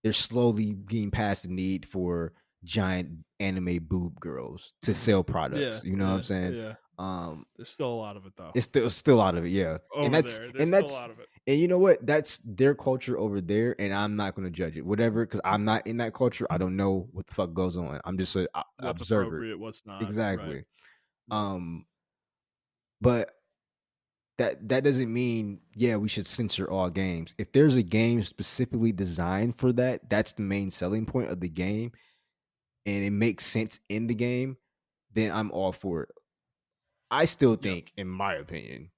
getting past the need for giant anime boob girls to sell Yeah. products. You know what I'm Yeah. saying? Yeah. Um, There's still a lot of it though. it's still out of it, yeah. And Over that's there. There's and still a that's lot of it. and you know what? That's their culture over there, and I'm not gonna judge it. Whatever, because I'm not in that culture. I don't know what the fuck goes on. I'm just a What's observer. appropriate, what's not. Right. Exactly. Yeah. Um, but that doesn't mean yeah we should censor all games. If there's a game specifically designed for that, that's the main selling point of the game, and it makes sense in the game, then I'm all for it. I still Yeah. think, in my opinion,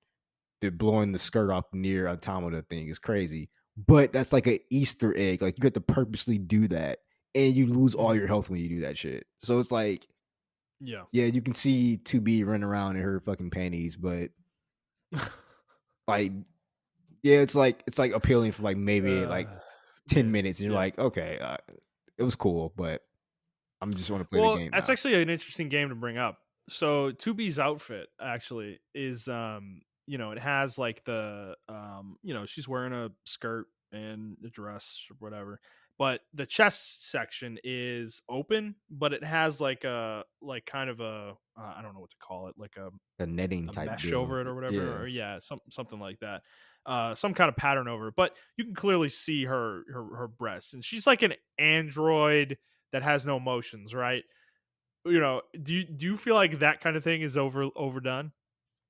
that blowing the skirt off near automata thing is crazy. But that's like an Easter egg. Like you have to purposely do that, and you lose all Mhm. your health when you do that shit. So it's like, Yeah. yeah, you can see 2B run around in her fucking panties, but like, yeah, it's like appealing for like maybe like uh, 10 yeah. minutes, and you're Yeah. like, okay, it was cool, but I'm just want to play the Well, game that's now. actually an interesting game to bring up. So 2B's outfit actually is it has like the she's wearing a skirt and a dress or whatever. But the chest section is open, but it has like kind of a I don't know what to call it, like A netting a type mesh deal. over it or whatever, Yeah. or yeah, something like that. Some kind of pattern over it, but you can clearly see her breasts, and she's like an android that has no emotions, right? Do you feel like that kind of thing is overdone,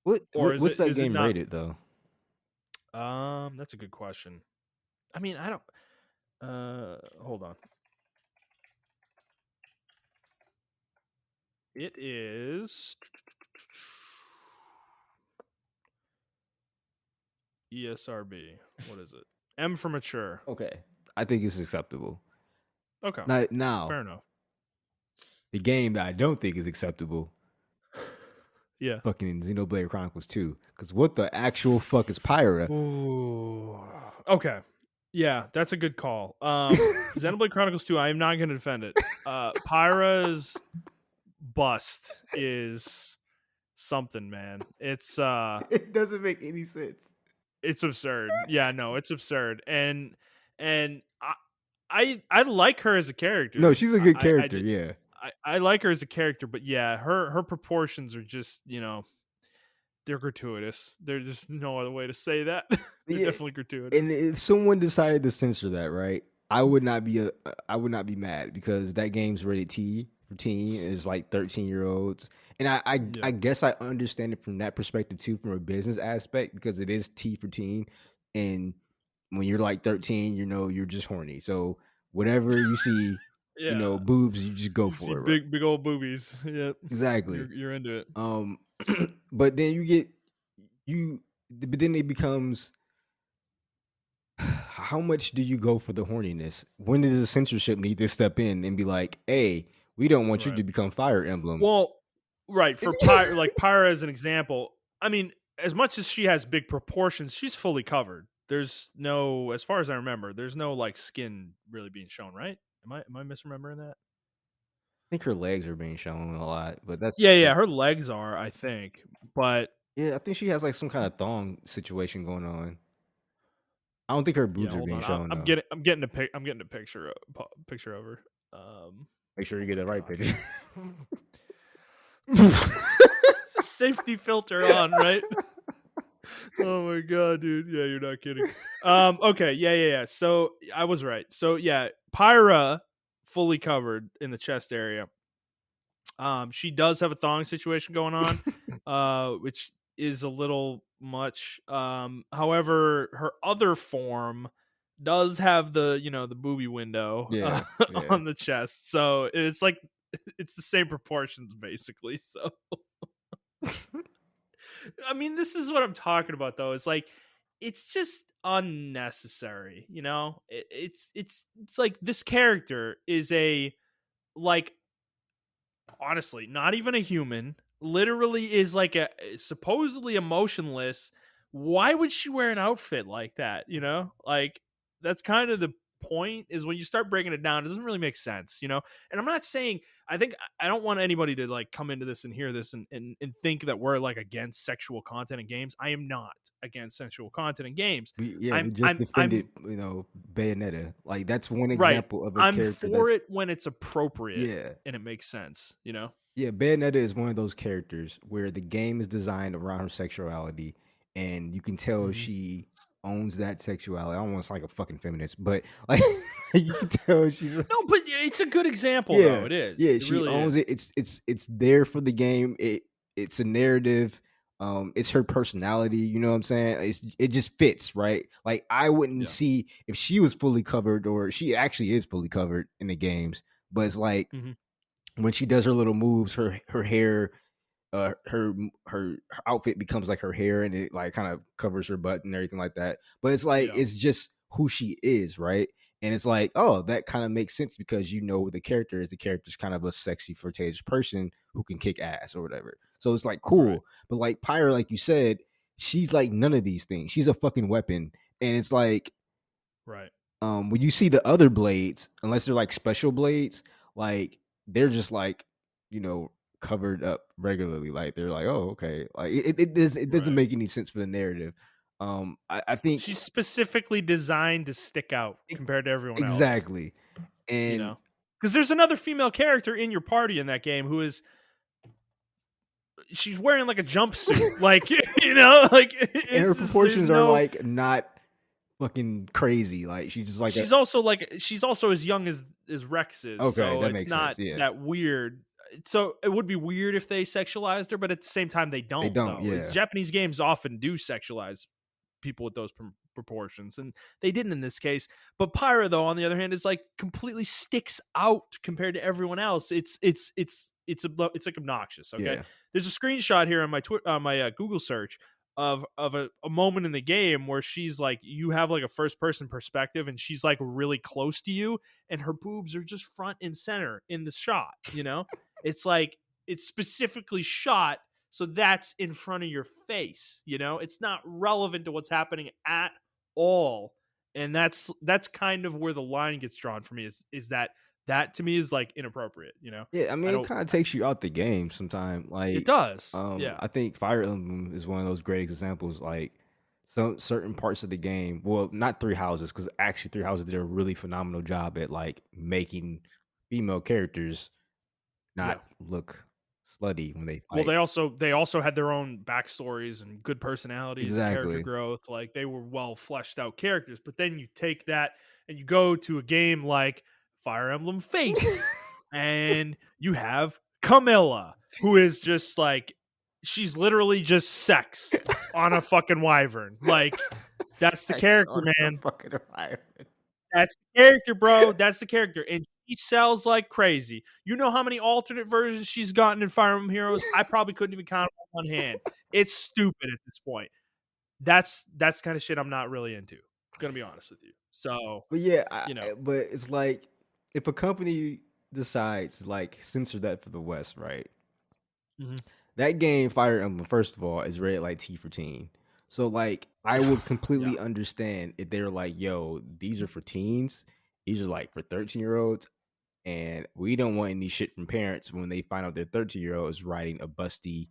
or is What's it that is it game not? rated though? That's a good question. I mean, I don't. Hold on. It is ESRB. What is it? M for mature. Okay. I think it's acceptable. Okay, Now, fair enough. the game that I don't think is acceptable, Yeah. fucking Xenoblade Chronicles 2. Because what the actual fuck is Pyra? Ooh. Okay. Yeah, that's a good call. Xenoblade Chronicles 2, I am not gonna defend it. Pyra's bust is something, man. It doesn't make any sense. It's absurd. Yeah, no, it's absurd. And I like her as a No, character. she's a good character, yeah. I like her as a character, but yeah, her proportions are just, they're gratuitous. There's just no other way to say that. They're Yeah, definitely and gratuitous. if someone decided to censor that, right? I would not be mad because that game's rated T for teen is like 13-year-olds. And Yeah. I guess I understand it from that perspective too, from a business aspect, because it is T for teen. And when you're like 13, you're just horny. So whatever you see, Yeah. boobs, you just go You see for it, right? big old boobies. Yep. Exactly. You're into it. Um but then you but then it becomes how much do you go for the horniness? When does the censorship need to step in and be like, "Hey, we don't want you Right. to become Fire Emblem." Well, right, for like Pyra as an example, I mean, as much as she has big proportions, she's fully covered. There's no, as far as I remember, there's no like skin really being shown, right? Am I misremembering that? think her legs are being shown a lot, but that's Yeah, her legs are, I think, but yeah, I think she has like some kind of thong situation going on. I don't think her yeah, boobs are hold being on. shown though. I'm getting a picture of her. Make sure you Oh get my the right gosh. picture. Safety filter on, right? Oh my god, dude. Yeah, you're not kidding. Okay, yeah. So I was right. So yeah, Pyra fully covered in the chest area. She does have a thong situation going on, which is a little much. However, her other form does have the booby window Yeah, yeah. on the chest, so it's like it's the same proportions basically. So I mean, this is what I'm talking about, though. It's like it's just unnecessary, you know. It's like this character is a like honestly, not even a human, literally is like a supposedly emotionless. Why would she wear an outfit like that? You know, like that's kind of the point is when you start breaking it down, it doesn't really make sense, you know? And I'm not saying, I think, I don't want anybody to like come into this and hear this and think that we're like against sexual content in games. I am not against sexual content in games. We just I'm defended, Bayonetta. Like that's one right. example of a I'm character for that's it when it's appropriate yeah. and it makes sense, you know? Yeah, Bayonetta is one of those characters where the game is designed around her sexuality, and you can tell Mhm. she owns that sexuality. I don't want to sound like a fucking feminist, but like you can tell she's No, but it's a good example though. yeah, It is. yeah. It She really owns is. it. It's there for the game. It's a narrative. It's her personality. You know what I'm saying? It just fits right. Like I wouldn't Yeah. see if she was fully covered, or she actually is fully covered in the games. But it's like Mhm. when she does her little moves, her hair, her outfit becomes like her hair, and it like kind of covers her butt and everything like that. But it's like Yeah. it's just who she is, right? And it's like, oh, that kind of makes sense because you know the character is. The character's kind of a sexy, flirtatious person who can kick ass or whatever. So it's like Right. cool. But like Pyre, like you said, she's like none of these things. She's a fucking weapon, and it's like Right. when you see the other blades, unless they're like special blades, like they're just like, you know, covered up regularly. Like they're like, oh, okay. Like it doesn't Right. make any sense for the narrative. I think She's specifically designed to stick out e- compared to everyone else, exactly. you And know? Because there's another female character in your party in that game who is she's wearing like a jumpsuit. Like, like and her it's just there's proportions are no like not fucking crazy. Like she's just like a she's also as young as Rex is, okay, so that it's makes sense. not Yeah. that weird. So it would be weird if they sexualized her, but at the same time they They don't don't, though. Is yeah. Japanese games often do sexualize people with those proportions, and they didn't in this case. But Pyra, though, on the other hand, is like completely sticks out compared to everyone else. It's like obnoxious. Okay, Yeah. there's a screenshot here on my Google search of a moment in the game where she's like you have like a first person perspective and she's like really close to you and her boobs are just front and center in the shot, it's like it's specifically shot so that's in front of your face, it's not relevant to what's happening at all. And that's kind of where the line gets drawn for me is that to me is like inappropriate, Yeah, I I mean, it don't kind of takes you out the game sometime. it Like, does, yeah. I think Fire Emblem is one of those great examples. Like, some certain parts of the game. Well, not Three Houses, because actually, Three Houses did a really phenomenal job at like making female characters Yeah. not look slutty when they Well, fight. they also had their own backstories and good personalities and character Exactly. growth. Like they were well fleshed out characters. But then you take that and you go to a game like Fire Emblem Fates, and you have Camilla, who is just like she's literally just sex on a fucking wyvern. Like that's the Sex character, on a man. fucking fire. That's the character, bro. That's the character. And she sells like crazy. You know how many alternate versions she's gotten in Fire Emblem Heroes? I probably couldn't even count on one hand. It's stupid at this point. That's kind of shit I'm not really into. Gonna be honest with you. So, But yeah, you know. but it's like if a company decides to like censor that for the West, right? Mhm. That game, Fire Emblem, first of all, is rated like T for teen. So like I would Yeah. completely understand if they're like, yo, these are for teens. These are like for 13-year-olds. and we don't want any shit from parents when they find out their 13-year-old is riding a busty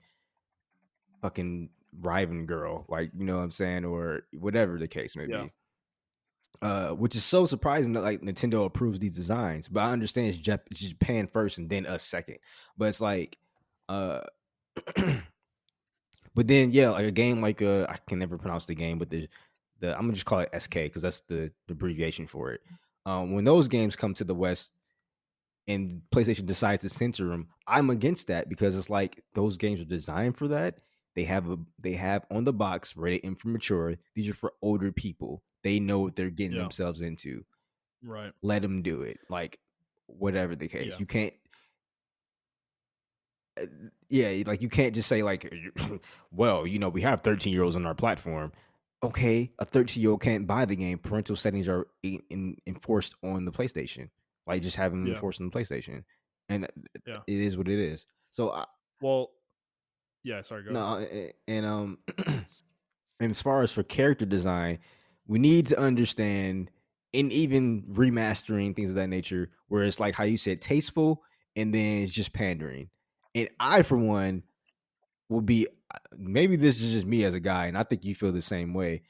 fucking Riven girl, like, you know what I'm saying, or whatever the case may Yeah. be. Which is so surprising that like Nintendo approves these designs, but I understand it's Japan first and then us second. But it's like, uh, but then yeah, like a game like I can never pronounce the game, but the I'm gonna just call it SK because that's the abbreviation for it. When those games come to the West and PlayStation decides to censor them, I'm against that because it's like those games are designed for that. They have on the box rated M for mature. These are for older people. They know what they're getting Yeah. themselves into. Right. Let them do it. Like whatever the case, Yeah. you can't. Yeah, like you can't just say like, well, you know, we have 13-year-olds on our platform. Okay, a 13-year-old can't buy the game. Parental settings are enforced on the PlayStation. Like just have them Yeah. enforced on the PlayStation, and Yeah. it is what it is. So Well, yeah, sorry, go ahead. no, and and as far as for character design, we need to understand, and even remastering things of that nature, where it's like how you said, tasteful, and then it's just pandering. And I, for one, will be, maybe this is just me as a guy, and I think you feel the same way.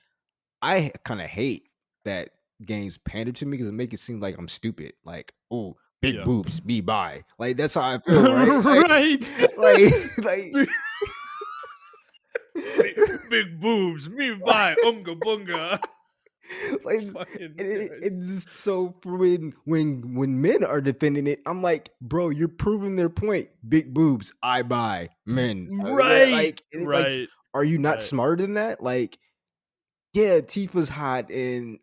I kind of hate that games pander to me because it make it seem like I'm stupid. Like, oh, big Yeah. boobs, be by. Like that's how I feel, right? Like, Right. like big, big boobs, me by unga bunga. like Fucking Christ. it's so for when men are defending it, I'm like, bro, you're proving their point. Big boobs, I buy men. Right. Like, Right. are you not Right. smarter than that? Like, yeah, Tifa's hot and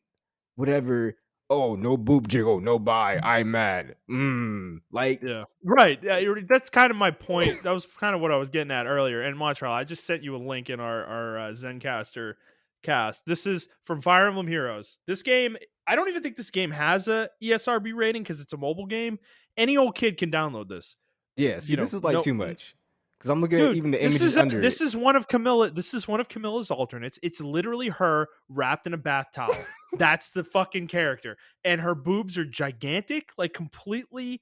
whatever. Oh, no boob jiggle, no buy. I'm mad. Like, Yeah. Right. Yeah, that's kind of my point. That was kind of what I was getting at earlier. And Montreal, I just sent you a link in our Zencaster cast. This is from Fire Emblem Heroes. This game, I don't even think this game has a ESRB rating because it's a mobile game. Any old kid can download this. yeah. See, You know, this is like no, too much because I'm looking at dude, even the images under it. this is one of Camilla. This is one of Camilla's alternates. It's literally her wrapped in a bath towel. That's the fucking character, and her boobs are gigantic, like completely.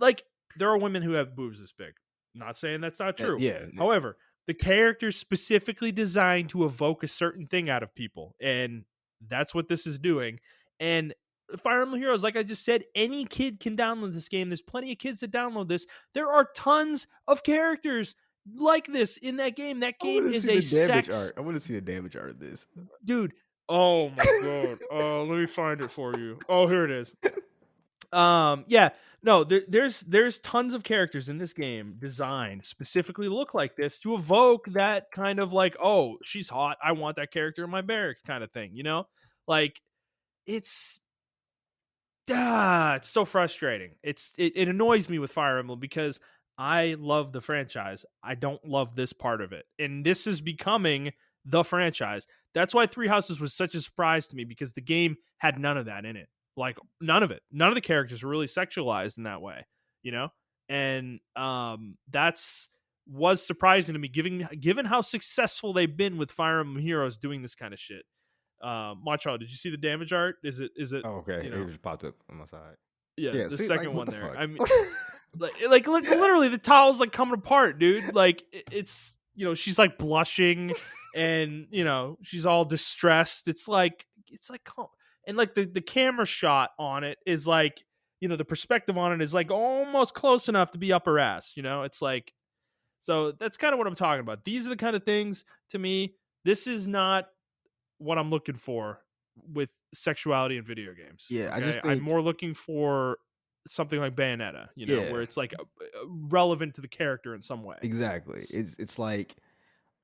Like there are women who have boobs this big. Not saying that's not true. Yeah, However, the character's specifically designed to evoke a certain thing out of people, and that's what this is doing. And Fire Emblem Heroes, like I just said, any kid can download this game. There's plenty of kids that download this. There are tons of characters like this in that game. That I game want to is see a the damage sex art. I want to see the damage art of this. dude. Oh my god. Oh, let me find it for you. Oh, here it is. Yeah, no, there's tons of characters in this game designed specifically to look like this to evoke that kind of like, oh, she's hot, I want that character in my barracks kind of thing, you know? Like it's it's so frustrating. It annoys me with Fire Emblem because I love the franchise. I don't love this part of it. And this is becoming the franchise. That's why Three Houses was such a surprise to me because the game had none of that in it. Like none of it. None of the characters were really sexualized in that way, you know? And that's was surprising to me given how successful they've been with Fire Emblem Heroes doing this kind of shit. Macho, did you see the damage art? Is it Oh, okay. you It know just popped up on my side. yeah, Yeah. the See, like, second what one the there. fuck? I mean, like literally, the towel's like coming apart, dude. Like it's she's like blushing, and she's all distressed. It's like, and like the camera shot on it is like the perspective on it is like almost close enough to be up her ass. It's like so that's kind of what I'm talking about. These are the kind of things to me. This is not what I'm looking for with sexuality in video games. Yeah, I Okay, just I'm think, more looking for something like Bayonetta, where yeah, it's like relevant to the character in some way. exactly. It's like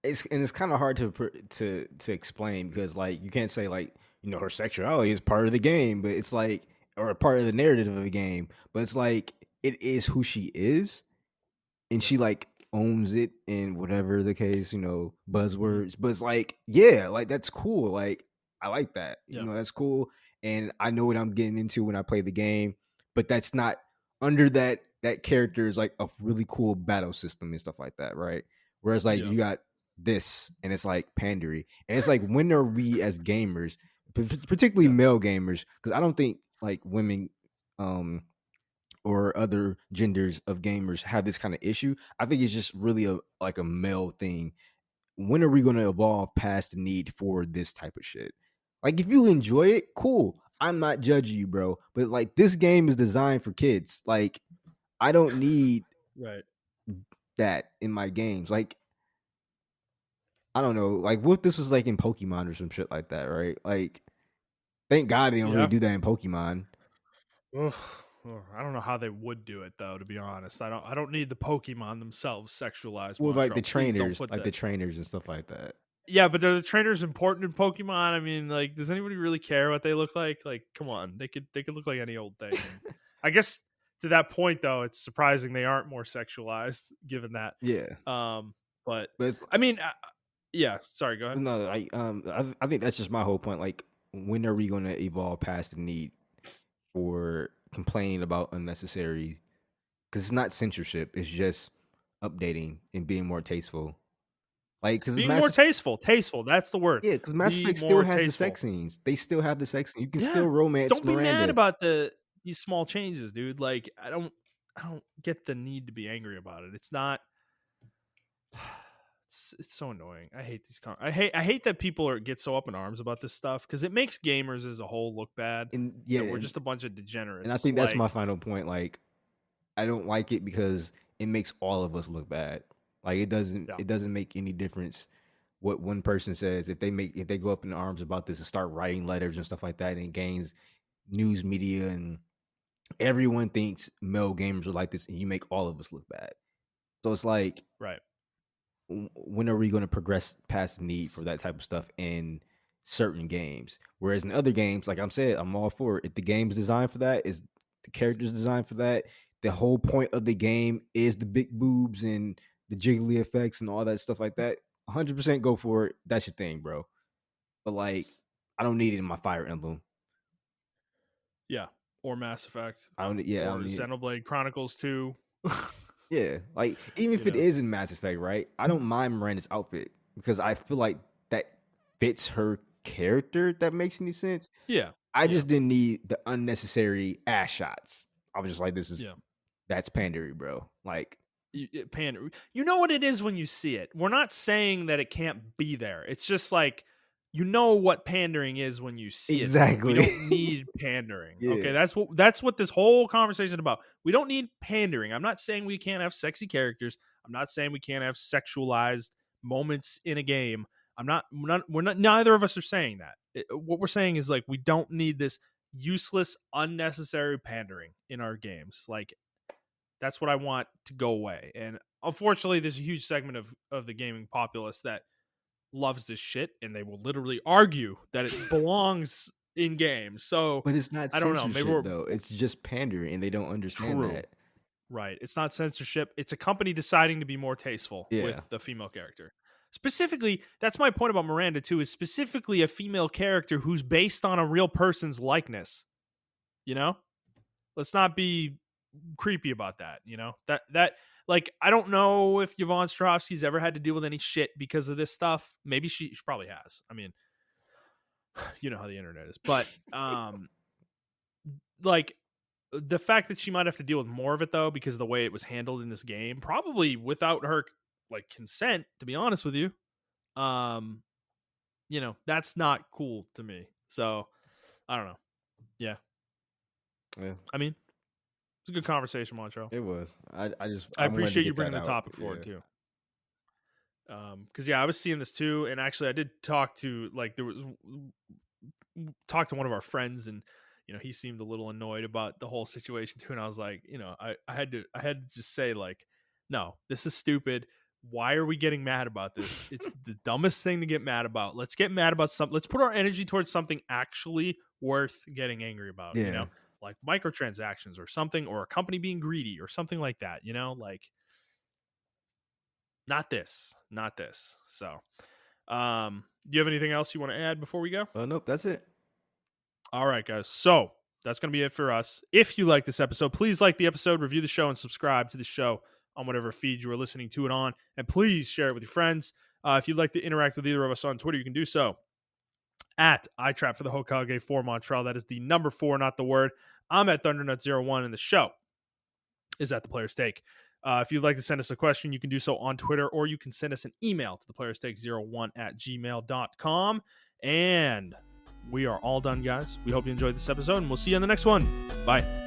it's kind of hard to explain because like you can't say like her sexuality is part of the game, but it's like, or a part of the narrative of the game, but it's like it is who she is, and Yeah. she like owns it in whatever the case, Mhm. buzzwords. But it's like, yeah, like that's cool. Like I like that. Yeah. That's cool. And I know what I'm getting into when I play the game, but that's not under that character is like a really cool battle system and stuff like that, right? Whereas like Yeah. you got this and it's like pandery. And it's like, when are we as gamers, particularly Yeah. male gamers, because I don't think like women um or other genders of gamers have this kind of issue. I think it's just really a male thing. When are we going to evolve past the need for this type of shit? Like, if you enjoy it, cool. I'm not judging you, bro. But like, this game is designed for kids. Like, I don't need Right. that in my games. Like, I don't know. Like, what if this was like in Pokemon or some shit like that, right? Like, thank God they don't really Yeah. do that in Pokemon. Ugh. I don't know how they would do it though. To be honest, I don't need the Pokemon themselves sexualized. Well, like Montreal, please don't put the that. trainers and stuff like that. Yeah, but are the trainers important in Pokemon? I mean, like, does anybody really care what they look like? Like, come on, they could look like any old thing. And I guess to that point though, it's surprising they aren't more sexualized, given that. Yeah, But but it's I mean, yeah. Sorry, go ahead. no, I think that's just my whole point. Like, when are we going to evolve past the need for complaining about unnecessary? Because it's not censorship; it's just updating and being more tasteful. Like, because Being more tasteful, tasteful. That's the word. yeah, because Mass Be Effect still more has the tasteful. sex scenes. They still have the sex scene. You can Yeah. still romance Don't be mad Miranda. about these small changes, dude. Like, I don't get the need to be angry about it. It's not. It's so annoying. I hate these. I hate that people get so up in arms about this stuff because it makes gamers as a whole look bad. And yeah, That we're just a bunch of and I degenerates. think that's my Like, final point. Like, I don't like it because it makes all of us look bad. Like, yeah, it doesn't make any difference what one person says if they go up in arms about this and start writing letters and stuff like that and gains news media and everyone thinks male gamers are like this and you make all of us look bad. So it's like, right. when are we going to progress past the need for that type of stuff in certain games? Whereas in other games, like I'm said, I'm all for it. If the game's designed for that, is the characters designed for that, the whole point of the game is the big boobs and the jiggly effects and all that stuff like that. 100% go for it. That's your thing, bro. But like, I don't need it in my Fire Emblem. Yeah, or Mass Effect, I don't. Yeah, I or don't need it. Xenoblade Chronicles 2. Yeah, like even You if it know. is in Mass Effect, right? I don't mind Miranda's outfit because I feel like that fits her character. If that makes any sense. Yeah, I yeah, just didn't need the unnecessary ass shots. I was just like, yeah. that's pandering, bro. Like, Pander. You know what it is when you see it. We're not saying that it can't be there. It's just like you know what pandering is when you see it though. We exactly. don't need pandering. Yeah, Okay? That's what this whole conversation is about. We don't need pandering. I'm not saying we can't have sexy characters. I'm not saying we can't have sexualized moments in a game. We're not neither of us are saying that. What we're saying is like we don't need this useless unnecessary pandering in our games. Like that's what I want to go away. And unfortunately, there's a huge segment of the gaming populace that loves this shit, and they will literally argue that it belongs in games. So but it's not I don't know. Maybe censorship we're though. It's just pandering, and they don't understand true. that. Right. It's not censorship. It's a company deciding to be more tasteful with Yeah, the female character. Specifically, that's my point about Miranda too, is specifically a female character who's based on a real person's likeness. You know? Let's not be creepy about that. That like I don't know if Yvonne Strahovski's ever had to deal with any shit because of this stuff. Maybe she probably has. I mean, you know how the internet is, but like the fact that she might have to deal with more of it though because of the way it was handled in this game, probably without her like consent. To be honest with you, um, that's not cool to me. So I don't know. Yeah, yeah, I mean, it's a good conversation, Montreal. it was. I I wanted to appreciate you get bringing that the out. topic Yeah. forward too. Because yeah, I was seeing this too, and actually, I did talk to talk to one of our friends, and he seemed a little annoyed about the whole situation too. And I was like, I had to just say like, no, this is stupid. Why are we getting mad about this? It's the dumbest thing to get mad about. Let's get mad about something. Let's put our energy towards something actually worth getting angry about. Yeah. Like microtransactions or something, or a company being greedy or something like that. Like not this. So, do you have anything else you want to add before we go? Nope, that's it. All right, guys. So that's going to be it for us. If you like this episode, please like the episode, review the show, and subscribe to the show on whatever feed you are listening to it on. And please share it with your friends. If you'd like to interact with either of us on Twitter, you can do so at iTrap for the Hokage for Montreal. That is the number 4, not the word. I'm at ThunderNut01 in the show. is at the Player's Take. If you'd like to send us a question, you can do so on Twitter, or you can send us an email to theplayerstake01@gmail.com. And we are all done, guys. We hope you enjoyed this episode, and we'll see you on the next one. Bye.